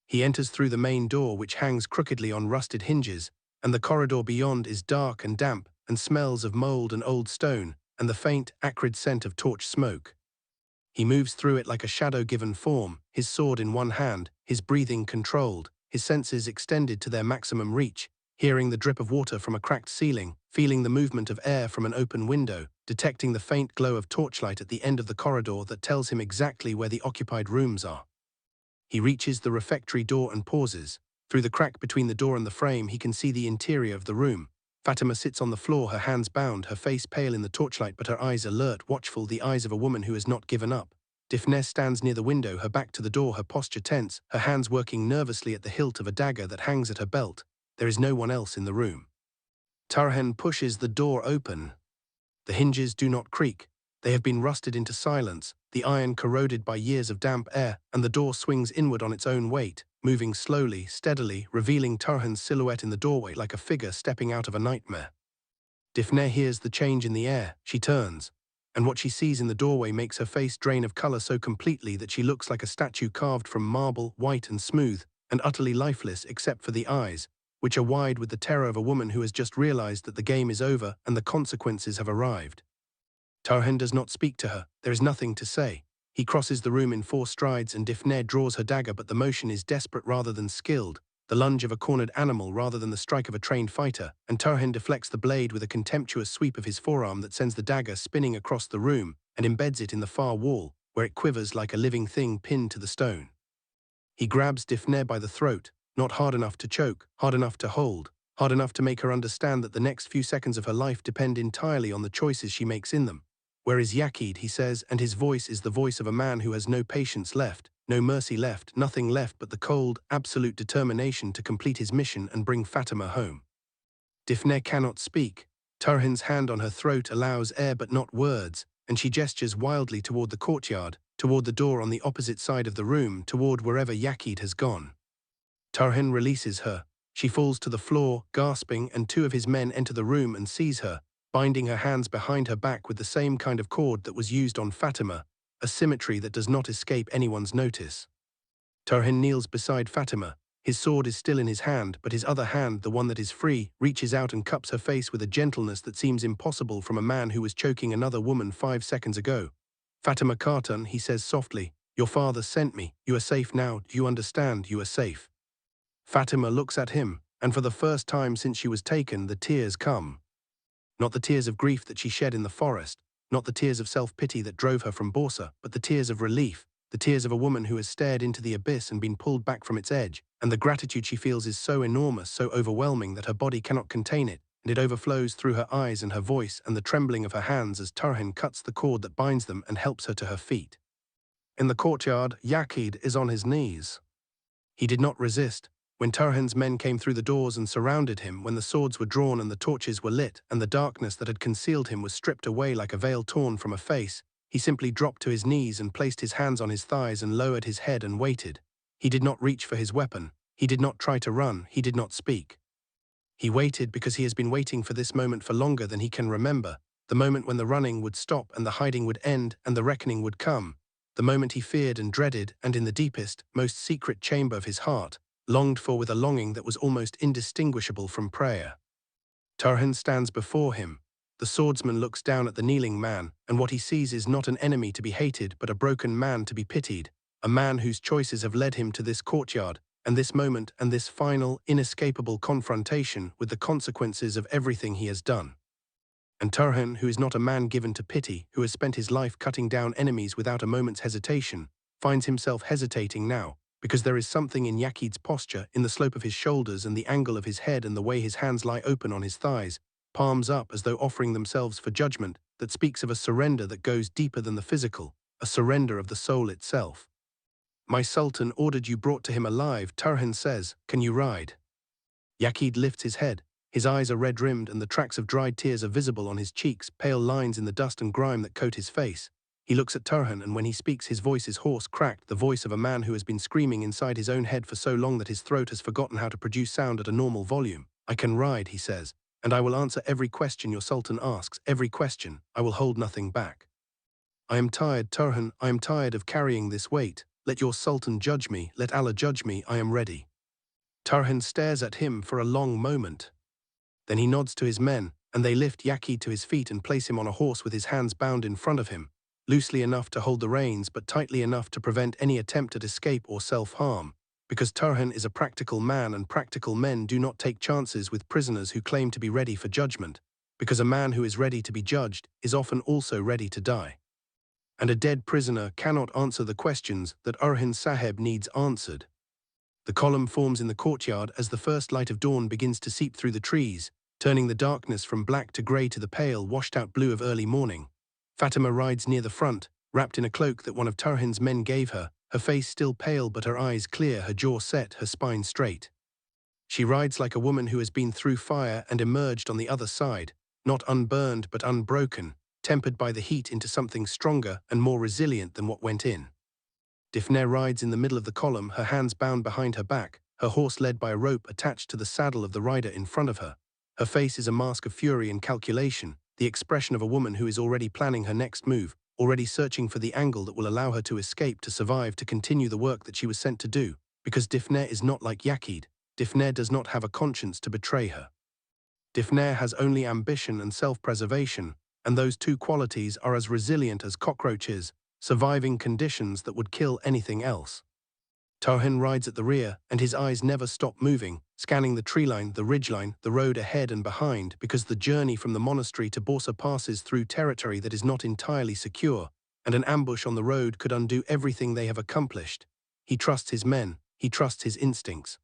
He enters through the main door, which hangs crookedly on rusted hinges, and the corridor beyond is dark and damp and smells of mold and old stone and the faint, acrid scent of torch smoke. He moves through it like a shadow-given form, his sword in one hand, his breathing controlled, his senses extended to their maximum reach, hearing the drip of water from a cracked ceiling, feeling the movement of air from an open window, detecting the faint glow of torchlight at the end of the corridor that tells him exactly where the occupied rooms are. He reaches the refectory door and pauses. Through the crack between the door and the frame, he can see the interior of the room. Fatima sits on the floor, her hands bound, her face pale in the torchlight, but her eyes alert, watchful, the eyes of a woman who has not given up. Difne stands near the window, her back to the door, her posture tense, her hands working nervously at the hilt of a dagger that hangs at her belt. There is no one else in the room. Tarhan pushes the door open. The hinges do not creak. They have been rusted into silence, the iron corroded by years of damp air, and the door swings inward on its own weight, moving slowly, steadily, revealing Tarhan's silhouette in the doorway like a figure stepping out of a nightmare. Difne hears the change in the air. She turns, and what she sees in the doorway makes her face drain of color so completely that she looks like a statue carved from marble, white and smooth, and utterly lifeless except for the eyes, which are wide with the terror of a woman who has just realized that the game is over and the consequences have arrived. Tarhan does not speak to her. There is nothing to say. He crosses the room in 4 strides and Difne draws her dagger, but the motion is desperate rather than skilled, the lunge of a cornered animal rather than the strike of a trained fighter, and Tarhan deflects the blade with a contemptuous sweep of his forearm that sends the dagger spinning across the room and embeds it in the far wall, where it quivers like a living thing pinned to the stone. He grabs Difne by the throat, not hard enough to choke, hard enough to hold, hard enough to make her understand that the next few seconds of her life depend entirely on the choices she makes in them. "Where is Yakid?" he says, and his voice is the voice of a man who has no patience left, no mercy left, nothing left but the cold, absolute determination to complete his mission and bring Fatima home. Difne cannot speak. Turhan's hand on her throat allows air but not words, and she gestures wildly toward the courtyard, toward the door on the opposite side of the room, toward wherever Yakid has gone. Turhan releases her. She falls to the floor, gasping, and two of his men enter the room and seize her, binding her hands behind her back with the same kind of cord that was used on Fatima, a symmetry that does not escape anyone's notice. Turhan kneels beside Fatima. His sword is still in his hand, but his other hand, the one that is free, reaches out and cups her face with a gentleness that seems impossible from a man who was choking another woman 5 seconds ago. "Fatima Khatun," he says softly, "your father sent me. You are safe now. Do you understand? You are safe." Fatima looks at him, and for the first time since she was taken, the tears come. Not the tears of grief that she shed in the forest, not the tears of self-pity that drove her from Borsa, but the tears of relief, the tears of a woman who has stared into the abyss and been pulled back from its edge, and the gratitude she feels is so enormous, so overwhelming that her body cannot contain it, and it overflows through her eyes and her voice and the trembling of her hands as Turhan cuts the cord that binds them and helps her to her feet. In the courtyard, Yakid is on his knees. He did not resist. When Turhan's men came through the doors and surrounded him, when the swords were drawn and the torches were lit, and the darkness that had concealed him was stripped away like a veil torn from a face, he simply dropped to his knees and placed his hands on his thighs and lowered his head and waited. He did not reach for his weapon. He did not try to run. He did not speak. He waited because he has been waiting for this moment for longer than he can remember, the moment when the running would stop and the hiding would end and the reckoning would come, the moment he feared and dreaded and in the deepest, most secret chamber of his heart, longed for with a longing that was almost indistinguishable from prayer. Turhan stands before him. The swordsman looks down at the kneeling man, and what he sees is not an enemy to be hated but a broken man to be pitied, a man whose choices have led him to this courtyard, and this moment and this final, inescapable confrontation with the consequences of everything he has done. And Turhan, who is not a man given to pity, who has spent his life cutting down enemies without a moment's hesitation, finds himself hesitating now, because there is something in Yakid's posture, in the slope of his shoulders and the angle of his head and the way his hands lie open on his thighs, palms up as though offering themselves for judgment, that speaks of a surrender that goes deeper than the physical, a surrender of the soul itself. "My sultan ordered you brought to him alive," Turhan says. "Can you ride?" Yakid lifts his head. His eyes are red-rimmed and the tracks of dried tears are visible on his cheeks, pale lines in the dust and grime that coat his face. He looks at Turhan, and when he speaks his voice is hoarse, cracked, the voice of a man who has been screaming inside his own head for so long that his throat has forgotten how to produce sound at a normal volume. "I can ride," he says, "and I will answer every question your sultan asks, every question. I will hold nothing back. I am tired, Turhan, I am tired of carrying this weight. Let your sultan judge me, let Allah judge me, I am ready." Turhan stares at him for a long moment. Then he nods to his men, and they lift Yakid to his feet and place him on a horse with his hands bound in front of him, loosely enough to hold the reins but tightly enough to prevent any attempt at escape or self-harm, because Turhan is a practical man and practical men do not take chances with prisoners who claim to be ready for judgment, because a man who is ready to be judged is often also ready to die. And a dead prisoner cannot answer the questions that Orhan Sahib needs answered. The column forms in the courtyard as the first light of dawn begins to seep through the trees, turning the darkness from black to grey to the pale, washed-out blue of early morning. Fatima rides near the front, wrapped in a cloak that one of Turhan's men gave her, her face still pale but her eyes clear, her jaw set, her spine straight. She rides like a woman who has been through fire and emerged on the other side, not unburned but unbroken, tempered by the heat into something stronger and more resilient than what went in. Difne rides in the middle of the column, her hands bound behind her back, her horse led by a rope attached to the saddle of the rider in front of her. Her face is a mask of fury and calculation, the expression of a woman who is already planning her next move, already searching for the angle that will allow her to escape, to survive, to continue the work that she was sent to do, because Difne is not like Yakid. Difne does not have a conscience to betray her. Difne has only ambition and self-preservation, and those two qualities are as resilient as cockroaches, surviving conditions that would kill anything else. Turhan rides at the rear, and his eyes never stop moving, scanning the treeline, the ridgeline, the road ahead and behind, because the journey from the monastery to Borsa passes through territory that is not entirely secure, and an ambush on the road could undo everything they have accomplished. He trusts his men, he trusts his instincts.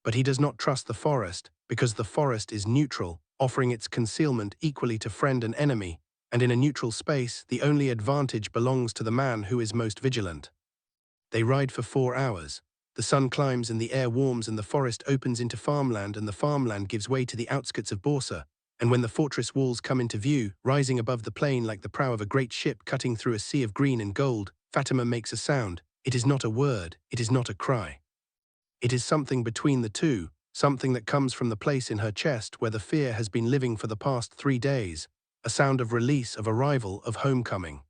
But he does not trust the forest, because the forest is neutral, offering its concealment equally to friend and enemy, and in a neutral space, the only advantage belongs to the man who is most vigilant. They ride for 4 hours. The sun climbs and the air warms and the forest opens into farmland and the farmland gives way to the outskirts of Bursa, and when the fortress walls come into view, rising above the plain like the prow of a great ship cutting through a sea of green and gold, Fatima makes a sound. It is not a word, it is not a cry. It is something between the two, something that comes from the place in her chest where the fear has been living for the past 3 days, a sound of release, of arrival, of homecoming.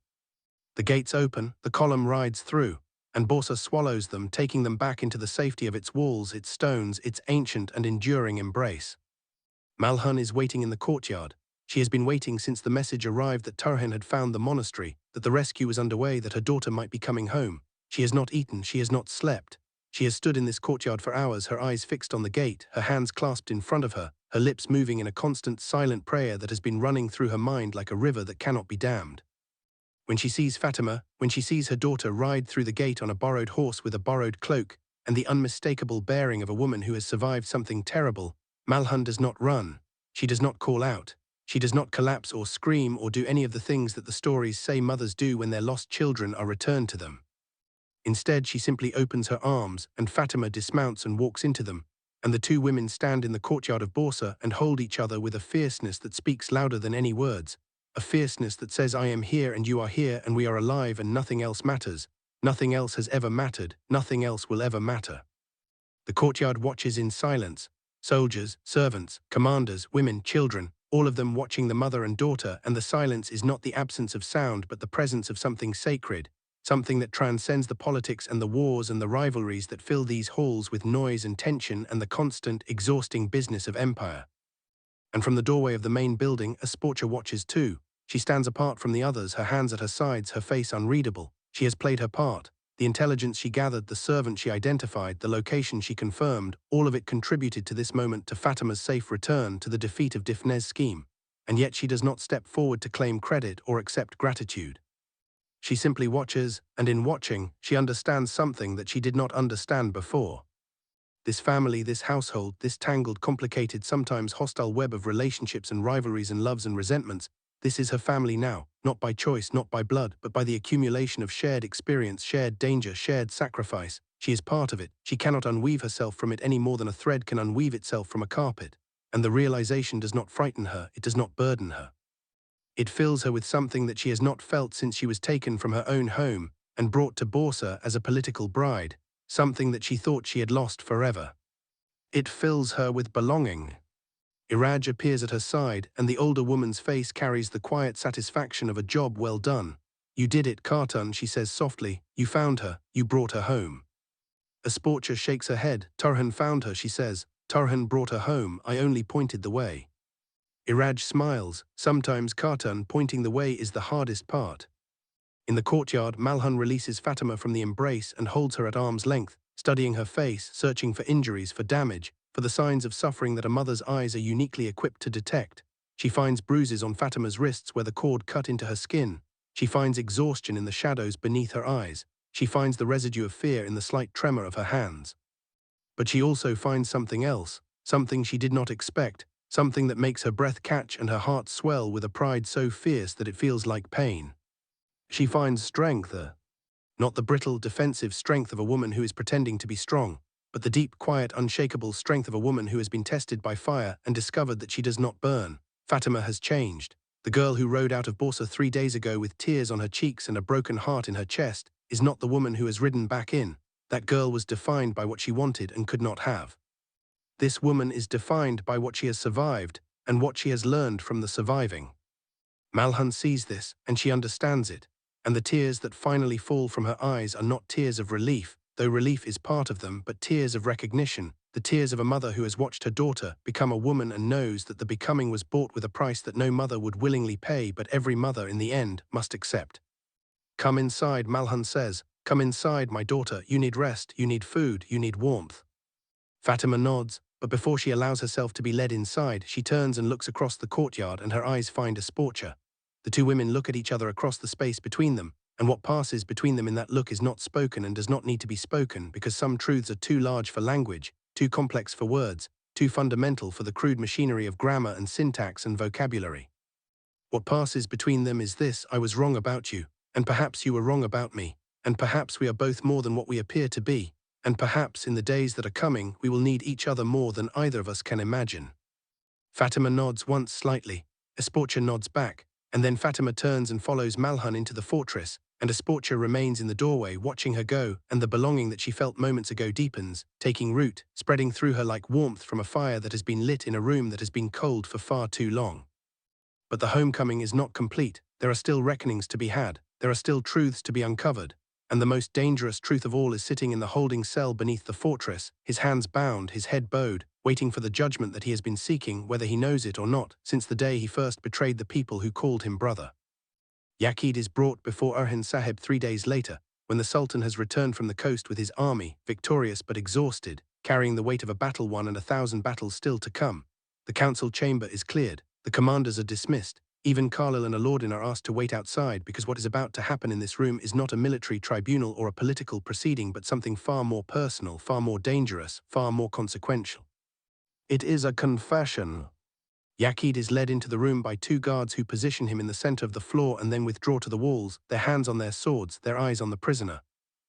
The gates open, the column rides through, and Bursa swallows them, taking them back into the safety of its walls, its stones, its ancient and enduring embrace. Malhun is waiting in the courtyard. She has been waiting since the message arrived that Turhan had found the monastery, that the rescue was underway, that her daughter might be coming home. She has not eaten, she has not slept. She has stood in this courtyard for hours, her eyes fixed on the gate, her hands clasped in front of her, her lips moving in a constant silent prayer that has been running through her mind like a river that cannot be dammed. When she sees Fatima, when she sees her daughter ride through the gate on a borrowed horse with a borrowed cloak, and the unmistakable bearing of a woman who has survived something terrible, Malhun does not run. She does not call out. She does not collapse or scream or do any of the things that the stories say mothers do when their lost children are returned to them. Instead, she simply opens her arms, and Fatima dismounts and walks into them, and the two women stand in the courtyard of Bursa and hold each other with a fierceness that speaks louder than any words, a fierceness that says, I am here and you are here and we are alive and nothing else matters. Nothing else has ever mattered, nothing else will ever matter. The courtyard watches in silence, soldiers, servants, commanders, women, children, all of them watching the mother and daughter, and the silence is not the absence of sound but the presence of something sacred, something that transcends the politics and the wars and the rivalries that fill these halls with noise and tension and the constant, exhausting business of empire. And from the doorway of the main building, Asporça watches too. She stands apart from the others, her hands at her sides, her face unreadable. She has played her part. The intelligence she gathered, the servant she identified, the location she confirmed, all of it contributed to this moment, to Fatima's safe return, to the defeat of Difne's scheme. And yet she does not step forward to claim credit or accept gratitude. She simply watches, and in watching, she understands something that she did not understand before. This family, this household, this tangled, complicated, sometimes hostile web of relationships and rivalries and loves and resentments, this is her family now, not by choice, not by blood, but by the accumulation of shared experience, shared danger, shared sacrifice. She is part of it. She cannot unweave herself from it any more than a thread can unweave itself from a carpet. And the realization does not frighten her, it does not burden her. It fills her with something that she has not felt since she was taken from her own home and brought to Bursa as a political bride, something that she thought she had lost forever. It fills her with belonging. Iraj appears at her side, and the older woman's face carries the quiet satisfaction of a job well done. You did it, Khatun, she says softly. You found her, you brought her home. Asporça shakes her head. Turhan found her, she says. Turhan brought her home, I only pointed the way. Iraj smiles. Sometimes, Khatun, pointing the way is the hardest part. In the courtyard, Malhun releases Fatima from the embrace and holds her at arm's length, studying her face, searching for injuries, for damage, for the signs of suffering that a mother's eyes are uniquely equipped to detect. She finds bruises on Fatima's wrists where the cord cut into her skin. She finds exhaustion in the shadows beneath her eyes. She finds the residue of fear in the slight tremor of her hands. But she also finds something else, something she did not expect, something that makes her breath catch and her heart swell with a pride so fierce that it feels like pain. She finds strength, not the brittle, defensive strength of a woman who is pretending to be strong, but the deep, quiet, unshakable strength of a woman who has been tested by fire and discovered that she does not burn. Fatima has changed. The girl who rode out of Bursa 3 days ago with tears on her cheeks and a broken heart in her chest is not the woman who has ridden back in. That girl was defined by what she wanted and could not have. This woman is defined by what she has survived and what she has learned from the surviving. Malhun sees this, and she understands it, and the tears that finally fall from her eyes are not tears of relief, though relief is part of them, but tears of recognition, the tears of a mother who has watched her daughter become a woman and knows that the becoming was bought with a price that no mother would willingly pay, but every mother in the end must accept. Come inside, Malhun says. Come inside, my daughter. You need rest, you need food, you need warmth. Fatima nods, but before she allows herself to be led inside, she turns and looks across the courtyard and her eyes find Asporça. The two women look at each other across the space between them, And what passes between them in that look is not spoken and does not need to be spoken, because some truths are too large for language, too complex for words, too fundamental for the crude machinery of grammar and syntax and vocabulary. What passes between them is this: I was wrong about you, and perhaps you were wrong about me, and perhaps we are both more than what we appear to be, and perhaps in the days that are coming we will need each other more than either of us can imagine. Fatima nods once slightly, Asporça nods back, and then Fatima turns and follows Malhun into the fortress, and Asporça remains in the doorway watching her go, and the belonging that she felt moments ago deepens, taking root, spreading through her like warmth from a fire that has been lit in a room that has been cold for far too long. But the homecoming is not complete. There are still reckonings to be had, there are still truths to be uncovered, and the most dangerous truth of all is sitting in the holding cell beneath the fortress, his hands bound, his head bowed, waiting for the judgment that he has been seeking, whether he knows it or not, since the day he first betrayed the people who called him brother. Yaqid is brought before Orhan Sahib 3 days later, when the Sultan has returned from the coast with his army, victorious but exhausted, carrying the weight of a battle won and 1,000 battles still to come. The council chamber is cleared, the commanders are dismissed, even Khalil and Aladdin are asked to wait outside, because what is about to happen in this room is not a military tribunal or a political proceeding, but something far more personal, far more dangerous, far more consequential. It is a confession. Yaqid is led into the room by 2 guards who position him in the center of the floor and then withdraw to the walls, their hands on their swords, their eyes on the prisoner.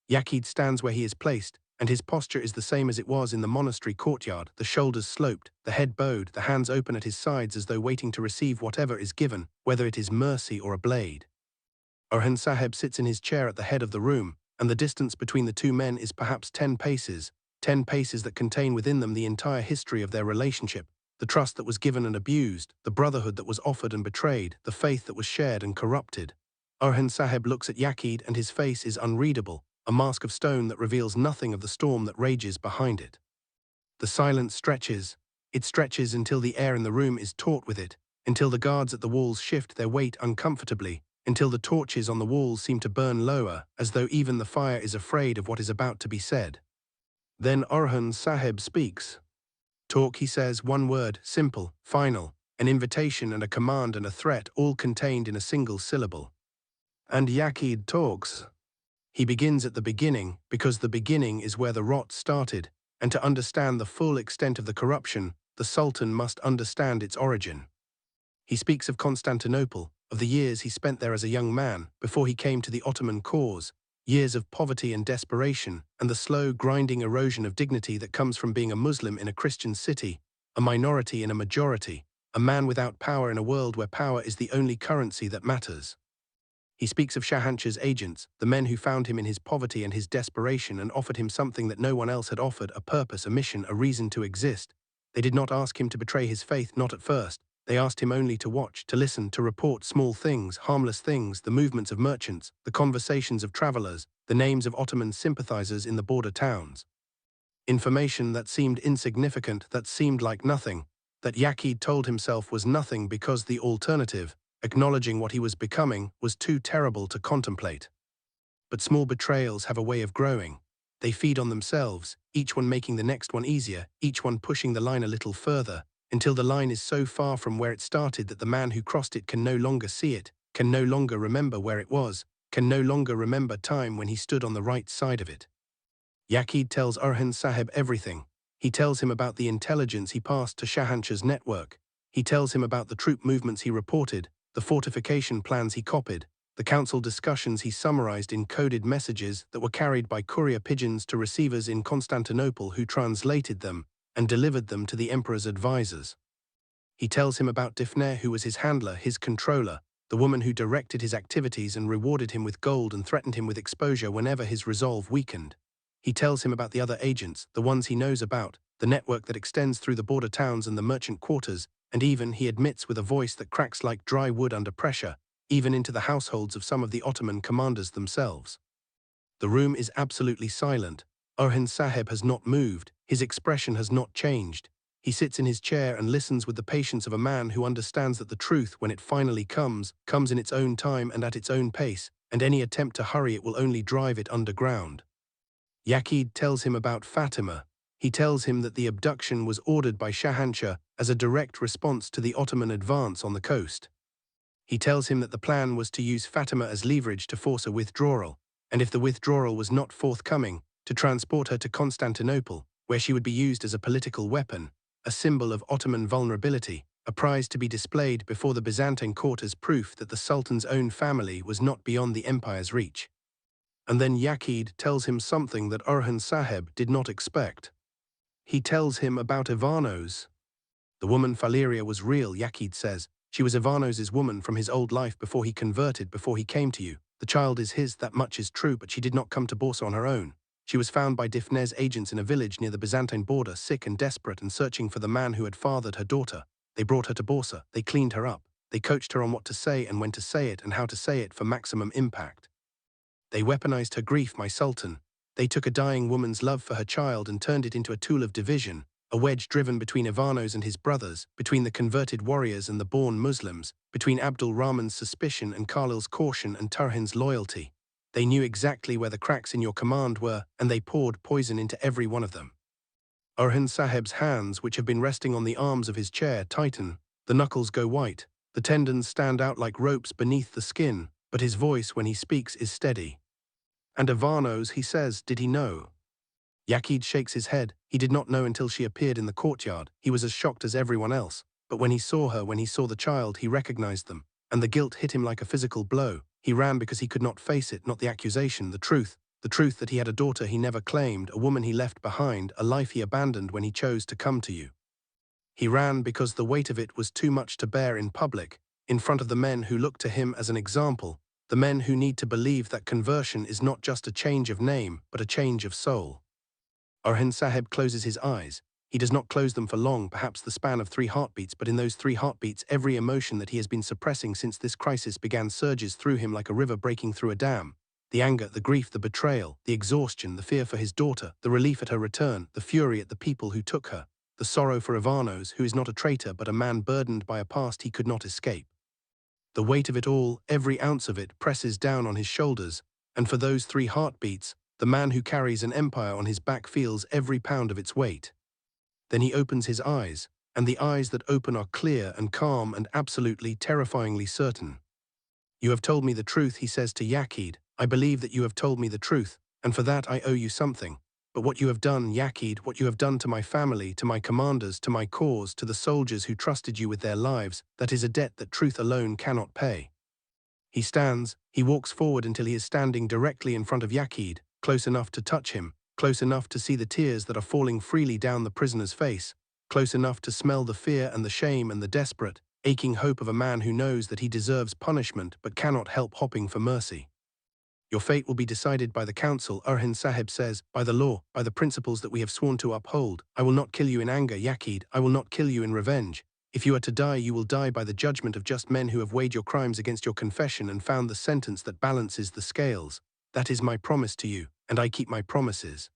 Yaqid stands where he is placed, and his posture is the same as it was in the monastery courtyard, the shoulders sloped, the head bowed, the hands open at his sides as though waiting to receive whatever is given, whether it is mercy or a blade. Orhan Sahib sits in his chair at the head of the room, and the distance between the 2 men is perhaps 10 paces, 10 paces that contain within them the entire history of their relationship, the trust that was given and abused, the brotherhood that was offered and betrayed, the faith that was shared and corrupted. Orhan Sahib looks at Yaqid and his face is unreadable, a mask of stone that reveals nothing of the storm that rages behind it. The silence stretches. It stretches until the air in the room is taut with it, until the guards at the walls shift their weight uncomfortably, until the torches on the walls seem to burn lower, as though even the fire is afraid of what is about to be said. Then Orhan Sahib speaks. Talk, he says, one word, simple, final, an invitation and a command and a threat, all contained in a single syllable. And Yaqid talks. He begins at the beginning, because the beginning is where the rot started, and to understand the full extent of the corruption, the Sultan must understand its origin. He speaks of Constantinople, of the years he spent there as a young man, before he came to the Ottoman cause, years of poverty and desperation, and the slow, grinding erosion of dignity that comes from being a Muslim in a Christian city, a minority in a majority, a man without power in a world where power is the only currency that matters. He speaks of Shahanshah's agents, the men who found him in his poverty and his desperation and offered him something that no one else had offered, a purpose, a mission, a reason to exist. They did not ask him to betray his faith, not at first. They asked him only to watch, to listen, to report small things, harmless things, the movements of merchants, the conversations of travelers, the names of Ottoman sympathizers in the border towns. Information that seemed insignificant, that seemed like nothing, that Yaqid told himself was nothing because the alternative, acknowledging what he was becoming, was too terrible to contemplate. But small betrayals have a way of growing. They feed on themselves, each one making the next one easier, each one pushing the line a little further, until the line is so far from where it started that the man who crossed it can no longer see it, can no longer remember where it was, can no longer remember time when he stood on the right side of it. Yaqid tells Orhan Sahib everything. He tells him about the intelligence he passed to Shahanshah's network. He tells him about the troop movements he reported, the fortification plans he copied, the council discussions he summarized in coded messages that were carried by courier pigeons to receivers in Constantinople who translated them and delivered them to the emperor's advisors. He tells him about Difne, who was his handler, his controller, the woman who directed his activities and rewarded him with gold and threatened him with exposure whenever his resolve weakened. He tells him about the other agents, the ones he knows about, the network that extends through the border towns and the merchant quarters, and even, he admits with a voice that cracks like dry wood under pressure, even into the households of some of the Ottoman commanders themselves. The room is absolutely silent. Orhan Sahib has not moved, his expression has not changed. He sits in his chair and listens with the patience of a man who understands that the truth, when it finally comes in its own time and at its own pace, and any attempt to hurry it will only drive it underground. Yaqid tells him about Fatima. He tells him that the abduction was ordered by Shahanshah as a direct response to the Ottoman advance on the coast. He tells him that the plan was to use Fatima as leverage to force a withdrawal, and if the withdrawal was not forthcoming, to transport her to Constantinople, where she would be used as a political weapon, a symbol of Ottoman vulnerability, a prize to be displayed before the Byzantine court as proof that the Sultan's own family was not beyond the empire's reach. And then Yaqub tells him something that Orhan Sahib did not expect. He tells him about Ivano's. The woman Valeria was real, Yaqub says. She was Ivano's woman from his old life before he converted, before he came to you. The child is his, that much is true, but she did not come to Bursa on her own. She was found by Difnes agents in a village near the Byzantine border, sick and desperate and searching for the man who had fathered her daughter. They brought her to Bursa, they cleaned her up, they coached her on what to say and when to say it and how to say it for maximum impact. They weaponized her grief, my sultan. They took a dying woman's love for her child and turned it into a tool of division, a wedge driven between Ivano's and his brothers, between the converted warriors and the born Muslims, between Abdul Rahman's suspicion and Khalil's caution and Turhan's loyalty. They knew exactly where the cracks in your command were, and they poured poison into every one of them. Orhan Sahib's hands, which have been resting on the arms of his chair, tighten. The knuckles go white. The tendons stand out like ropes beneath the skin, but his voice when he speaks is steady. And Ivano's, he says, did he know? Yaqub shakes his head. He did not know until she appeared in the courtyard. He was as shocked as everyone else. But when he saw her, when he saw the child, he recognized them. And the guilt hit him like a physical blow. He ran because he could not face it, not the accusation, the truth that he had a daughter he never claimed, a woman he left behind, a life he abandoned when he chose to come to you. He ran because the weight of it was too much to bear in public, in front of the men who look to him as an example, the men who need to believe that conversion is not just a change of name, but a change of soul. Orhan Sahib closes his eyes. He does not close them for long, perhaps the span of 3 heartbeats, but in those 3 heartbeats, every emotion that he has been suppressing since this crisis began surges through him like a river breaking through a dam. The anger, the grief, the betrayal, the exhaustion, the fear for his daughter, the relief at her return, the fury at the people who took her, the sorrow for Ivano's, who is not a traitor but a man burdened by a past he could not escape. The weight of it all, every ounce of it, presses down on his shoulders, and for those 3 heartbeats, the man who carries an empire on his back feels every pound of its weight. Then he opens his eyes, and the eyes that open are clear and calm and absolutely, terrifyingly certain. You have told me the truth, he says to Yaqub. I believe that you have told me the truth, and for that I owe you something. But what you have done, Yaqub, what you have done to my family, to my commanders, to my cause, to the soldiers who trusted you with their lives, that is a debt that truth alone cannot pay. He stands, he walks forward until he is standing directly in front of Yaqub, close enough to touch him, close enough to see the tears that are falling freely down the prisoner's face, close enough to smell the fear and the shame and the desperate, aching hope of a man who knows that he deserves punishment but cannot help hoping for mercy. Your fate will be decided by the council, Orhan Sahib says, by the law, by the principles that we have sworn to uphold. I will not kill you in anger, Yaqub, I will not kill you in revenge. If you are to die, you will die by the judgment of just men who have weighed your crimes against your confession and found the sentence that balances the scales. That is my promise to you, and I keep my promises.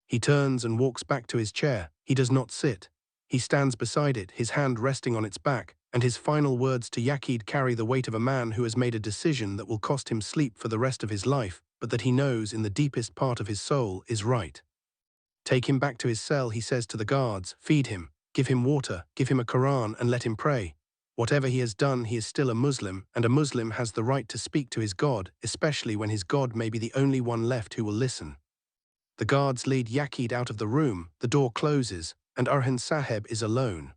He turns and walks back to his chair. He does not sit. He stands beside it, his hand resting on its back, and his final words to Yaqub carry the weight of a man who has made a decision that will cost him sleep for the rest of his life, but that he knows in the deepest part of his soul is right. Take him back to his cell, he says to the guards, feed him, give him water, give him a Quran and let him pray. Whatever he has done, he is still a Muslim, and a Muslim has the right to speak to his God, especially when his God may be the only one left who will listen. The guards lead Yaqub out of the room, the door closes, and Orhan Sahib is alone.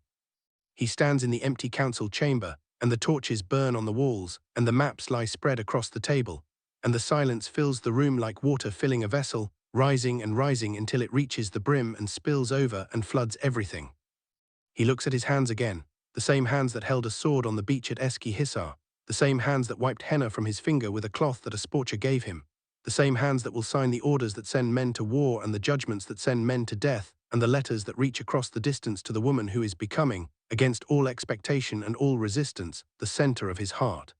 He stands in the empty council chamber, and the torches burn on the walls, and the maps lie spread across the table, and the silence fills the room like water filling a vessel, rising and rising until it reaches the brim and spills over and floods everything. He looks at his hands again, the same hands that held a sword on the beach at Eski Hisar, the same hands that wiped henna from his finger with a cloth that Asporça gave him, the same hands that will sign the orders that send men to war and the judgments that send men to death, and the letters that reach across the distance to the woman who is becoming, against all expectation and all resistance, the center of his heart.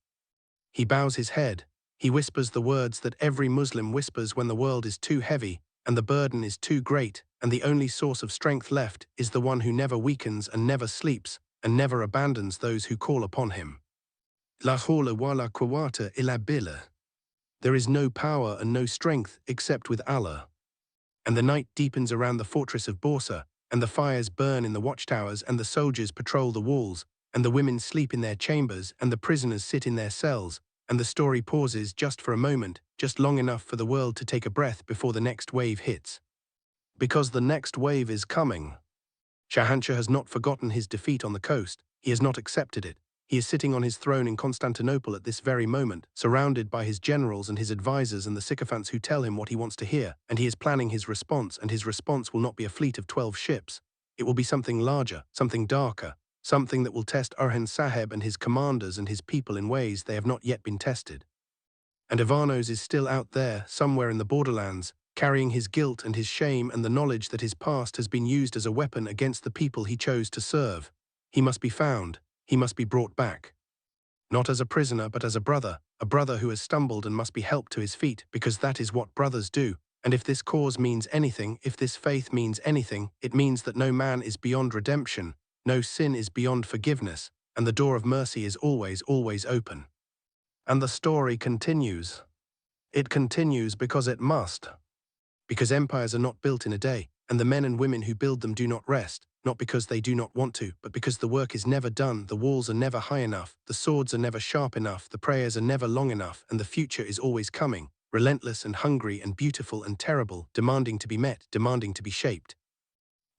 He bows his head. He whispers the words that every Muslim whispers when the world is too heavy and the burden is too great, and the only source of strength left is the one who never weakens and never sleeps and never abandons those who call upon him. La hawla wa la quwwata illa billah. There is no power and no strength except with Allah. And the night deepens around the fortress of Bursa, and the fires burn in the watchtowers, and the soldiers patrol the walls, and the women sleep in their chambers, and the prisoners sit in their cells, and the story pauses just for a moment, just long enough for the world to take a breath before the next wave hits. Because the next wave is coming. Shahanshah has not forgotten his defeat on the coast. He has not accepted it. He is sitting on his throne in Constantinople at this very moment, surrounded by his generals and his advisors and the sycophants who tell him what he wants to hear, and he is planning his response, and his response will not be a fleet of 12 ships. It will be something larger, something darker, something that will test Orhan Saheb and his commanders and his people in ways they have not yet been tested. And Ivanos is still out there, somewhere in the borderlands, carrying his guilt and his shame and the knowledge that his past has been used as a weapon against the people he chose to serve. He must be found. He must be brought back. Not as a prisoner, but as a brother who has stumbled and must be helped to his feet, because that is what brothers do. And if this cause means anything, if this faith means anything, it means that no man is beyond redemption, no sin is beyond forgiveness, and the door of mercy is always, always open. And the story continues. It continues because it must. Because empires are not built in a day, and the men and women who build them do not rest, not because they do not want to, but because the work is never done, the walls are never high enough, the swords are never sharp enough, the prayers are never long enough, and the future is always coming, relentless and hungry and beautiful and terrible, demanding to be met, demanding to be shaped,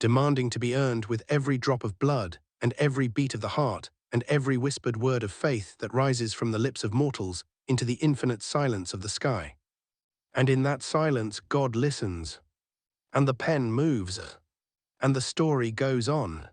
demanding to be earned with every drop of blood, and every beat of the heart, and every whispered word of faith that rises from the lips of mortals into the infinite silence of the sky. And in that silence God listens, and the pen moves, and the story goes on.